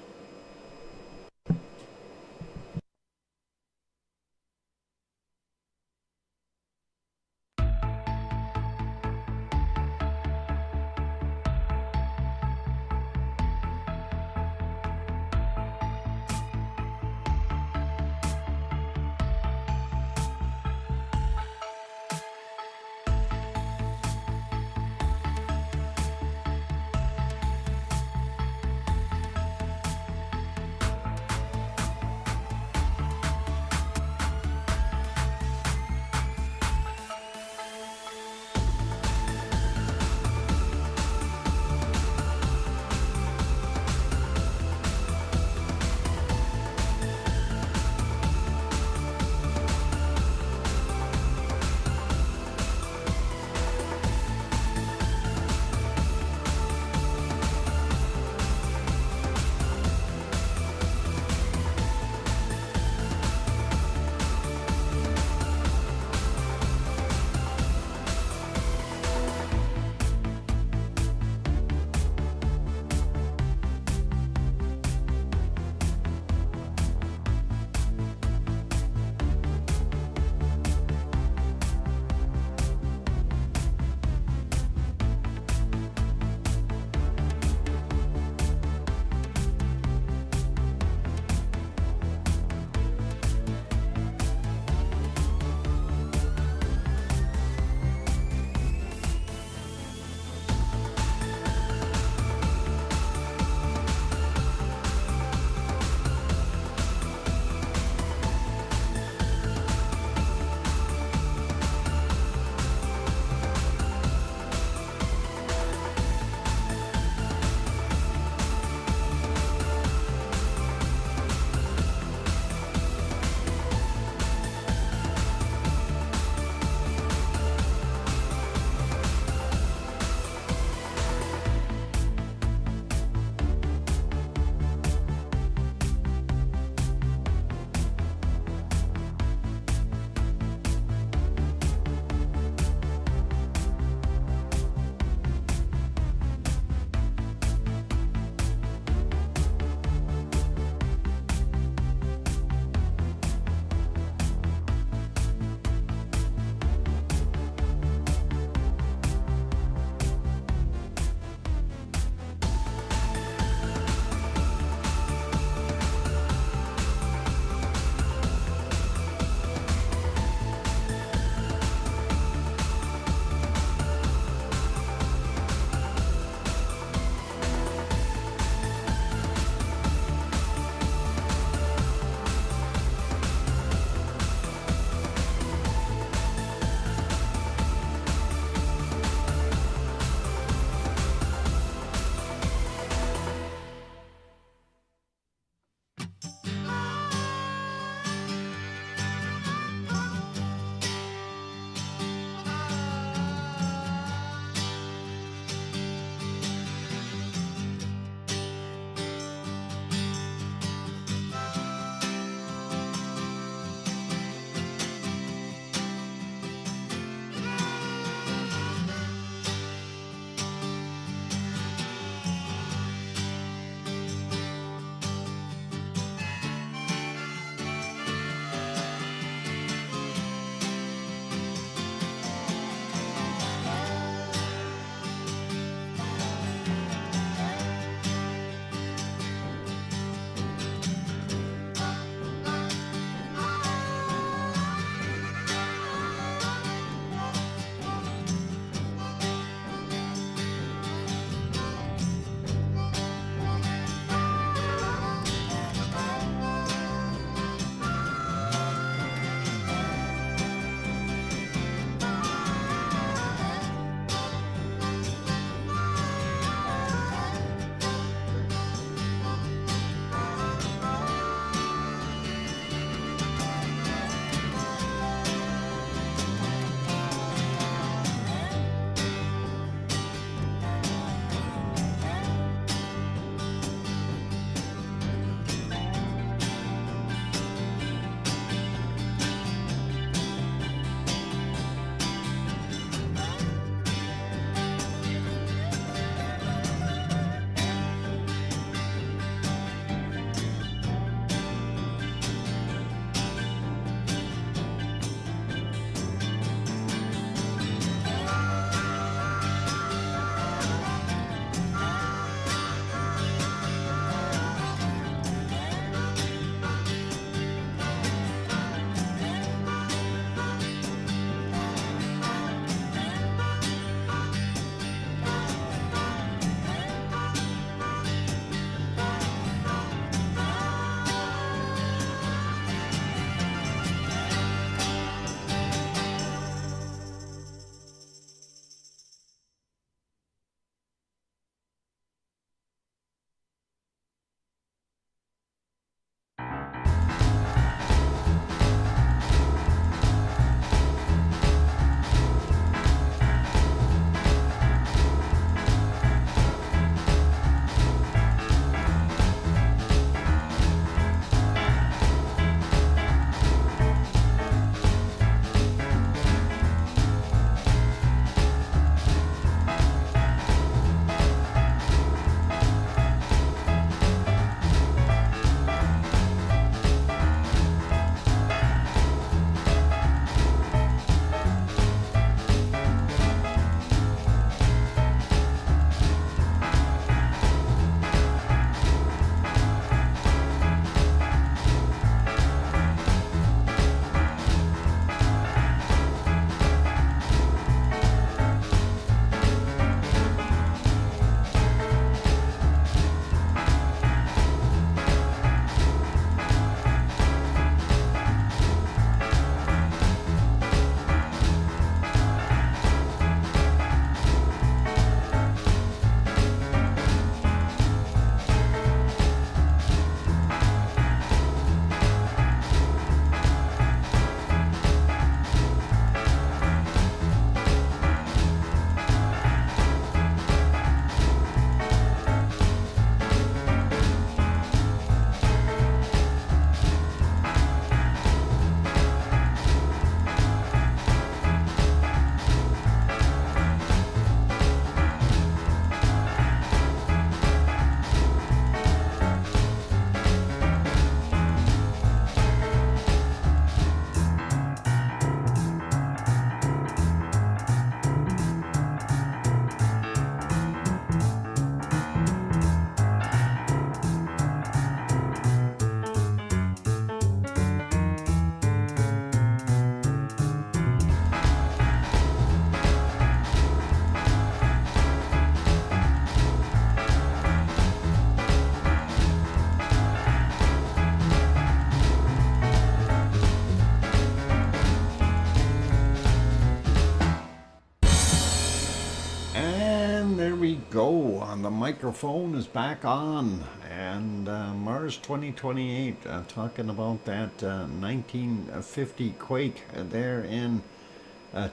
go. The microphone is back on, and Mars 2028, talking about that 1950 quake there in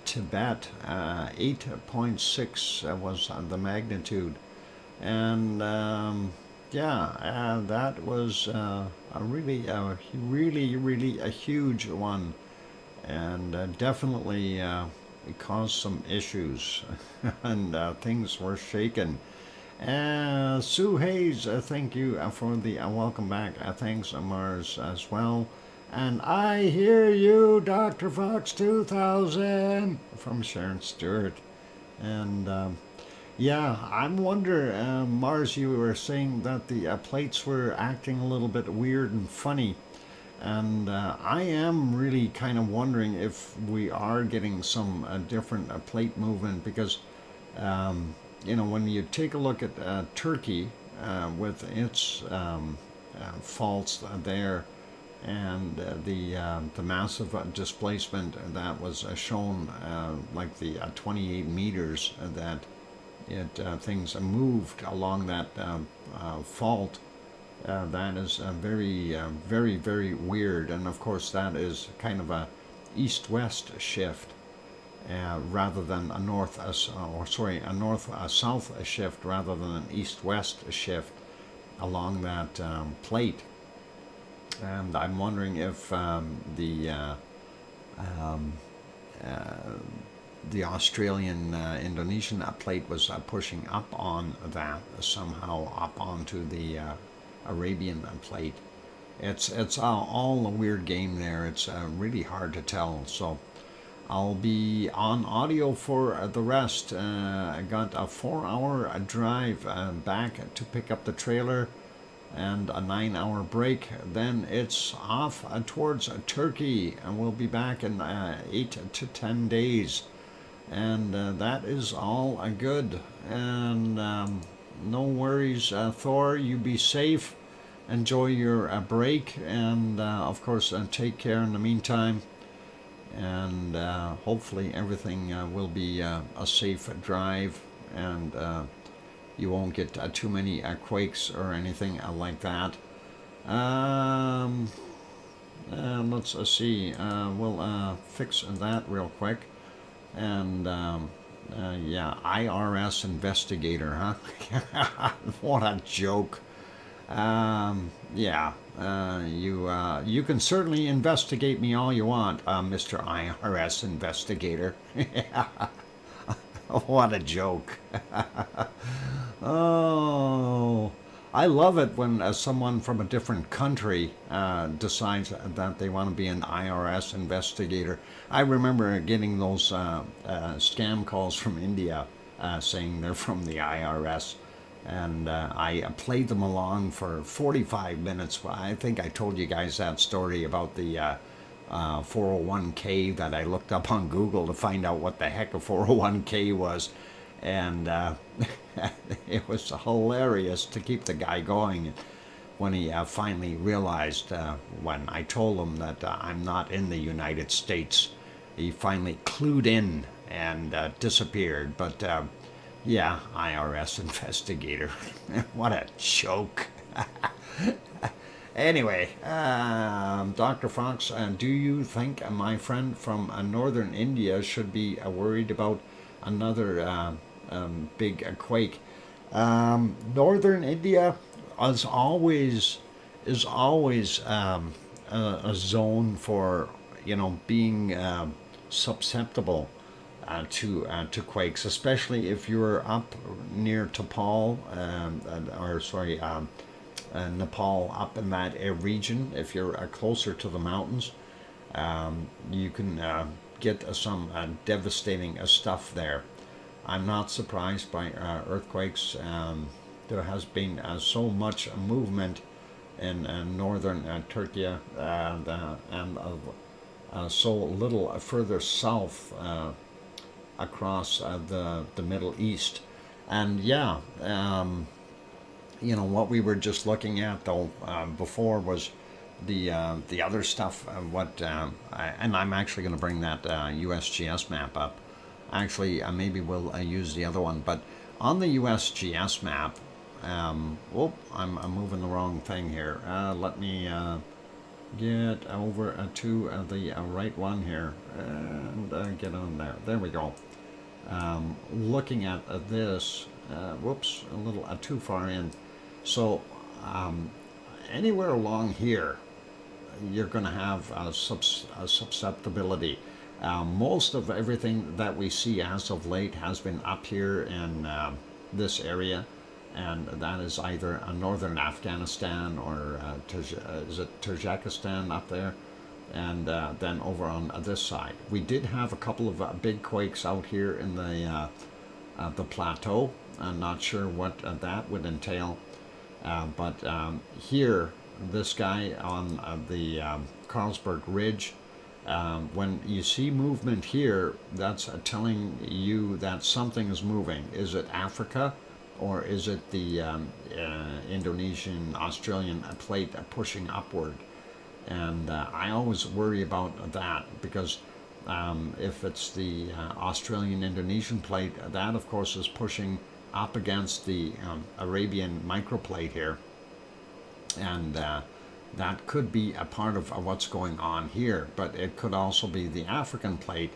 Tibet. 8.6 was the magnitude, and that was a really a huge one, and definitely it caused some issues, and things were shaken. Sue Hayes, thank you for the welcome back. Thanks, Mars, as well. And I hear you, DrFox2000, from Sharon Stewart. And I'm wondering, Mars, you were saying that the plates were acting a little bit weird and funny. And I am really kind of wondering if we are getting some different plate movement, because, when you take a look at Turkey with its faults there, and the massive displacement that was shown, like the 28 meters that things moved along that fault. That is very, very weird, and of course that is kind of a east-west shift rather than a north-south shift rather than an east-west shift along that plate. And I'm wondering if the Australian Indonesian plate was pushing up on that somehow, up onto the Arabian plate. It's all a weird game there. It's really hard to tell. So I'll be on audio for the rest. I got a 4-hour drive back to pick up the trailer, and a 9-hour break. Then it's off towards Turkey, and we'll be back in 8 to 10 days. And that is all good. And no worries, Thor. You be safe. Enjoy your break, and of course take care in the meantime. And hopefully everything will be a safe drive, and you won't get too many quakes or anything like that. Let's see. We'll fix that real quick. And IRS investigator, huh? What a joke. You can certainly investigate me all you want, Mr. IRS investigator. What a joke. Oh, I love it when someone from a different country decides that they want to be an IRS investigator. I remember getting those scam calls from India saying they're from the IRS. And I played them along for 45 minutes. I think I told you guys that story about the 401k that I looked up on Google to find out what the heck a 401k was. And it was hilarious to keep the guy going. When he finally realized, when I told him that I'm not in the United States, he finally clued in and disappeared. But IRS investigator. What a joke. Anyway, Dr. Fox, do you think my friend from northern India should be worried about another big quake? Northern India is always a zone for being susceptible to quakes, especially if you're up near Nepal, up in that region. If you're closer to the mountains, you can get some devastating stuff there. I'm not surprised by earthquakes. There has been so much movement in northern Turkey and so little further south across the Middle East. And what we were just looking at though before was the other stuff. And I'm actually going to bring that USGS map up. Actually, maybe we'll use the other one, but on the USGS map, I'm moving the wrong thing here. Let me get over to the right one here and get on there. There we go. Looking at this, whoops, a little too far in. So anywhere along here, you're going to have a susceptibility. Most of everything that we see as of late has been up here in this area, and that is either northern Afghanistan or is it Tajikistan up there, and then over on this side. We did have a couple of big quakes out here in the plateau. I'm not sure what that would entail, but here, this guy on the Carlsberg Ridge, when you see movement here, that's telling you that something is moving. Is it Africa, or is it the Indonesian, Australian plate pushing upward? And I always worry about that, because if it's the Australian Indonesian plate, that of course is pushing up against the Arabian microplate here, and that could be a part of what's going on here, but it could also be the African plate,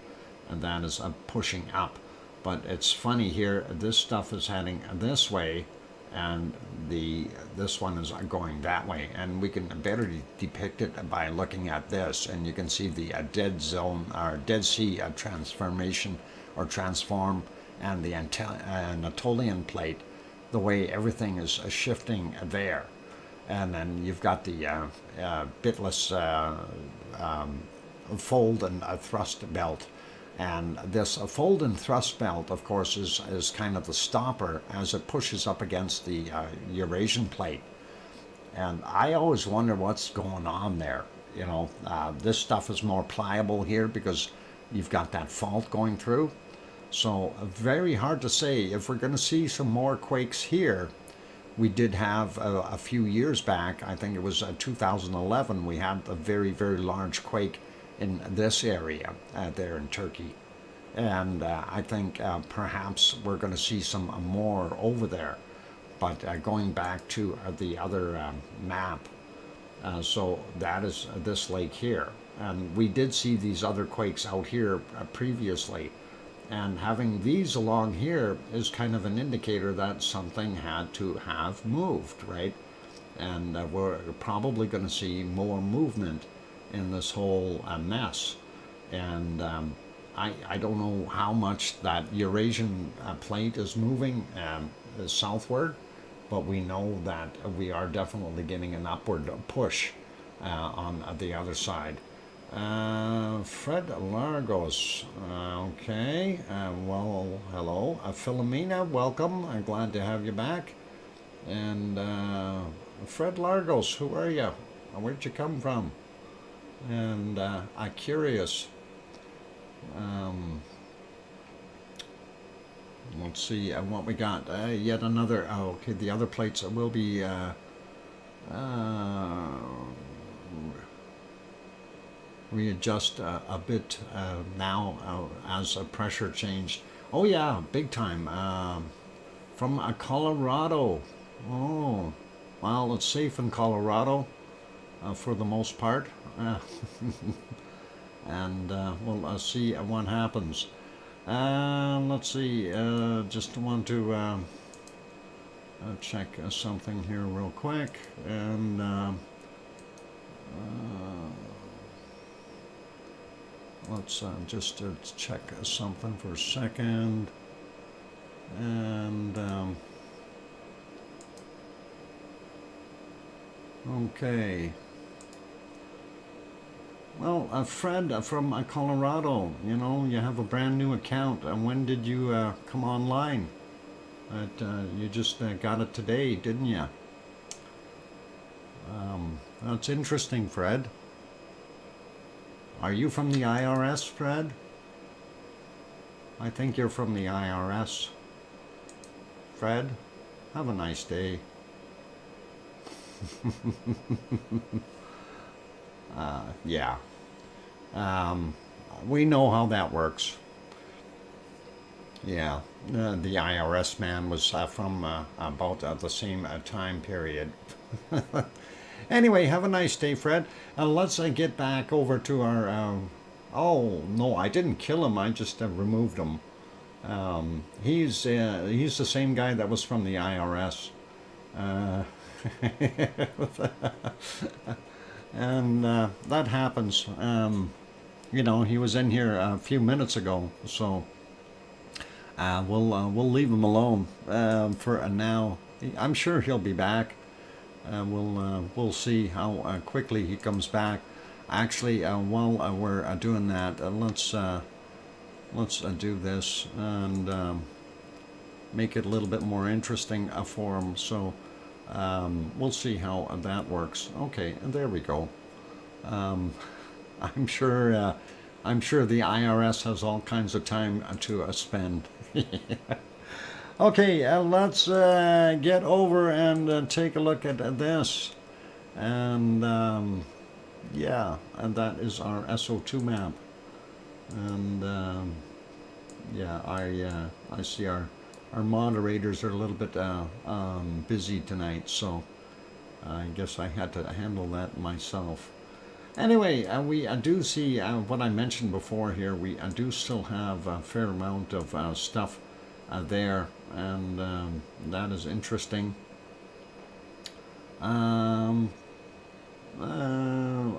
and that is pushing up. But it's funny here, this stuff is heading this way, and this one is going that way, and we can better depict it by looking at this, and you can see the dead zone or Dead Sea transformation or transform, and the Anatolian plate, the way everything is shifting there. And then you've got the bitless fold and thrust belt. And this fold and thrust belt, of course, is kind of the stopper as it pushes up against the Eurasian plate. And I always wonder what's going on there. You know, this stuff is more pliable here because you've got that fault going through. So very hard to say if we're going to see some more quakes here. We did have a few years back, I think it was 2011, we had a very, very large quake in this area there in Turkey. And I think perhaps we're going to see some more over there. But going back to the other map, so that is this lake here. And we did see these other quakes out here previously. And having these along here is kind of an indicator that something had to have moved, right? And we're probably going to see more movement in this whole mess. And I don't know how much that Eurasian plate is moving southward, but we know that we are definitely getting an upward push on the other side. Fred Largos, okay, well, hello. Philomena, welcome, I'm glad to have you back. And Fred Largos, who are you? Where'd you come from? And I'm curious. Let's see what we got. Yet another, okay, the other plates will be readjust a bit now as pressure changed. Oh yeah, big time. From Colorado. Oh, well, it's safe in Colorado for the most part. And we'll see what happens. Let's see, just want to check something here real quick. And let's just check something for a second. And okay. Well, Fred from Colorado, you know, you have a brand new account. When did you come online? You just got it today, didn't you? That's interesting, Fred. Are you from the IRS, Fred? I think you're from the IRS. Fred, have a nice day. Yeah. We know how that works. Yeah, the IRS man was from about the same time period. Anyway, have a nice day, Fred. Let's get back over to our. Oh no, I didn't kill him. I just removed him. He's the same guy that was from the IRS. And that happens. You know, he was in here a few minutes ago, so we'll leave him alone for now. I'm sure he'll be back. We'll see how quickly he comes back. Actually, while we're doing that, let's do this and make it a little bit more interesting for him. So we'll see how that works. Okay, and there we go. I'm sure the IRS has all kinds of time to spend. Okay, let's get over and take a look at this. And yeah, and that is our SO2 map. And yeah, I see our moderators are a little bit busy tonight, so I guess I had to handle that myself. Anyway, we do see what I mentioned before here. We do still have a fair amount of stuff there, and that is interesting. I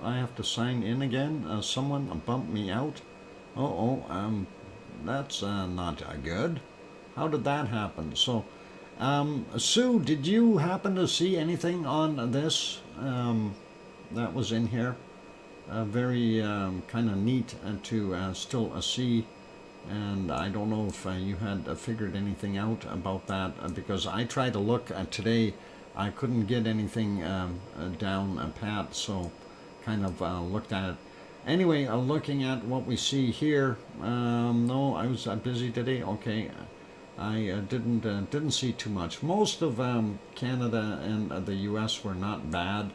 have to sign in again. Someone bumped me out. That's not good. How did that happen? So, Sue, did you happen to see anything on this that was in here? Very kind of neat to still see. And I don't know if you had figured anything out about that, because I tried to look today. I couldn't get anything down pat, so kind of looked at it. Anyway, looking at what we see here, no, I was busy today. Okay, I didn't see too much. Most of Canada and the U.S. were not bad.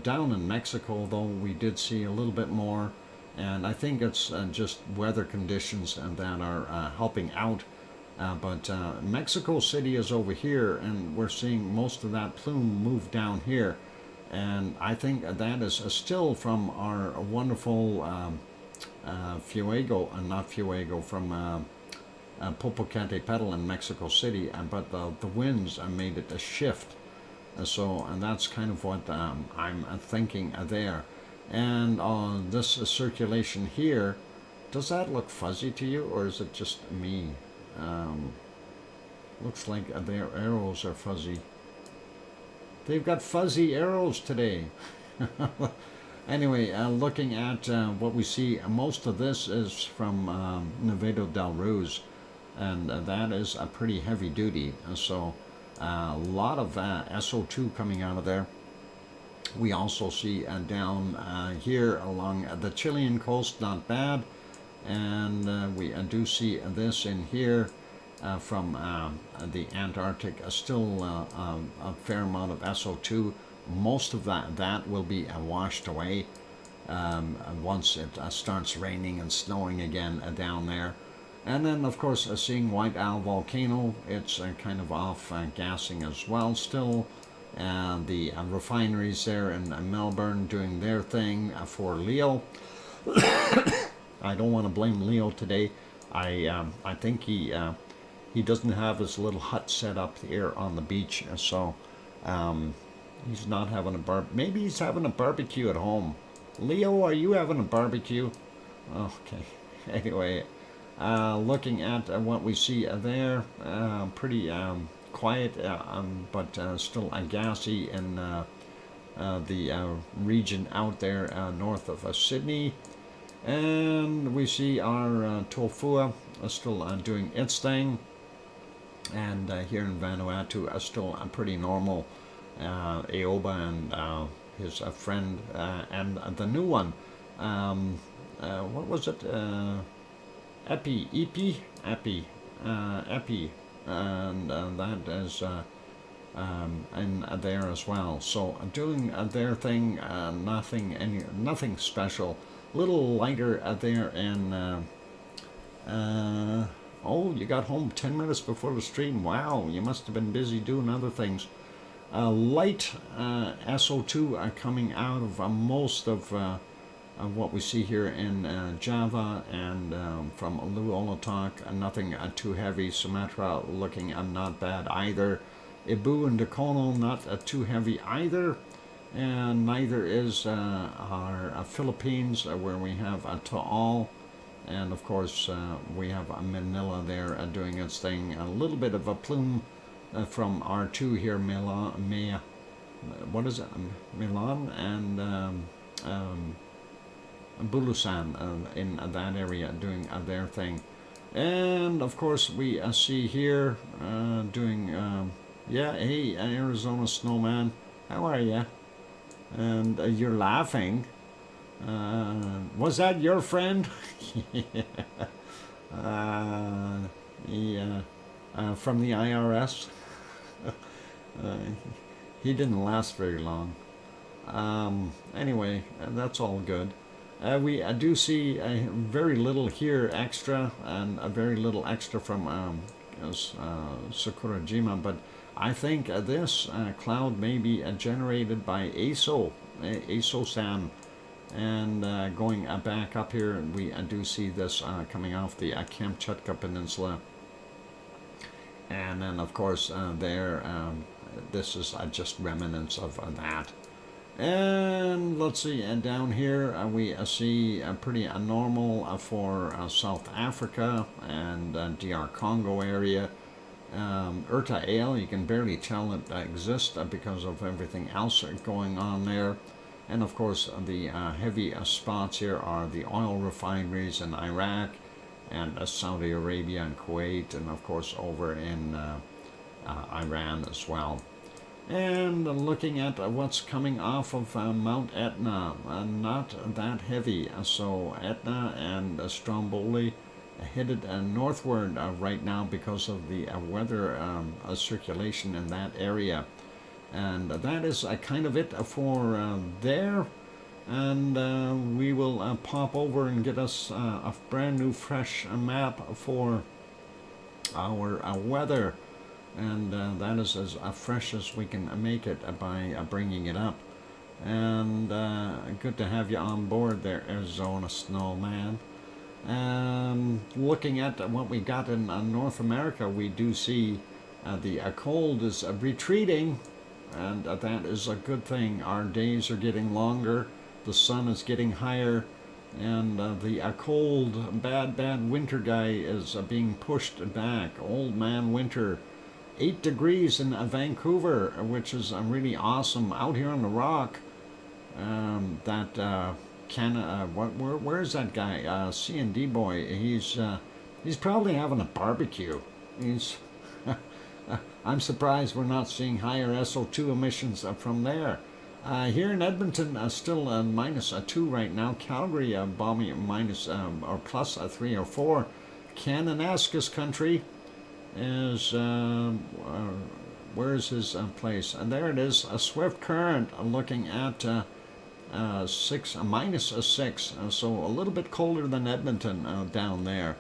Down in Mexico, though, we did see a little bit more. And I think it's just weather conditions that are helping out. But Mexico City is over here, and we're seeing most of that plume move down here. And I think that is still from our wonderful from Popocatépetl in Mexico City. But the winds made it a shift. And that's kind of what I'm thinking there. And this circulation here, does that look fuzzy to you, or is it just me? Looks like their arrows are fuzzy. They've got fuzzy arrows today. Anyway, looking at what we see, most of this is from Nevado del Ruiz, and that is a pretty heavy duty. So a lot of SO2 coming out of there. We also see down here along the Chilean coast, not bad. And we do see this in here from the Antarctic, still a fair amount of SO2. Most of that will be washed away once it starts raining and snowing again down there. And then, of course, seeing White Owl Volcano, it's kind of off gassing as well still. The refineries there in Melbourne doing their thing for Leo. I don't want to blame Leo today. I think he doesn't have his little hut set up here on the beach, so he's not having maybe he's having a barbecue at home. Leo, are you having a barbecue? Okay. Anyway, looking at what we see there, pretty quiet, but still gassy in the region out there north of Sydney. And we see our Tofua still doing its thing. And here in Vanuatu still pretty normal. Aoba and his friend and the new one. What was it? Epi. And that is in there as well. So doing their thing, nothing special. Little lighter there in Oh, you got home 10 minutes before the stream. Wow, you must have been busy doing other things. Light SO2 coming out of most of what we see here in Java and from Luolatok. Nothing too heavy. Sumatra looking not bad either. Ibu and Dakono not too heavy either. And neither is our Philippines, where we have Taal. And of course, we have Manila there doing its thing. A little bit of a plume from R2 here, Milan, what is it? Milan and Bulusan in that area doing their thing. And of course, we see here doing, yeah, hey, Arizona Snowman, how are you? And you're laughing. Was that your friend? Yeah. From the IRS. He didn't last very long. Anyway, that's all good. We do see very little here extra, and very little extra from Sakurajima, but I think this cloud may be generated by ASO-san. And going back up here, we do see this coming off the Kamchatka Peninsula. And then, of course, this is just remnants of that. And let's see, and down here we see pretty normal for South Africa and DR Congo area. Urta Ale, you can barely tell it exists because of everything else going on there. And of course, the heavy spots here are the oil refineries in Iraq and Saudi Arabia and Kuwait, and of course over in Iran as well. And looking at what's coming off of Mount Etna, not that heavy. So Etna and Stromboli headed northward right now because of the weather circulation in that area. And that is kind of it for there. And we will pop over and get us a brand new fresh map for our weather. And that is as fresh as we can make it by bringing it up. And good to have you on board there, Arizona Snowman. Looking at what we got in North America, we do see the cold is retreating. And that is a good thing. Our days are getting longer, the sun is getting higher, and the cold, bad winter guy is being pushed back. Old man winter, 8 degrees in Vancouver, which is really awesome. Out here on the rock, where's that guy? C&D boy. He's probably having a barbecue. I'm surprised we're not seeing higher SO2 emissions from there. Here in Edmonton, still -2 right now. Calgary bombing minus or plus 3 or 4. Kananaskis country is where's his place? And there it is. A swift current looking at -6, so a little bit colder than Edmonton down there.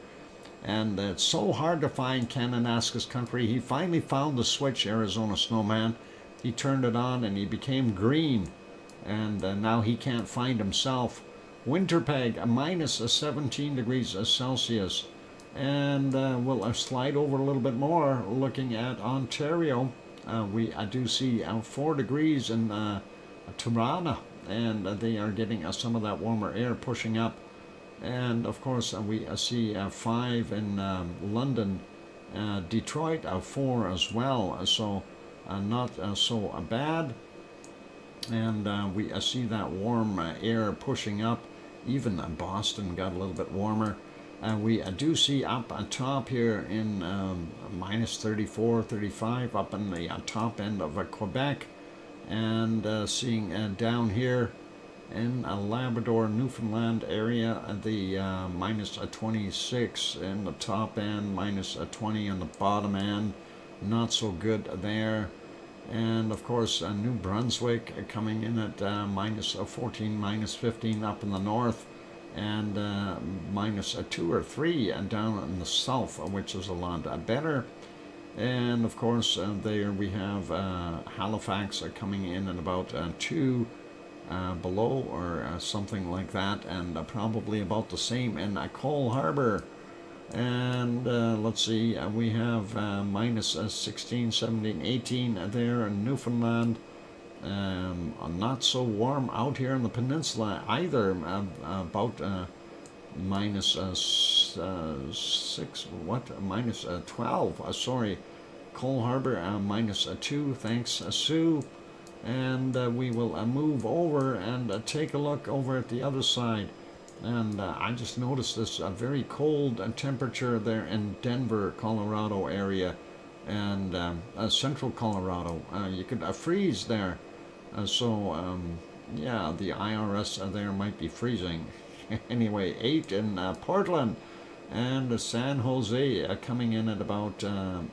And it's so hard to find Kananaskis country. He finally found the switch, Arizona Snowman. He turned it on and he became green. And now he can't find himself. Winterpeg, -17 degrees Celsius. And we'll slide over a little bit more, looking at Ontario. I do see 4 degrees in Tirana. And they are getting some of that warmer air pushing up. And of course, we see 5 in London, Detroit 4 as well, so not so bad. And we see that warm air pushing up. Even Boston got a little bit warmer. We do see up top here in -34, 35 up in the top end of Quebec, and seeing down here in Labrador, Newfoundland area, the -26 in the top end, -20 in the bottom end, not so good there. And of course, New Brunswick coming in at -14, -15 up in the north, and minus 2 or 3 down in the south, which is a lot better. And of course, there we have Halifax coming in at about 2 below or something like that, and probably about the same in Cole Harbour. And let's see, we have minus 16, 17, 18 there in Newfoundland. Not so warm out here in the peninsula either, about minus 12, sorry. Cole Harbour, minus 2, thanks Sue. And we will move over and take a look over at the other side. And I just noticed this very cold temperature there in Denver, Colorado area, and central Colorado. You could freeze there. Yeah, the IRS there might be freezing. Anyway, 8 in Portland, and San Jose coming in at about 10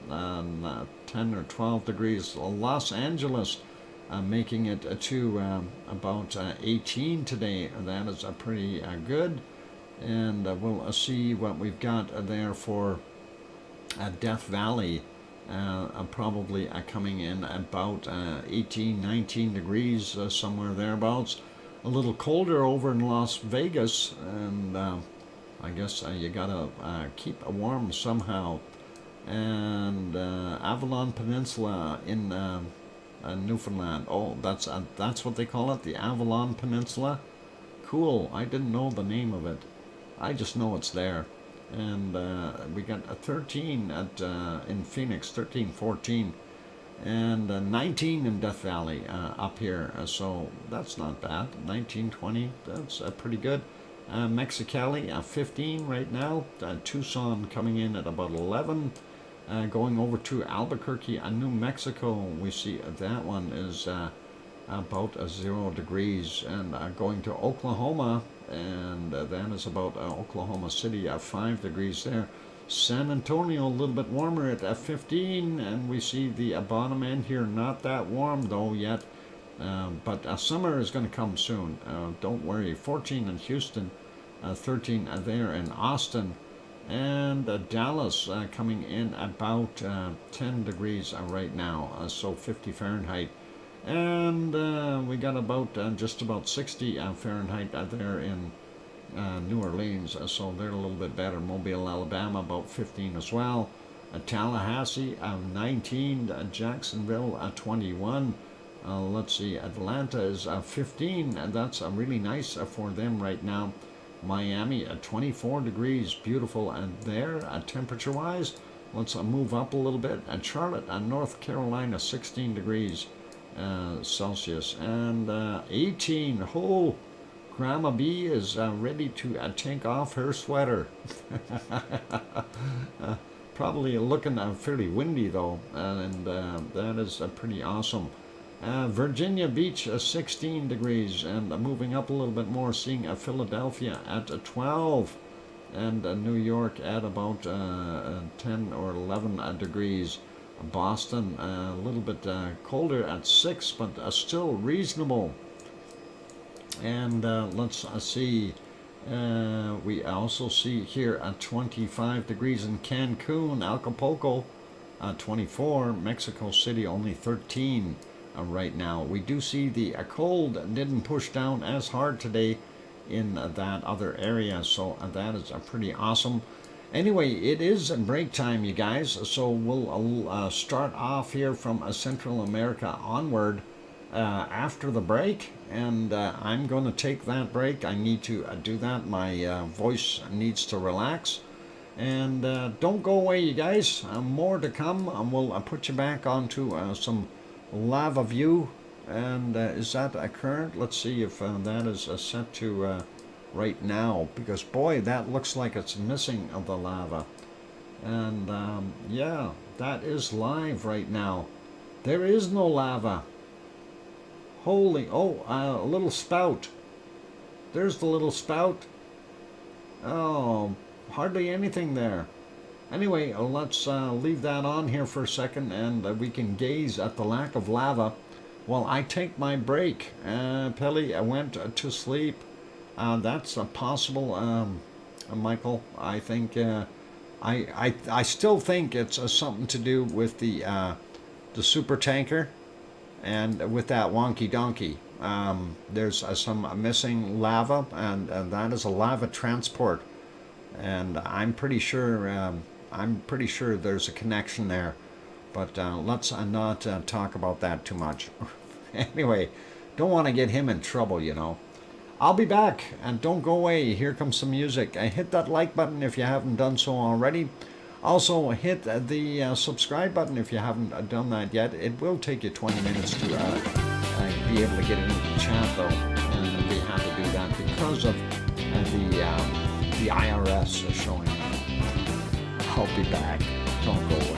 or 12 degrees. Los Angeles making it to about 18 today. That is pretty good. And we'll see what we've got there for Death Valley. Probably coming in about 18, 19 degrees, somewhere thereabouts. A little colder over in Las Vegas, and I guess you gotta keep warm somehow. And Avalon Peninsula in Newfoundland. Oh, that's what they call it, the Avalon Peninsula. Cool. I didn't know the name of it. I just know it's there. And we got a 13 at in Phoenix, 13, 14, and 19 in Death Valley up here. So that's not bad. 19, 20. That's pretty good. Mexicali 15 right now. Tucson coming in at about 11. Going over to Albuquerque, New Mexico, we see that one is about 0 degrees. And going to Oklahoma, and that is about Oklahoma City, 5 degrees there. San Antonio, a little bit warmer at 15, and we see the bottom end here, not that warm though yet, but summer is going to come soon. Don't worry. 14 in Houston, 13 there in Austin, and Dallas coming in about 10 degrees right now, so 50 Fahrenheit. And we got about just about 60 Fahrenheit there in New Orleans, so they're a little bit better. Mobile, Alabama, about 15 as well. Tallahassee, 19. Jacksonville, 21. Let's see, Atlanta is 15, and that's really nice for them right now. Miami, 24 degrees, beautiful. And there, temperature-wise, let's move up a little bit. And Charlotte, North Carolina, 16 degrees. Celsius, and 18. Oh, Grandma B is ready to take off her sweater. Probably looking fairly windy though, and that is pretty awesome. Virginia Beach, 16 degrees, and moving up a little bit more, seeing Philadelphia at 12, and New York at about 10 or 11 degrees. Boston, a little bit colder at 6, but still reasonable. And let's see, we also see here at 25 degrees in Cancun, Acapulco, 24, Mexico City only 13 right now. We do see the cold didn't push down as hard today in that other area, so that is pretty awesome. Anyway, it is break time, you guys, so we'll start off here from Central America onward after the break, and I'm going to take that break. I need to do that. My voice needs to relax, and don't go away, you guys. More to come, and we'll put you back onto some lava view. And is that current? Let's see if that is set to right now, because boy, that looks like it's missing of the lava. And yeah, that is live right now. There is no lava. Holy, oh, a little spout. There's the little spout. Oh, hardly anything there. Anyway, let's leave that on here for a second, and we can gaze at the lack of lava while I take my break. Pelly went to sleep. That's possible, Michael. I think I still think it's something to do with the super tanker and with that wonky donkey. There's some missing lava, and that is a lava transport. And I'm pretty sure there's a connection there. But let's not talk about that too much. Anyway, don't want to get him in trouble, you know. I'll be back, and don't go away. Here comes some music. Hit that like button if you haven't done so already. Also, hit the subscribe button if you haven't done that yet. It will take you 20 minutes to be able to get into the chat, though, and we have to do that because of the IRS showing up. I'll be back. Don't go away.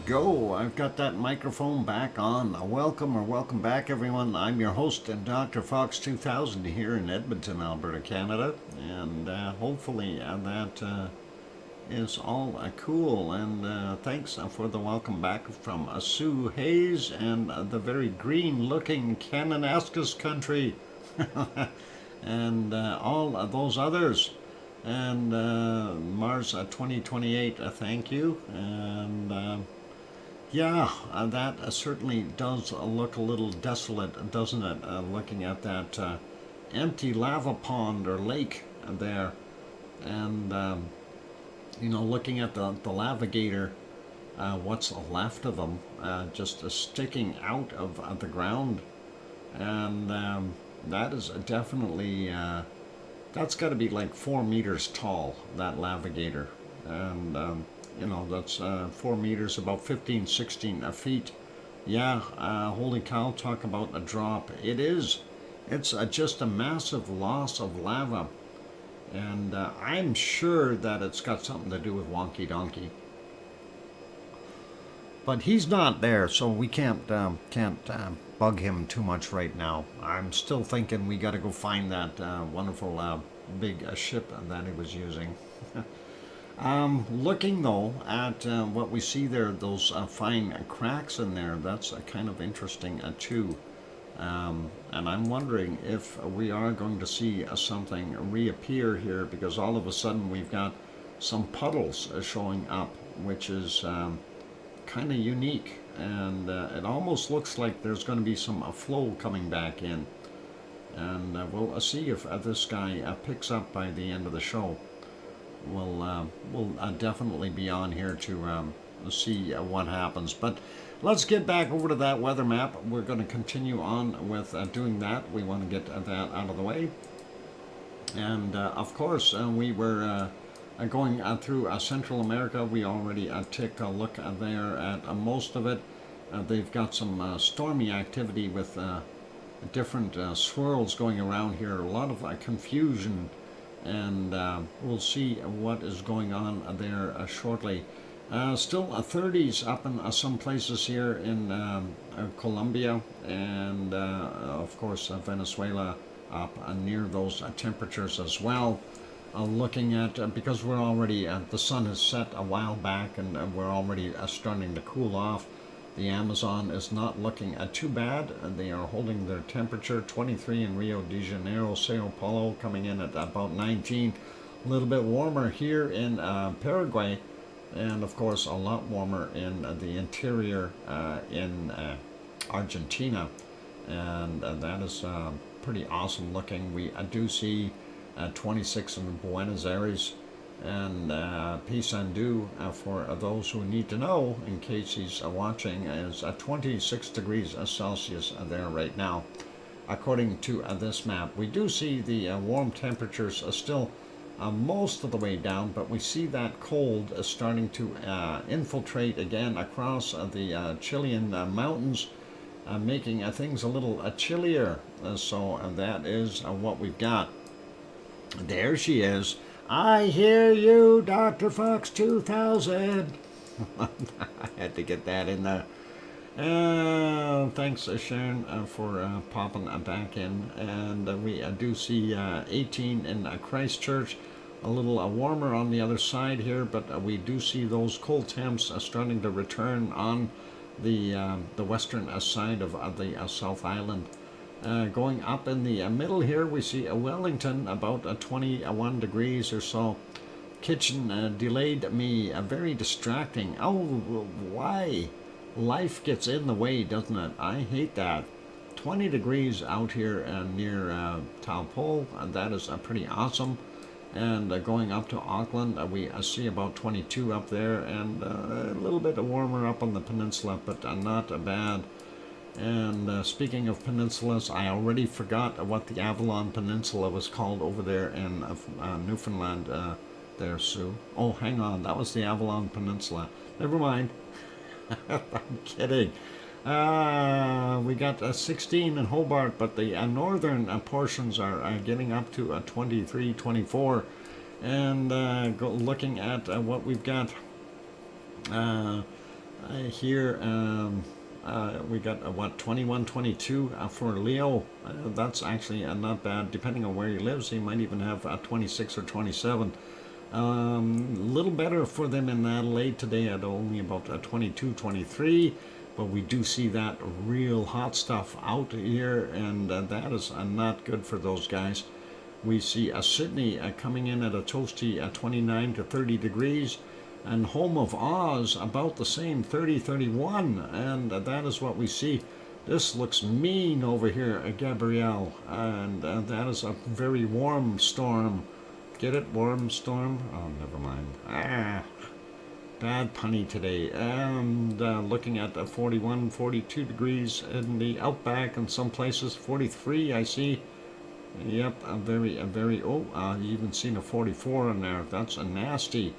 go. I've got that microphone back on. Welcome back, everyone. I'm your host, DrFox2000 here in Edmonton, Alberta, Canada. And hopefully that is all cool. And thanks for the welcome back from Sue Hayes and the very green-looking Cananascus country. And all those others. And Mars 2028, thank you. And yeah, that certainly does look a little desolate, doesn't it? Looking at that empty lava pond or lake there. And, you know, looking at the lavagator, what's left of them, just sticking out of the ground. And that is definitely... that's got to be like 4 meters tall, that lavagator. And, you know, that's 4 meters, about 15, 16 feet. Yeah, holy cow, talk about a drop. It is. It's just a massive loss of lava. And I'm sure that it's got something to do with Wonky Donkey. But he's not there, so we can't bug him too much right now. I'm still thinking we got to go find that wonderful big ship that he was using. Looking though at what we see there, those fine cracks in there, that's kind of interesting too. And I'm wondering if we are going to see something reappear here, because all of a sudden we've got some puddles showing up, which is kind of unique. And it almost looks like there's going to be some flow coming back in. And we'll see if this guy picks up by the end of the show. We'll definitely be on here to see what happens. But let's get back over to that weather map. We're going to continue on with doing that. We want to get that out of the way. And of course, we were going through Central America. We already took a look there at most of it. They've got some stormy activity with different swirls going around here. A lot of confusion, and we'll see what is going on there shortly. Still 30s up in some places here in Colombia, and of course Venezuela up near those temperatures as well. Looking at, because we're already, the sun has set a while back, and we're already starting to cool off. The Amazon is not looking too bad. They are holding their temperature. 23 in Rio de Janeiro. Sao Paulo coming in at about 19. A little bit warmer here in Paraguay, and of course a lot warmer in the interior in Argentina. And that is pretty awesome looking. We do see 26 in Buenos Aires, and Paysandu, for those who need to know, in case he's watching, is 26 degrees Celsius there right now, according to this map. We do see the warm temperatures still most of the way down, but we see that cold starting to infiltrate again across the Chilean mountains, making things a little chillier. So that is what we've got. There she is. I hear you, Dr. Fox 2000. I had to get that in there. Thanks, Sharon, for popping back in. And we do see 18 in Christchurch. A little warmer on the other side here, but we do see those cold temps starting to return on the western side of the South Island. Going up in the middle here, we see Wellington about 21 degrees or so. Kitchen delayed me, very distracting. Oh, why? Life gets in the way, doesn't it? I hate that. 20 degrees out here near Taupo, that is pretty awesome. And going up to Auckland, we see about 22 up there, and a little bit warmer up on the peninsula, but not bad. And speaking of peninsulas, I already forgot what the Avalon Peninsula was called over there in Newfoundland there, Sue. Oh, hang on, that was the Avalon Peninsula. Never mind. I'm kidding. We got 16 in Hobart, but the northern portions are getting up to 23, 24. And looking at what we've got, Here we got what, 21, 22 for Leo. That's actually not bad. Depending on where he lives, he might even have 26 or 27. A little better for them in Adelaide today at only about 22, 23. But we do see that real hot stuff out here, and that is not good for those guys. We see Sydney coming in at a toasty 29 to 30 degrees, and home of Oz about the same, 30, 31, and that is what we see. This looks mean over here, Gabrielle, and that is a very warm storm. Get it? Warm storm? Oh, never mind. Bad punny today. And looking at 41, 42 degrees in the outback, and some places 43, I see. Yep, a very, oh, you even seen a 44 in there. That's a nasty.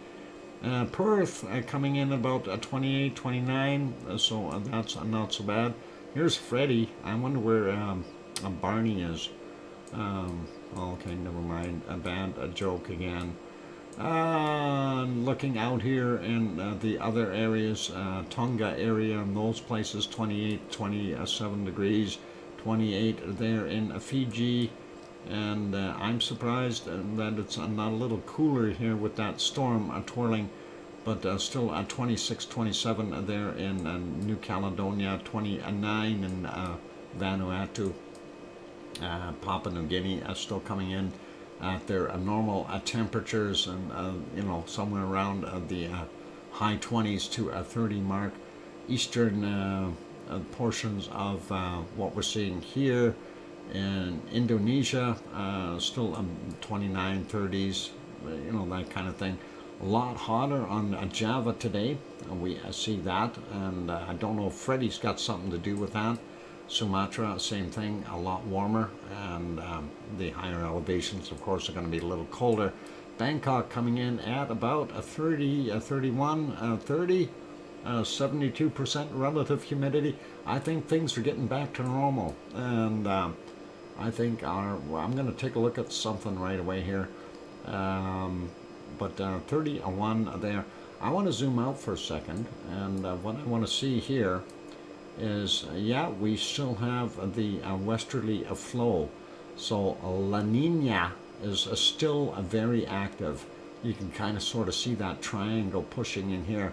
Perth coming in about 28, 29, so that's not so bad. Here's Freddie. I wonder where Barney is. Okay, never mind. A joke again. Looking out here in the other areas, Tonga area and those places, 28, 27 degrees, 28 there in Fiji. And I'm surprised that it's not a little cooler here with that storm twirling, but still at 26, 27 there in New Caledonia, 29 in Vanuatu, Papua New Guinea still coming in at their normal temperatures, and you know, somewhere around the high 20s to 30 mark. Eastern portions of what we're seeing here in Indonesia, still 29, 30s, you know, that kind of thing. A lot hotter on Java today. We see that, and I don't know if Freddie's got something to do with that. Sumatra, same thing, a lot warmer, and the higher elevations, of course, are going to be a little colder. Bangkok coming in at about 30, 31, 30, 72% relative humidity. I think things are getting back to normal, and I think I'm going to take a look at something right away here. But 31 there. I want to zoom out for a second, and what I want to see here is, yeah, we still have the westerly flow. So La Nina is still very active. You can kind of sort of see that triangle pushing in here,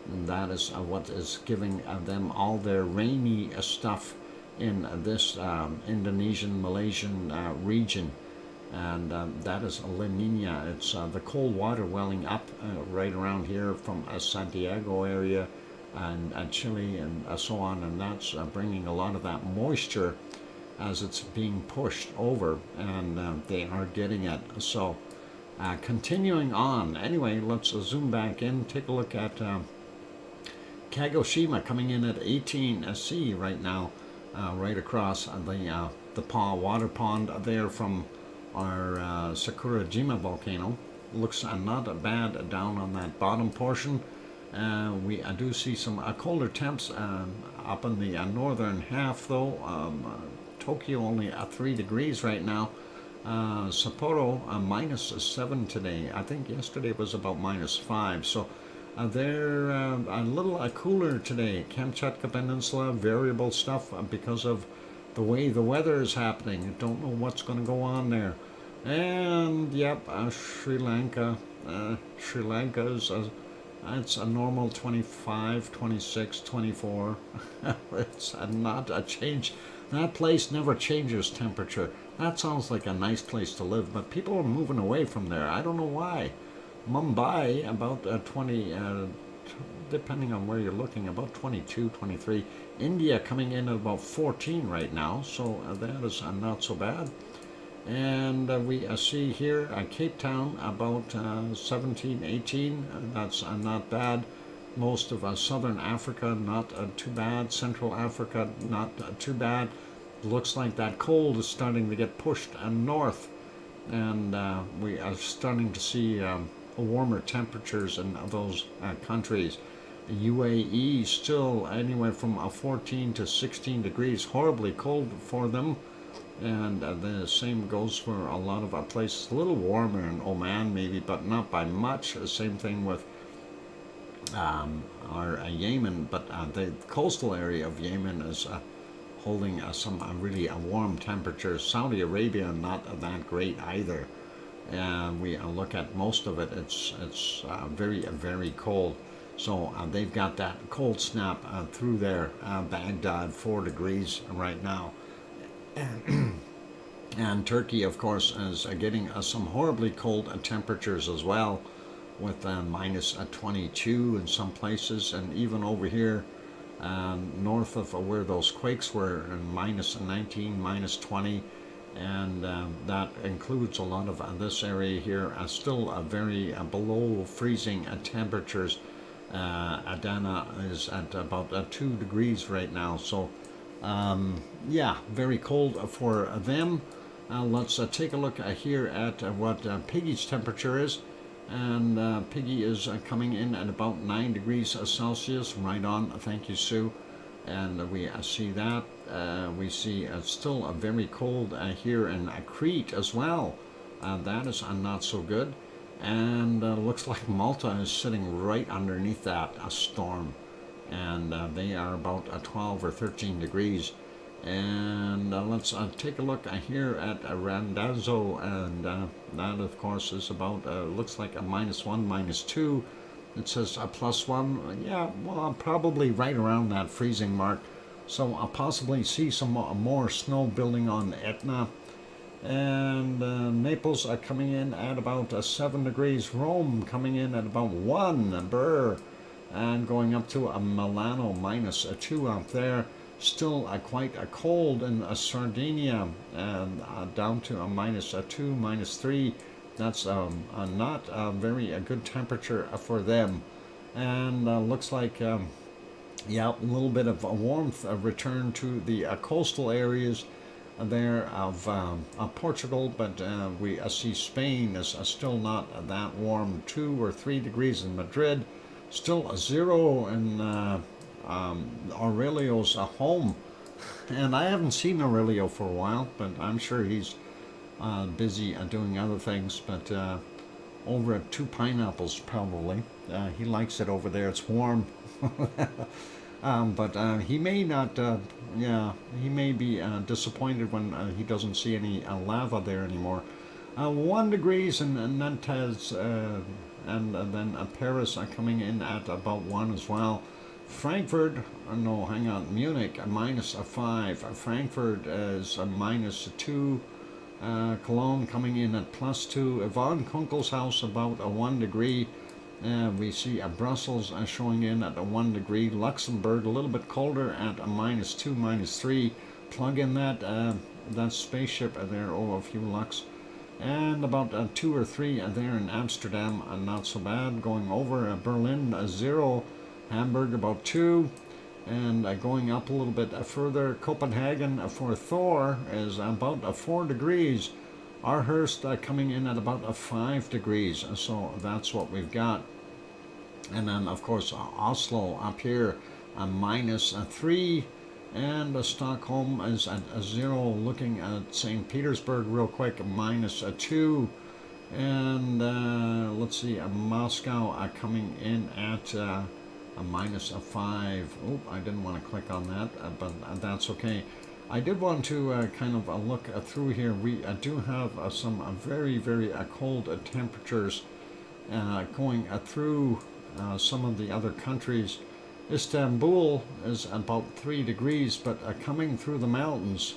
and that is what is giving them all their rainy stuff in this Indonesian, Malaysian region. And that is La Nina. It's the cold water welling up right around here from Santiago area and Chile and so on, and that's bringing a lot of that moisture as it's being pushed over, and they are getting it. So continuing on, anyway, let's zoom back in, take a look at Kagoshima coming in at 18 C right now, right across the water pond there from our Sakurajima volcano. Looks not bad down on that bottom portion. We do see some colder temps up in the northern half, though. Tokyo only 3 degrees right now. Sapporo -7 today. I think yesterday was about -5. So they're a little cooler today. Kamchatka Peninsula, variable stuff because of the way the weather is happening. Don't know what's going to go on there. And yep, Sri Lanka. Sri Lanka is it's a normal 25, 26, 24. It's not a change. That place never changes temperature. That sounds like a nice place to live, but people are moving away from there. I don't know why. Mumbai, about 20, depending on where you're looking, about 22, 23. India coming in at about 14 right now, so that is not so bad. And we see here Cape Town about 17, 18. That's not bad. Most of southern Africa, not too bad. Central Africa, not too bad. Looks like that cold is starting to get pushed north, and we are starting to see warmer temperatures in those countries. The UAE still anywhere from 14 to 16 degrees, horribly cold for them. And the same goes for a lot of places. A little warmer in Oman maybe, but not by much. Same thing with or Yemen, but the coastal area of Yemen is holding some really warm temperatures. Saudi Arabia not that great either. We look at most of it, it's very, very cold. So they've got that cold snap through there. Baghdad, 4 degrees right now. And Turkey, of course, is getting some horribly cold temperatures as well, with minus 22 in some places, and even over here north of where those quakes were, and minus 19, minus 20, and that includes a lot of this area here. Still very below freezing temperatures. Adana is at about 2 degrees right now, so yeah, very cold for them. Let's take a look here at what Piggy's temperature is. And Piggy is coming in at about 9 degrees Celsius, right on. Thank you, Sue. And we see that. We see still very cold here in Crete as well. That is not so good. And looks like Malta is sitting right underneath that storm. And they are about 12 or 13 degrees. And let's take a look here at Randazzo, and that of course is about looks like a -1, -2. It says a +1. Yeah, well, probably right around that freezing mark. So I'll possibly see some more snow building on Etna. And Naples are coming in at about 7 degrees. Rome coming in at about 1. Brr. And going up to a Milano, -2 out there. Still quite cold in Sardinia, and down to a -2, -3. That's not a very good temperature for them. And looks like, yeah, a little bit of warmth return to the coastal areas there of Portugal, but we see Spain is still not that warm. 2 or 3 degrees in Madrid, still 0 in Aurelio's home, and I haven't seen Aurelio for a while, but I'm sure he's busy doing other things. But over at 2 Pineapples, probably he likes it over there. It's warm. But he may not. Yeah, he may be disappointed when he doesn't see any lava there anymore. 1 degrees in Nantes, and then Paris coming in at about 1 as well. Frankfurt, no, hang on, Munich, -5. Frankfurt is -2. Cologne coming in at +2. Yvonne Kunkel's house about 1 degree. We see Brussels showing in at 1 degree. Luxembourg a little bit colder at -2, -3. Plug in that spaceship there, a few lux. And about 2 or 3 there in Amsterdam, not so bad. Going over Berlin, 0. Hamburg about 2, and going up a little bit further, Copenhagen for Thor is about 4 degrees. Aarhus coming in at about 5 degrees, so that's what we've got. And then of course Oslo up here -3, and Stockholm is at 0. Looking at St. Petersburg real quick, -2. And let's see, Moscow coming in at a -5. Oh, I didn't want to click on that, but that's okay. I did want to kind of look through here. We do have some very, very cold temperatures going through some of the other countries. Istanbul is about 3 degrees, but coming through the mountains,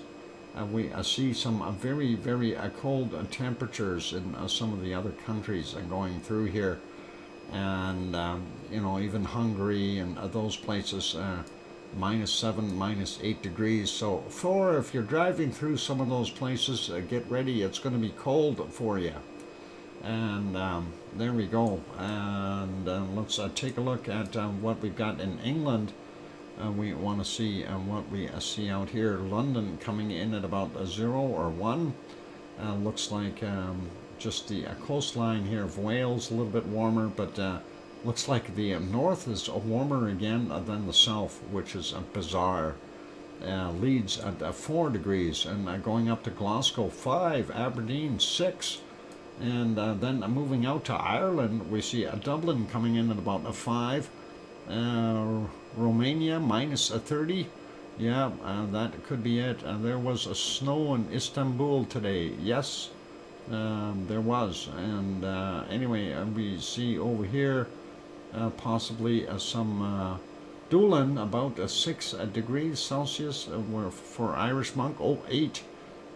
we see some very, very cold temperatures in some of the other countries going through here. And you know, even Hungary and those places, -7, -8 degrees. So Thor, if you're driving through some of those places, get ready. It's going to be cold for you. And there we go. And let's take a look at what we've got in England. We want to see what we see out here. London coming in at about 0 or 1. Looks like just the coastline here of Wales, a little bit warmer, but looks like the north is warmer again than the south, which is bizarre. Leeds at 4 degrees, and going up to Glasgow 5, Aberdeen 6, And then moving out to Ireland, we see Dublin coming in at about a 5. Romania minus a 30. Yeah, that could be it. There was a snow in Istanbul today. Yes, there was. And anyway, we see over here possibly some Doolin about 6 degrees Celsius for Irish Monk. Oh, 8.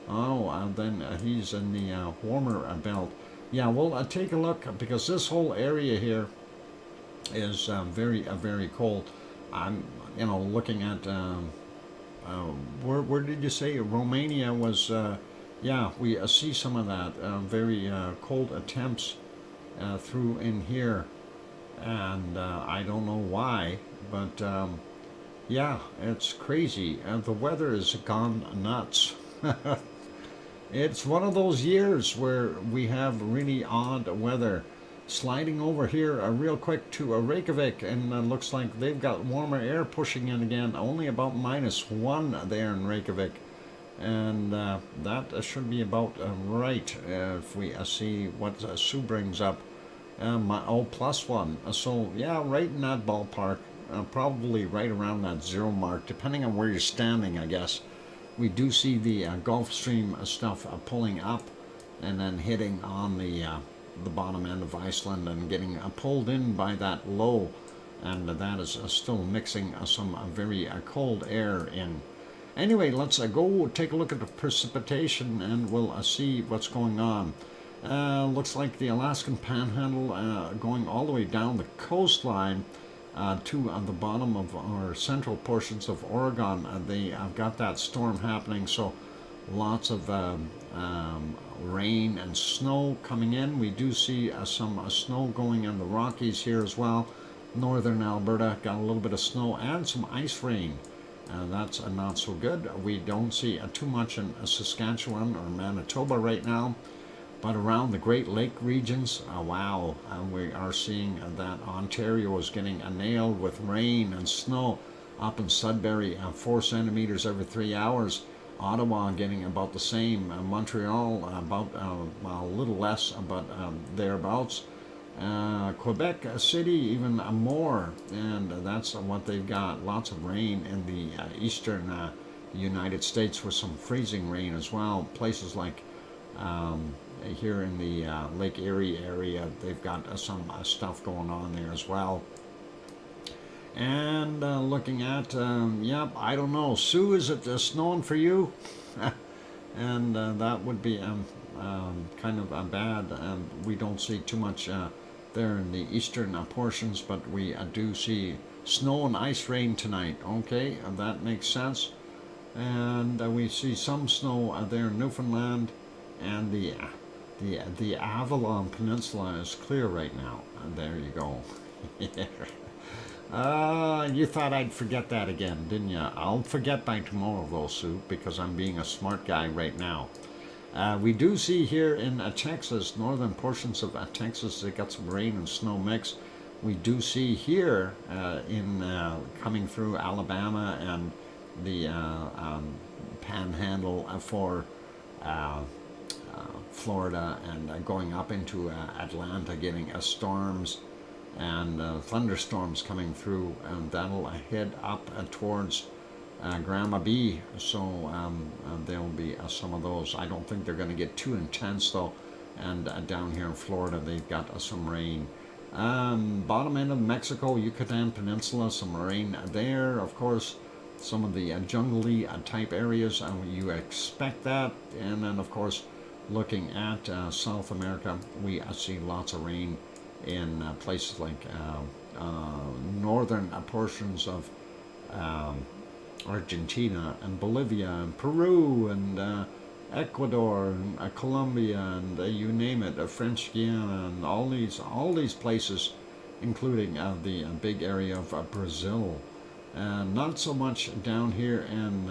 Oh, then he's in the warmer belt. Yeah, well, take a look, because this whole area here is very, very cold. I'm, looking at, where did you say? Romania was, yeah, we see some of that, very cold temps through in here. And I don't know why, but yeah, it's crazy. The weather has gone nuts. It's one of those years where we have really odd weather. Sliding over here real quick to Reykjavik, and looks like they've got warmer air pushing in again, only about -1 there in Reykjavik. And that should be about right if we see what Sue brings up. +1. So yeah, right in that ballpark, probably right around that 0 mark, depending on where you're standing, I guess. We do see the Gulf Stream stuff pulling up and then hitting on the bottom end of Iceland and getting pulled in by that low, and that is still mixing some very cold air in. Anyway, let's go take a look at the precipitation, and we'll see what's going on. Looks like the Alaskan Panhandle going all the way down the coastline to the bottom of our central portions of Oregon. They have got that storm happening, so lots of rain and snow coming in. We do see some snow going in the Rockies here as well. Northern Alberta got a little bit of snow and some ice rain. That's not so good. We don't see too much in Saskatchewan or Manitoba right now. But around the Great Lake regions, wow, we are seeing that Ontario is getting nailed with rain and snow. Up in Sudbury, 4 centimeters every 3 hours. Ottawa getting about the same. Montreal about a little less, but thereabouts. Quebec City even more, and that's what they've got. Lots of rain in the eastern United States with some freezing rain as well. Places like here in the Lake Erie area, they've got some stuff going on there as well. And looking at, yep, I don't know, Sue, is it snowing for you? And that would be kind of bad. We don't see too much there in the eastern portions, but we do see snow and ice rain tonight. Okay, that makes sense. And we see some snow there in Newfoundland, and the Avalon Peninsula is clear right now. And there you go. You thought I'd forget that again, didn't you? I'll forget by tomorrow though, Sue, because I'm being a smart guy right now. We do see here in Texas, northern portions of Texas, they got some rain and snow mix. We do see here in coming through Alabama and the panhandle for Florida, and going up into Atlanta, getting storms and thunderstorms coming through, and that'll head up towards Grandma B. So there'll be some of those. I don't think they're going to get too intense though. And down here in Florida, they've got some rain. Bottom end of Mexico, Yucatan Peninsula, some rain there. Of course, some of the jungly type areas, you expect that. And then, of course, looking at South America, we see lots of rain in places like northern portions of Argentina and Bolivia and Peru and Ecuador and Colombia and you name it, French Guiana, and all these places, including the big area of Brazil. Not so much down here in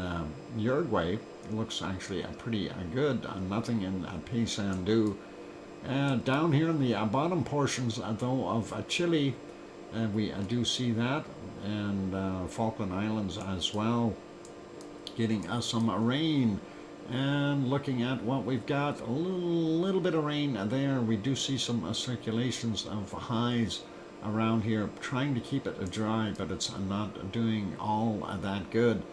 Uruguay. It looks actually pretty good. Nothing in Paysandú. Down here in the bottom portions, though, of Chile, we do see that, and Falkland Islands as well, getting some rain. And looking at what we've got, a little bit of rain there. We do see some circulations of highs around here, trying to keep it dry, but it's not doing all that good.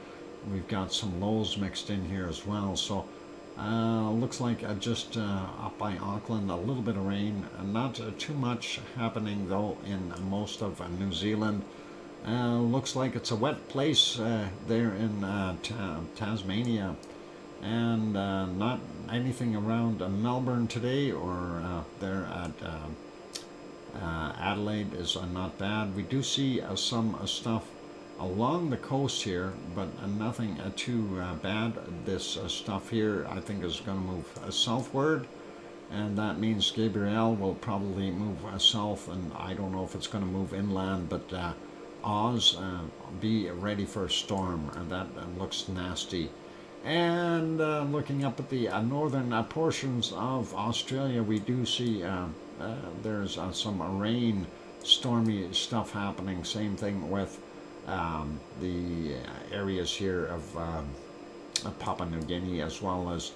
We've got some lows mixed in here as well. So looks like just up by Auckland, a little bit of rain. Not too much happening though in most of New Zealand. Looks like it's a wet place there in Tasmania. And not anything around Melbourne today, or there at Adelaide is not bad. We do see some stuff along the coast here, but nothing too bad. This stuff here I think is going to move southward, and that means Gabrielle will probably move south, and I don't know if it's going to move inland, but Oz, be ready for a storm. That looks nasty. And looking up at the northern portions of Australia, we do see there's some rain, stormy stuff happening. Same thing with the areas here of Papua New Guinea, as well as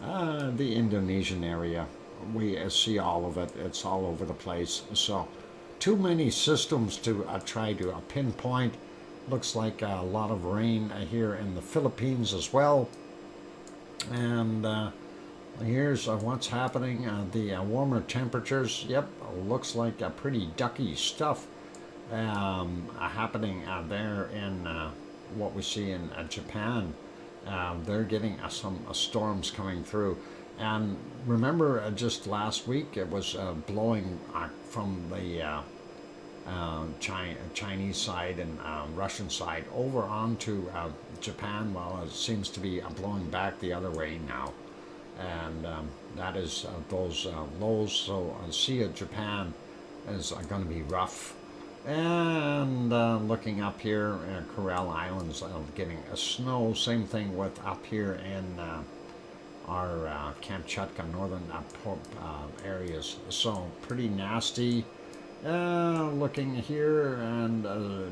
the Indonesian area. We see all of it. It's all over the place. So too many systems to try to pinpoint. Looks like a lot of rain here in the Philippines as well. And here's what's happening. The warmer temperatures. Yep, looks like pretty ducky stuff happening there in what we see in Japan. They're getting some storms coming through. And remember, just last week it was blowing from the Chinese side and Russian side over onto Japan. Well, it seems to be blowing back the other way now, and that is those lows. So Sea of Japan is going to be rough. And looking up here, Coral Islands getting a snow. Same thing with up here in our Kamchatka northern areas. So pretty nasty. Looking here, and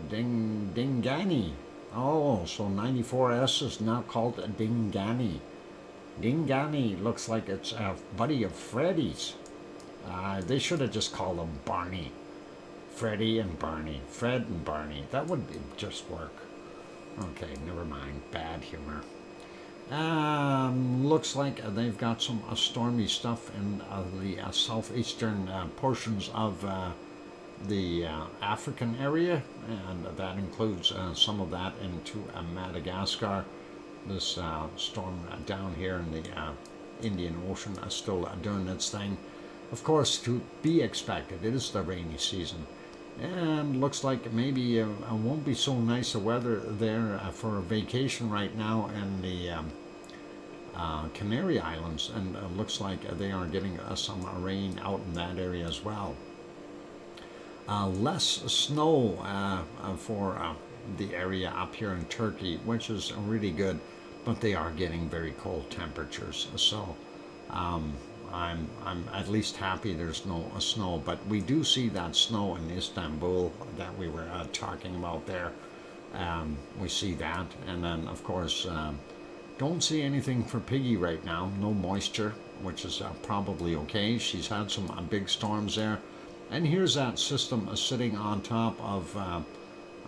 Dingani. Oh, so 94S is now called Dingani. Dingani looks like it's a buddy of Freddy's. They should have just called him Barney. Freddy and Barney. Fred and Barney. That would just work. Okay, never mind. Bad humor. Looks like they've got some stormy stuff in the southeastern portions of the African area, and that includes some of that into Madagascar. This storm down here in the Indian Ocean is still doing its thing. Of course, to be expected. It is the rainy season. And looks like maybe it won't be so nice a weather there for a vacation right now in the Canary Islands, and looks like they are getting some rain out in that area as well. Less snow for the area up here in Turkey, which is really good, but they are getting very cold temperatures. So I'm at least happy there's no snow, but we do see that snow in Istanbul that we were talking about there. We see that, and then of course don't see anything for Piggy right now. No moisture, which is probably okay. She's had some big storms there. And here's that system sitting on top of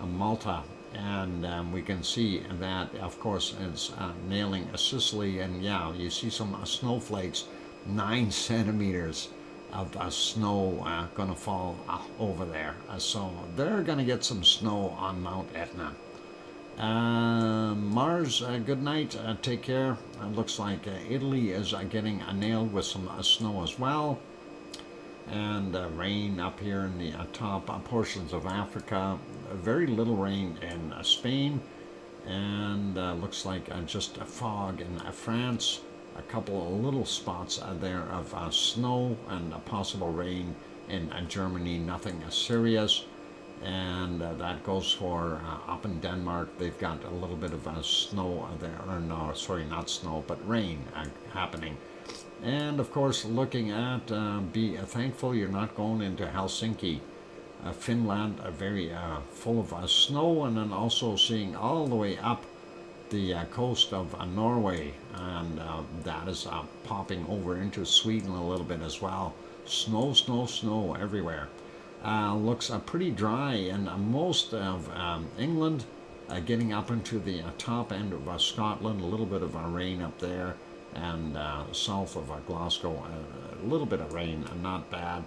Malta, and we can see that, of course, it's nailing Sicily, and yeah, you see some snowflakes, 9 centimeters of snow going to fall over there. So they're going to get some snow on Mount Etna. Mars, good night, take care. Looks like Italy is getting nailed with some snow as well. And rain up here in the top portions of Africa. Very little rain in Spain, and looks like just a fog in France. A couple of little spots there of snow and possible rain in Germany. Nothing serious, and that goes for up in Denmark. They've got a little bit of snow there, or no, sorry, not snow, but rain happening. And of course, looking at, be thankful you're not going into Helsinki, Finland, very full of snow, and then also seeing all the way up the coast of Norway, and that is popping over into Sweden a little bit as well. Snow, snow, snow everywhere. Looks pretty dry in most of England, getting up into the top end of Scotland, a little bit of rain up there, and south of Glasgow, a little bit of rain, not bad.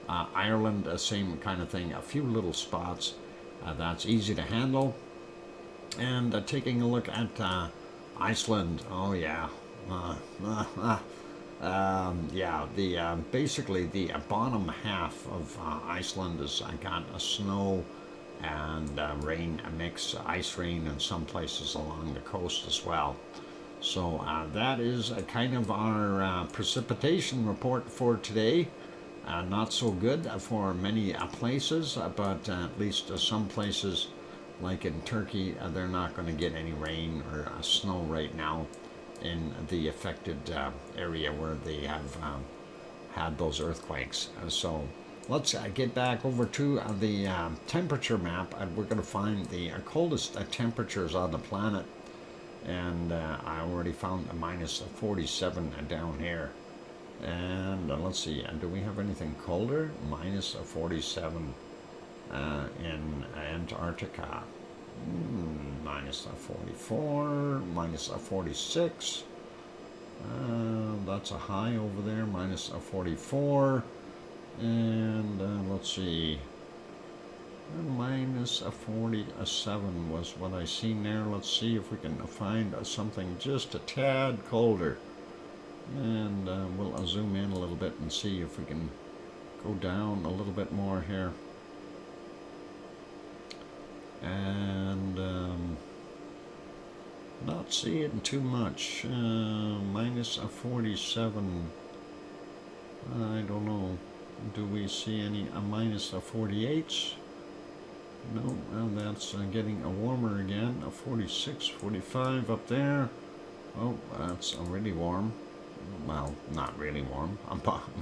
Ireland, same kind of thing, a few little spots. That's easy to handle. And taking a look at Iceland, oh yeah. Basically the bottom half of Iceland has got a snow and rain, a mix, ice rain in some places along the coast as well. So that is kind of our precipitation report for today. Not so good for many places, but at least some places, like in Turkey, they're not going to get any rain or snow right now in the affected area where they have had those earthquakes. So let's get back over to the temperature map, and we're going to find the coldest temperatures on the planet. And I already found a minus 47 down here. And let's see, do we have anything colder? Minus 47 in Antarctica. Minus 44, minus 46. That's a high over there, minus 44. And let's see, minus 47 was what I seen there. Let's see if we can find something just a tad colder. And we'll zoom in a little bit and see if we can go down a little bit more here. And not seeing too much. Minus 47. I don't know. Do we see any minus 48s? No, and that's getting warmer again. 46, 45 up there. Oh, that's really warm. Well, not really warm.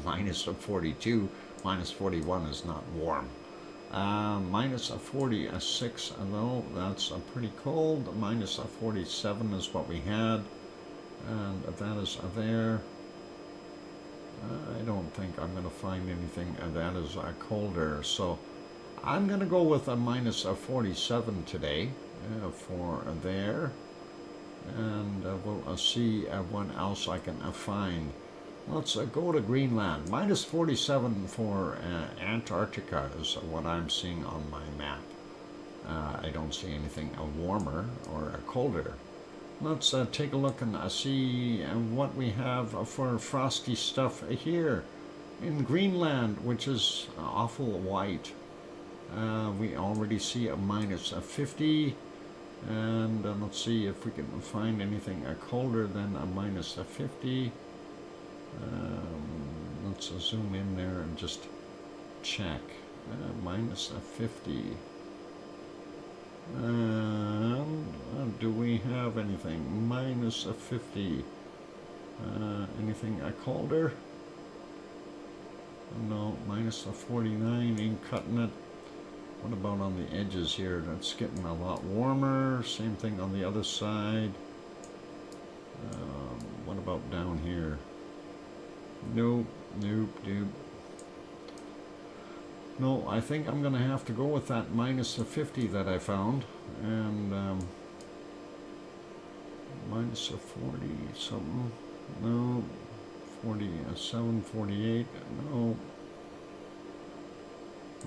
Minus 42, minus 41 is not warm. Minus 46, though, that's pretty cold. Minus 47 is what we had, and that is there. I don't think I'm going to find anything that is colder, so I'm going to go with a minus 47 today for there. And we'll see what else I can find. Let's go to Greenland. Minus 47 for Antarctica is what I'm seeing on my map. I don't see anything warmer or colder. Let's take a look and see what we have for frosty stuff here in Greenland, which is awful white. We already see a minus 50. And let's see if we can find anything colder than a minus 50. Let's zoom in there and just check. Minus 50. And do we have anything? Minus 50. Anything colder? No, minus 49 ain't cutting it. What about on the edges here? That's getting a lot warmer. Same thing on the other side. What about down here? Nope, nope, nope. No, I think I'm going to have to go with that minus 50 that I found. And minus 40 something. No. 47, 48. No.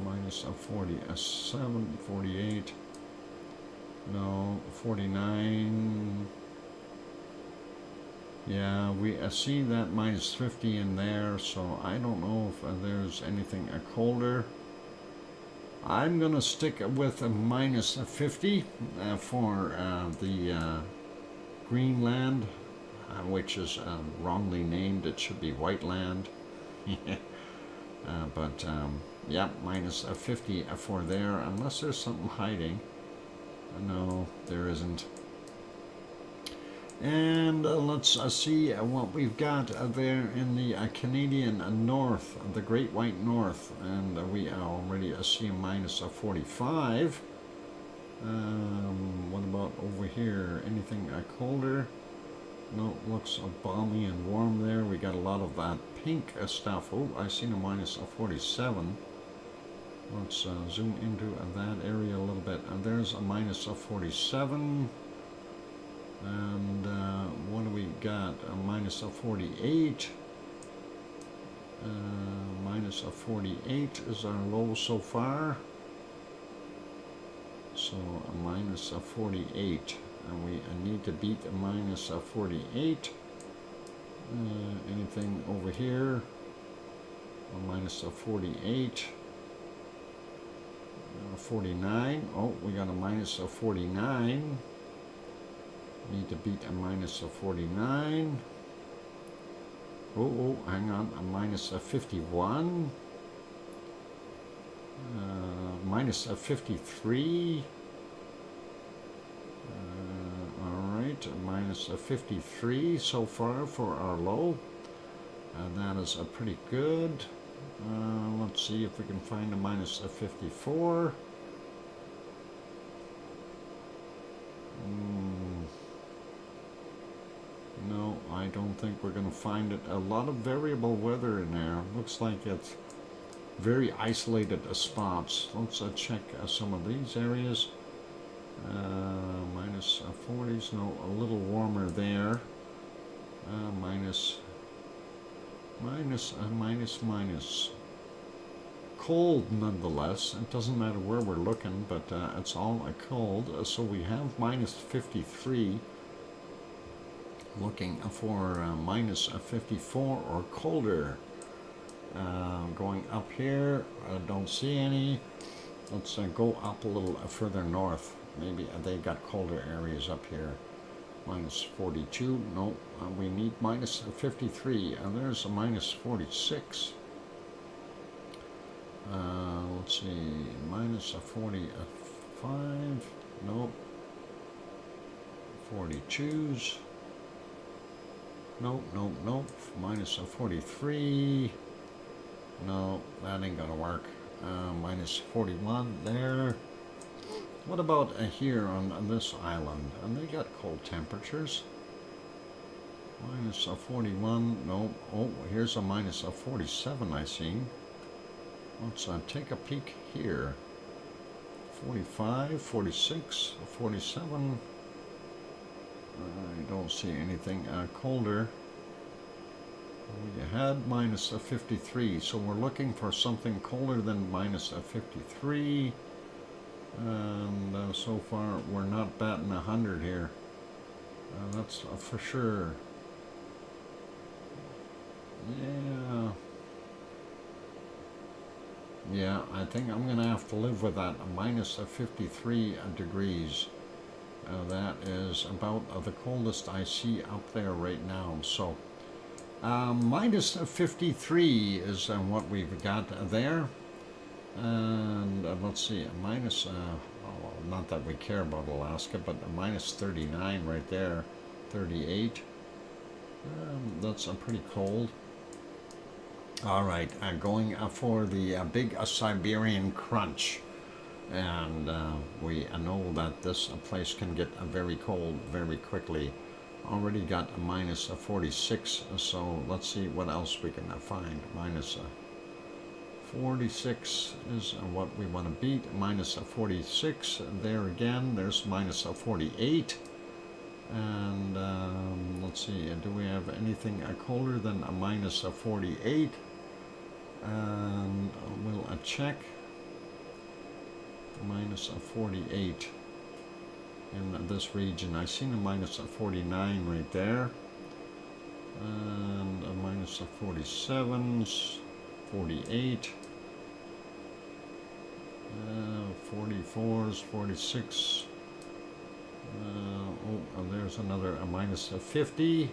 Minus 47, 48, no, 49, yeah, we see that minus 50 in there, so I don't know if there's anything colder. I'm going to stick with a minus 50 for the Greenland, which is wrongly named. It should be Whiteland. But yeah, minus 50 for there, unless there's something hiding. No, there isn't. And let's see what we've got there in the Canadian North, the Great White North, and we already see a minus 45. What about over here? Anything colder? No, looks balmy and warm there. We got a lot of that pink stuff. Oh, I seen a minus 47. Let's zoom into that area a little bit. And there's a minus 47. And what do we got? A minus 48. Minus 48 is our low so far. So a minus 48. And we need to beat a minus 48. Anything over here? A minus 48. 49. Oh, we got a minus 49. Need to beat a minus 49. Oh, hang on. A minus 51. Minus 53. Alright, minus 53 so far for our low. That is pretty good. Let's see if we can find a minus 54. No, I don't think we're going to find it. A lot of variable weather in there. Looks like it's very isolated spots. Let's check some of these areas. Minus 40s, no, a little warmer there. Minus. Cold nonetheless. It doesn't matter where we're looking, but it's all cold. So we have minus 53. Looking for minus 54 or colder. Going up here, I don't see any. Let's go up a little further north. Maybe they got colder areas up here. Minus 42. No, we need minus 53. And there's a minus 46. Let's see. Minus 45. Nope. 42s. Nope. Minus 43. No, that ain't gonna work. Minus 41 there. What about here on this island? And they got cold temperatures. Minus 41. No. Oh, here's a minus 47 I see. Let's take a peek here. 45, 46, 47. I don't see anything colder. We had minus 53, so we're looking for something colder than minus 53. And so far we're not batting 100 here. That's for sure. Yeah, I think I'm gonna have to live with that. Minus 53 degrees. That is about the coldest I see up there right now. So minus 53 is what we've got there. And let's see, minus, not that we care about Alaska, but minus 39 right there, 38. That's pretty cold. All right, going for the big Siberian crunch. And we know that this place can get very cold very quickly. Already got a minus 46, so let's see what else we can find. Minus 46 is what we want to beat. Minus 46 there again. There's minus 48. And let's see, do we have anything colder than a minus 48? And we'll check. Minus 48 in this region. I seen a minus 49 right there. And a minus 47s, 48. 44s, 46. And there's another a minus 50.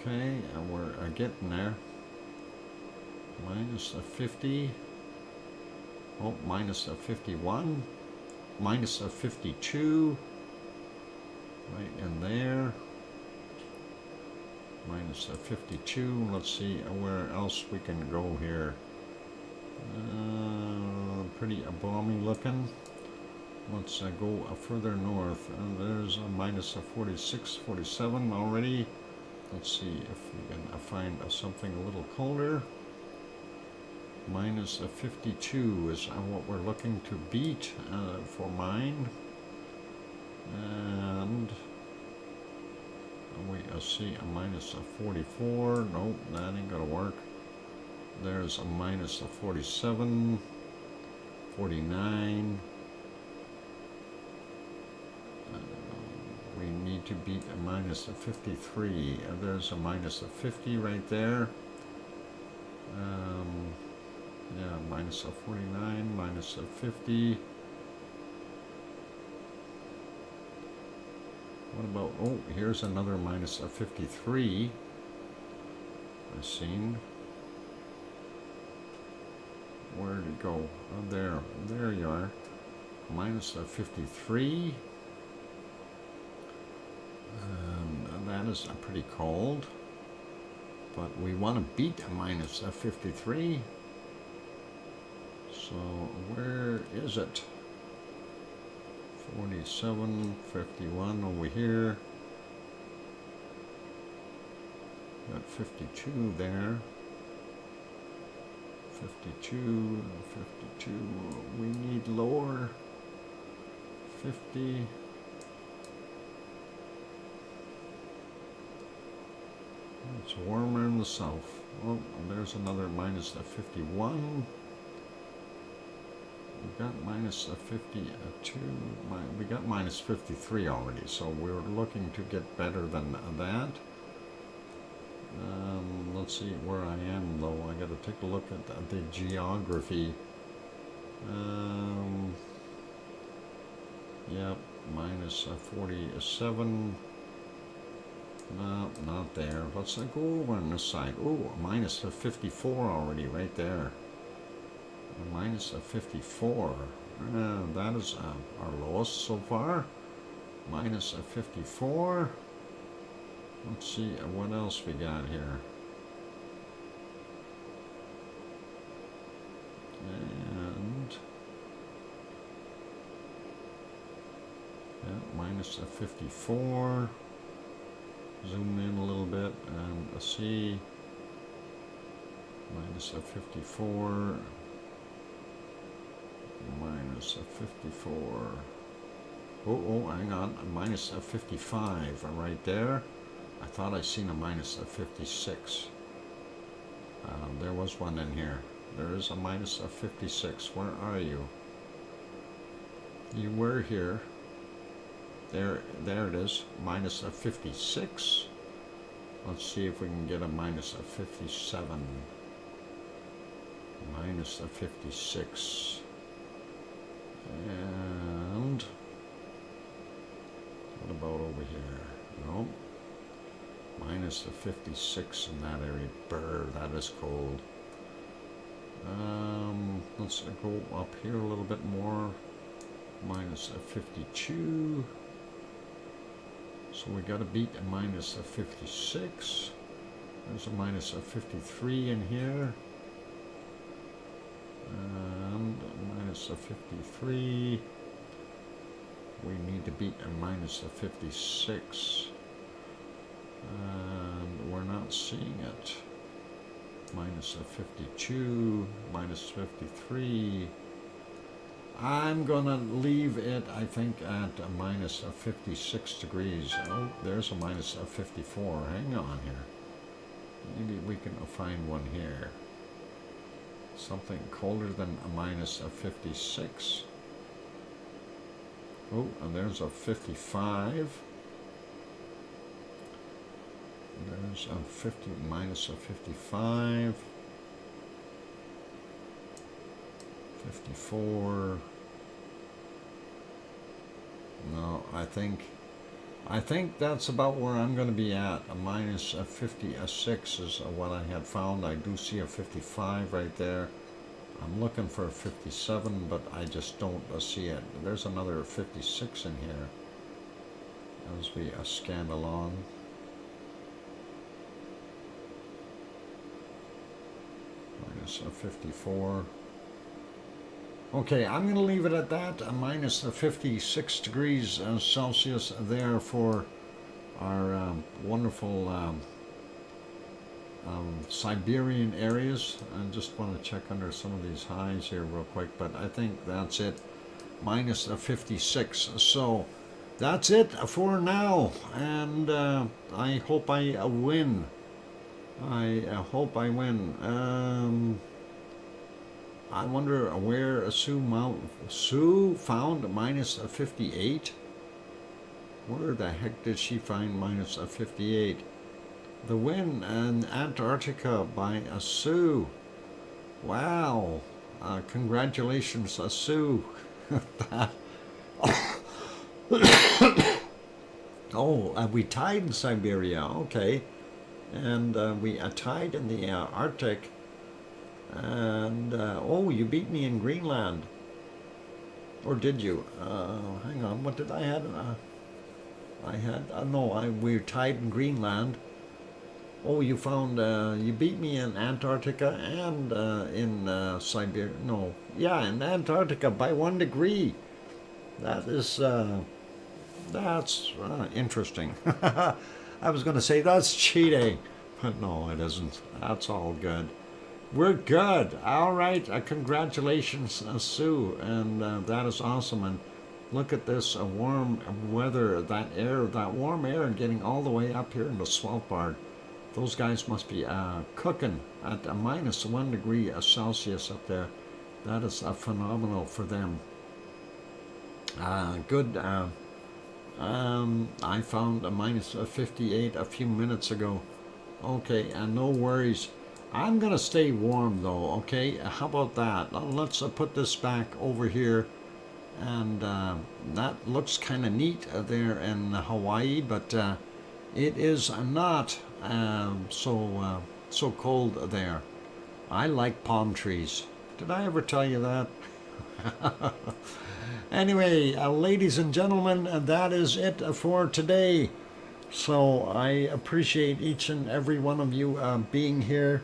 Okay, and we're getting there. Minus 50. Oh, minus 51. Minus 52. Right in there. Minus 52. Let's see where else we can go here. Pretty balmy looking. Let's go further north. There's a minus 46, 47 already. Let's see if we can find something a little colder. Minus 52 is what we're looking to beat for mine. And we see a minus 44. Nope, that ain't gonna work. There's a minus 47, 49. We need to beat a minus 53. There's a minus 50 right there. Yeah, minus 49, minus 50. What about, oh, here's another minus 53. I've seen. Where did it go? Oh, there you are. Minus 53. That is pretty cold. But we want to beat a minus 53. So where is it? 47, 51 over here. Got 52 there. 52, 52. We need lower. 50. It's warmer in the south. Oh, there's another minus 51. We got minus 52. We got minus 53 already, so we're looking to get better than that. Let's see where I am, though. I got to take a look at the geography. Yep, minus 47. No, not there. Let's go over on this side. Oh, minus 54 already right there. Minus 54. That is our lowest so far. Minus 54. Let's see what else we got here. And yeah, minus 54. Zoom in a little bit and see. Minus 54. Minus 54. Oh, hang on. A minus 55 right there. I thought I seen a minus 56. There was one in here. There is a minus 56. Where are you? You were here. There it is. Minus 56. Let's see if we can get a minus 57. Minus 56. And what about over here? No. Minus 56 in that area. Brr, that is cold. Let's go up here a little bit more. Minus 52. So we got to beat a minus 56. There's a minus 53 in here. And a minus 53. We need to beat a minus 56. And we're not seeing it. Minus 52, minus 53. I'm gonna leave it, I think, at a minus 56 degrees. Oh, there's a minus 54. Hang on here. Maybe we can find one here. Something colder than a minus 56. Oh, and there's a 55. There's a 50, minus a 55. 54. No, I think that's about where I'm going to be at. A minus 56 is what I had found. I do see a 55 right there. I'm looking for a 57, but I just don't see it. There's another 56 in here as we scan along. Minus 54. Okay, I'm going to leave it at that. Minus 56 degrees Celsius there for our wonderful Siberian areas. I just want to check under some of these highs here real quick, but I think that's it. Minus 56. So that's it for now, and I hope I win. I hope I win. I wonder where Sue found minus 58. Where the heck did she find minus 58? The win in Antarctica by Sue. Wow. Congratulations, Sue. Oh, we tied in Siberia. Okay. And we tied in the Arctic. And, oh, you beat me in Greenland. Or did you? Hang on, what did I had? We were tied in Greenland. Oh, you found, you beat me in Antarctica and in Siberia. No, yeah, in Antarctica by 1 degree. That is, that's interesting. I was going to say that's cheating, but no, it isn't. That's all good. We're good. All right. Congratulations, Sue. And that is awesome. And look at this warm weather, that warm air getting all the way up here in the Svalbard. Those guys must be cooking at a minus 1 degree Celsius up there. That is phenomenal for them. Good. I found a minus 58 a few minutes ago. Okay, no worries. I'm going to stay warm though, okay? How about that? Let's put this back over here. And that looks kind of neat there in Hawaii, but it is not so cold there. I like palm trees. Did I ever tell you that? Anyway, ladies and gentlemen, that is it for today. So I appreciate each and every one of you being here.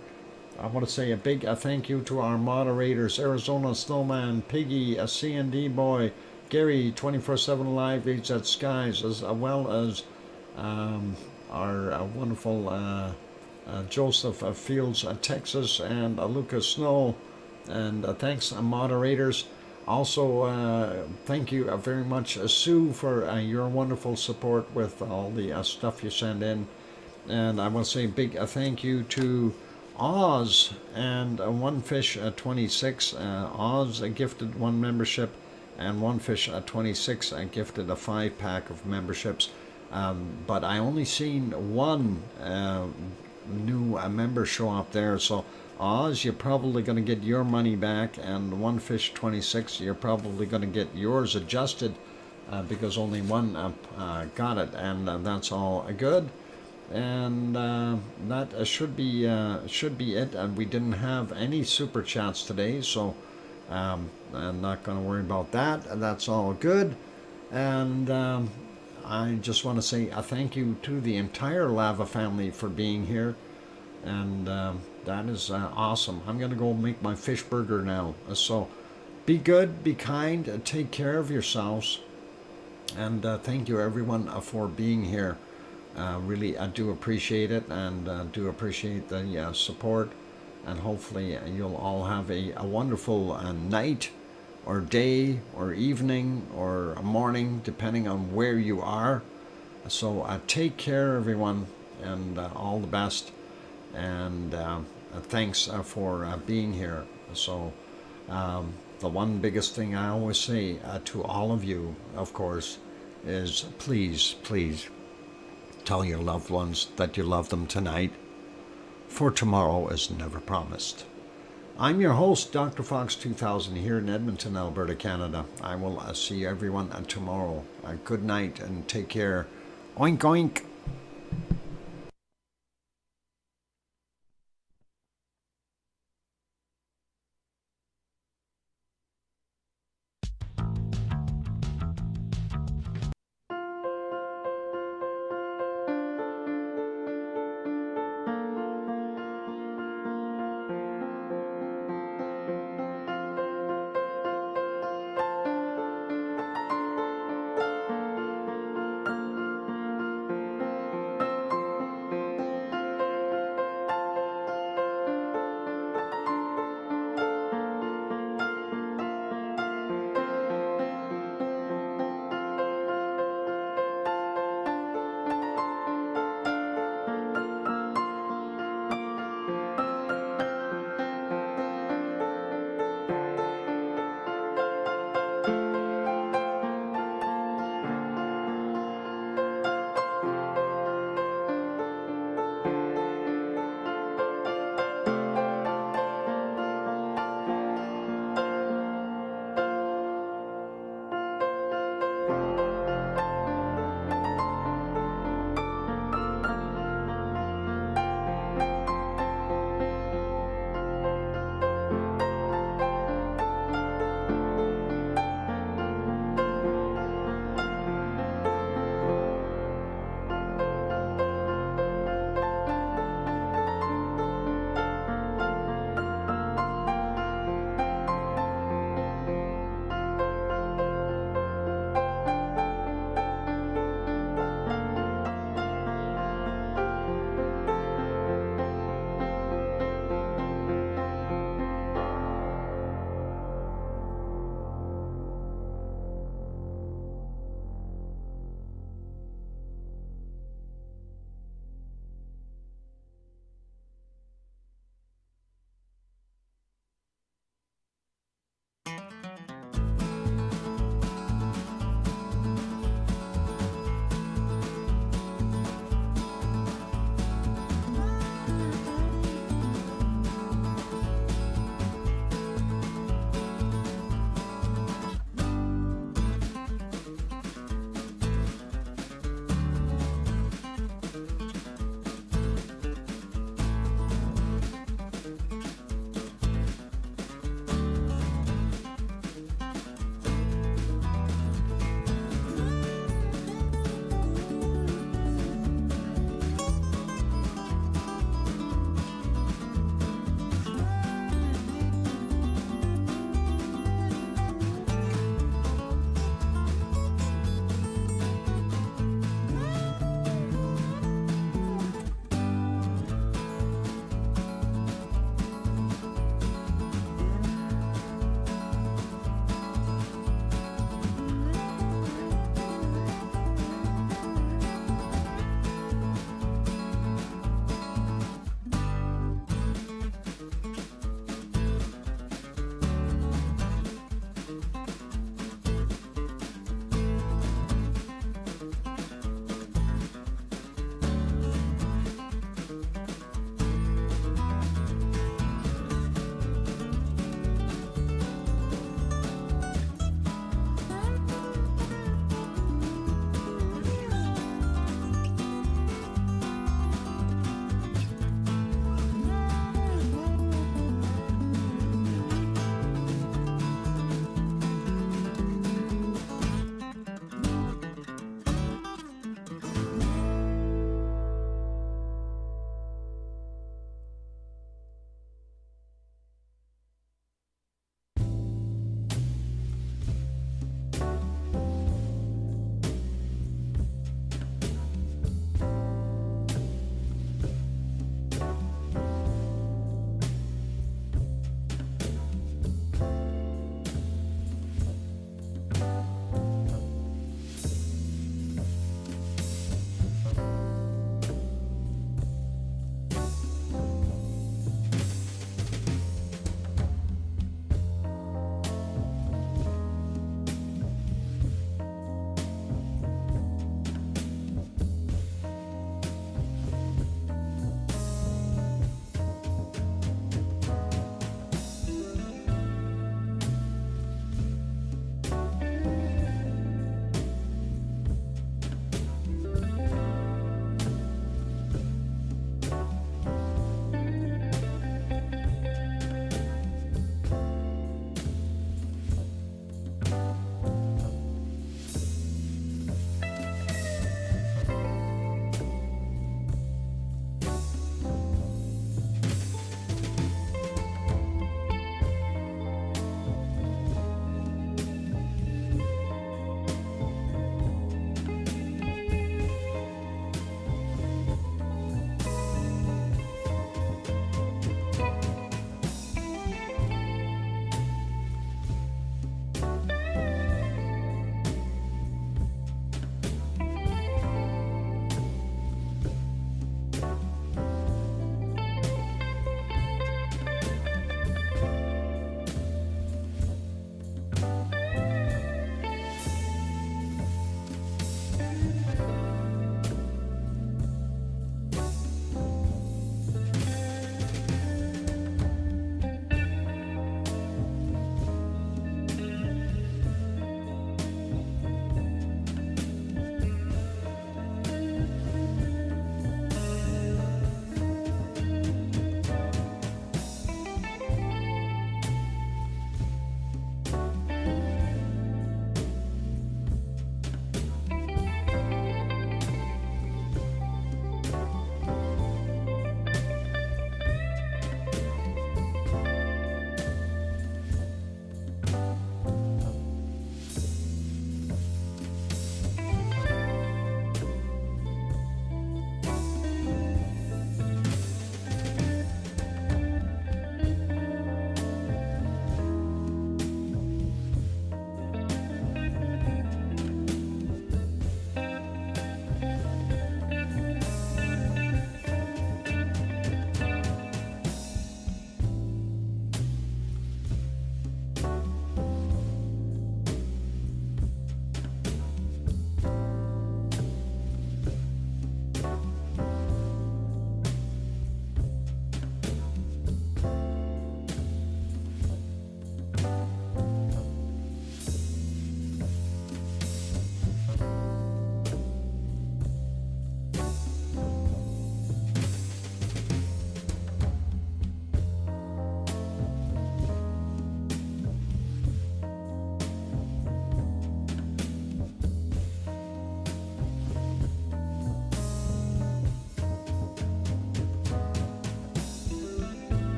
I want to say a big thank you to our moderators, Arizona Snowman, Piggy, a C&D Boy, Gary, 24/7 Live, HZ Skies, as well as our wonderful Joseph Fields, Texas, and Lucas Snow. And thanks, moderators. Also, thank you very much, Sue, for your wonderful support with all the stuff you send in. And I want to say a big thank you to Oz and OneFish26. Oz gifted 1 membership, and OneFish26 gifted a 5-pack of memberships. But I only seen 1 new member show up there. So Oz, you're probably going to get your money back, and OneFish26, you're probably going to get yours adjusted because only 1 got it, and that's all good. And that should be it. And we didn't have any super chats today, so I'm not going to worry about that. And that's all good. And I just want to say a thank you to the entire Lava family for being here. And that is awesome. I'm going to go make my fish burger now. So be good, be kind, take care of yourselves. And thank you, everyone, for being here. Really, I do appreciate it, and do appreciate the support. And hopefully you'll all have a wonderful night or day or evening or morning, depending on where you are. So take care, everyone, and all the best. And thanks for being here. So the one biggest thing I always say to all of you, of course, is please, please tell your loved ones that you love them tonight, for tomorrow is never promised. I'm your host, DrFox2000, here in Edmonton, Alberta, Canada. I will see everyone tomorrow. Good night and take care. Oink, oink.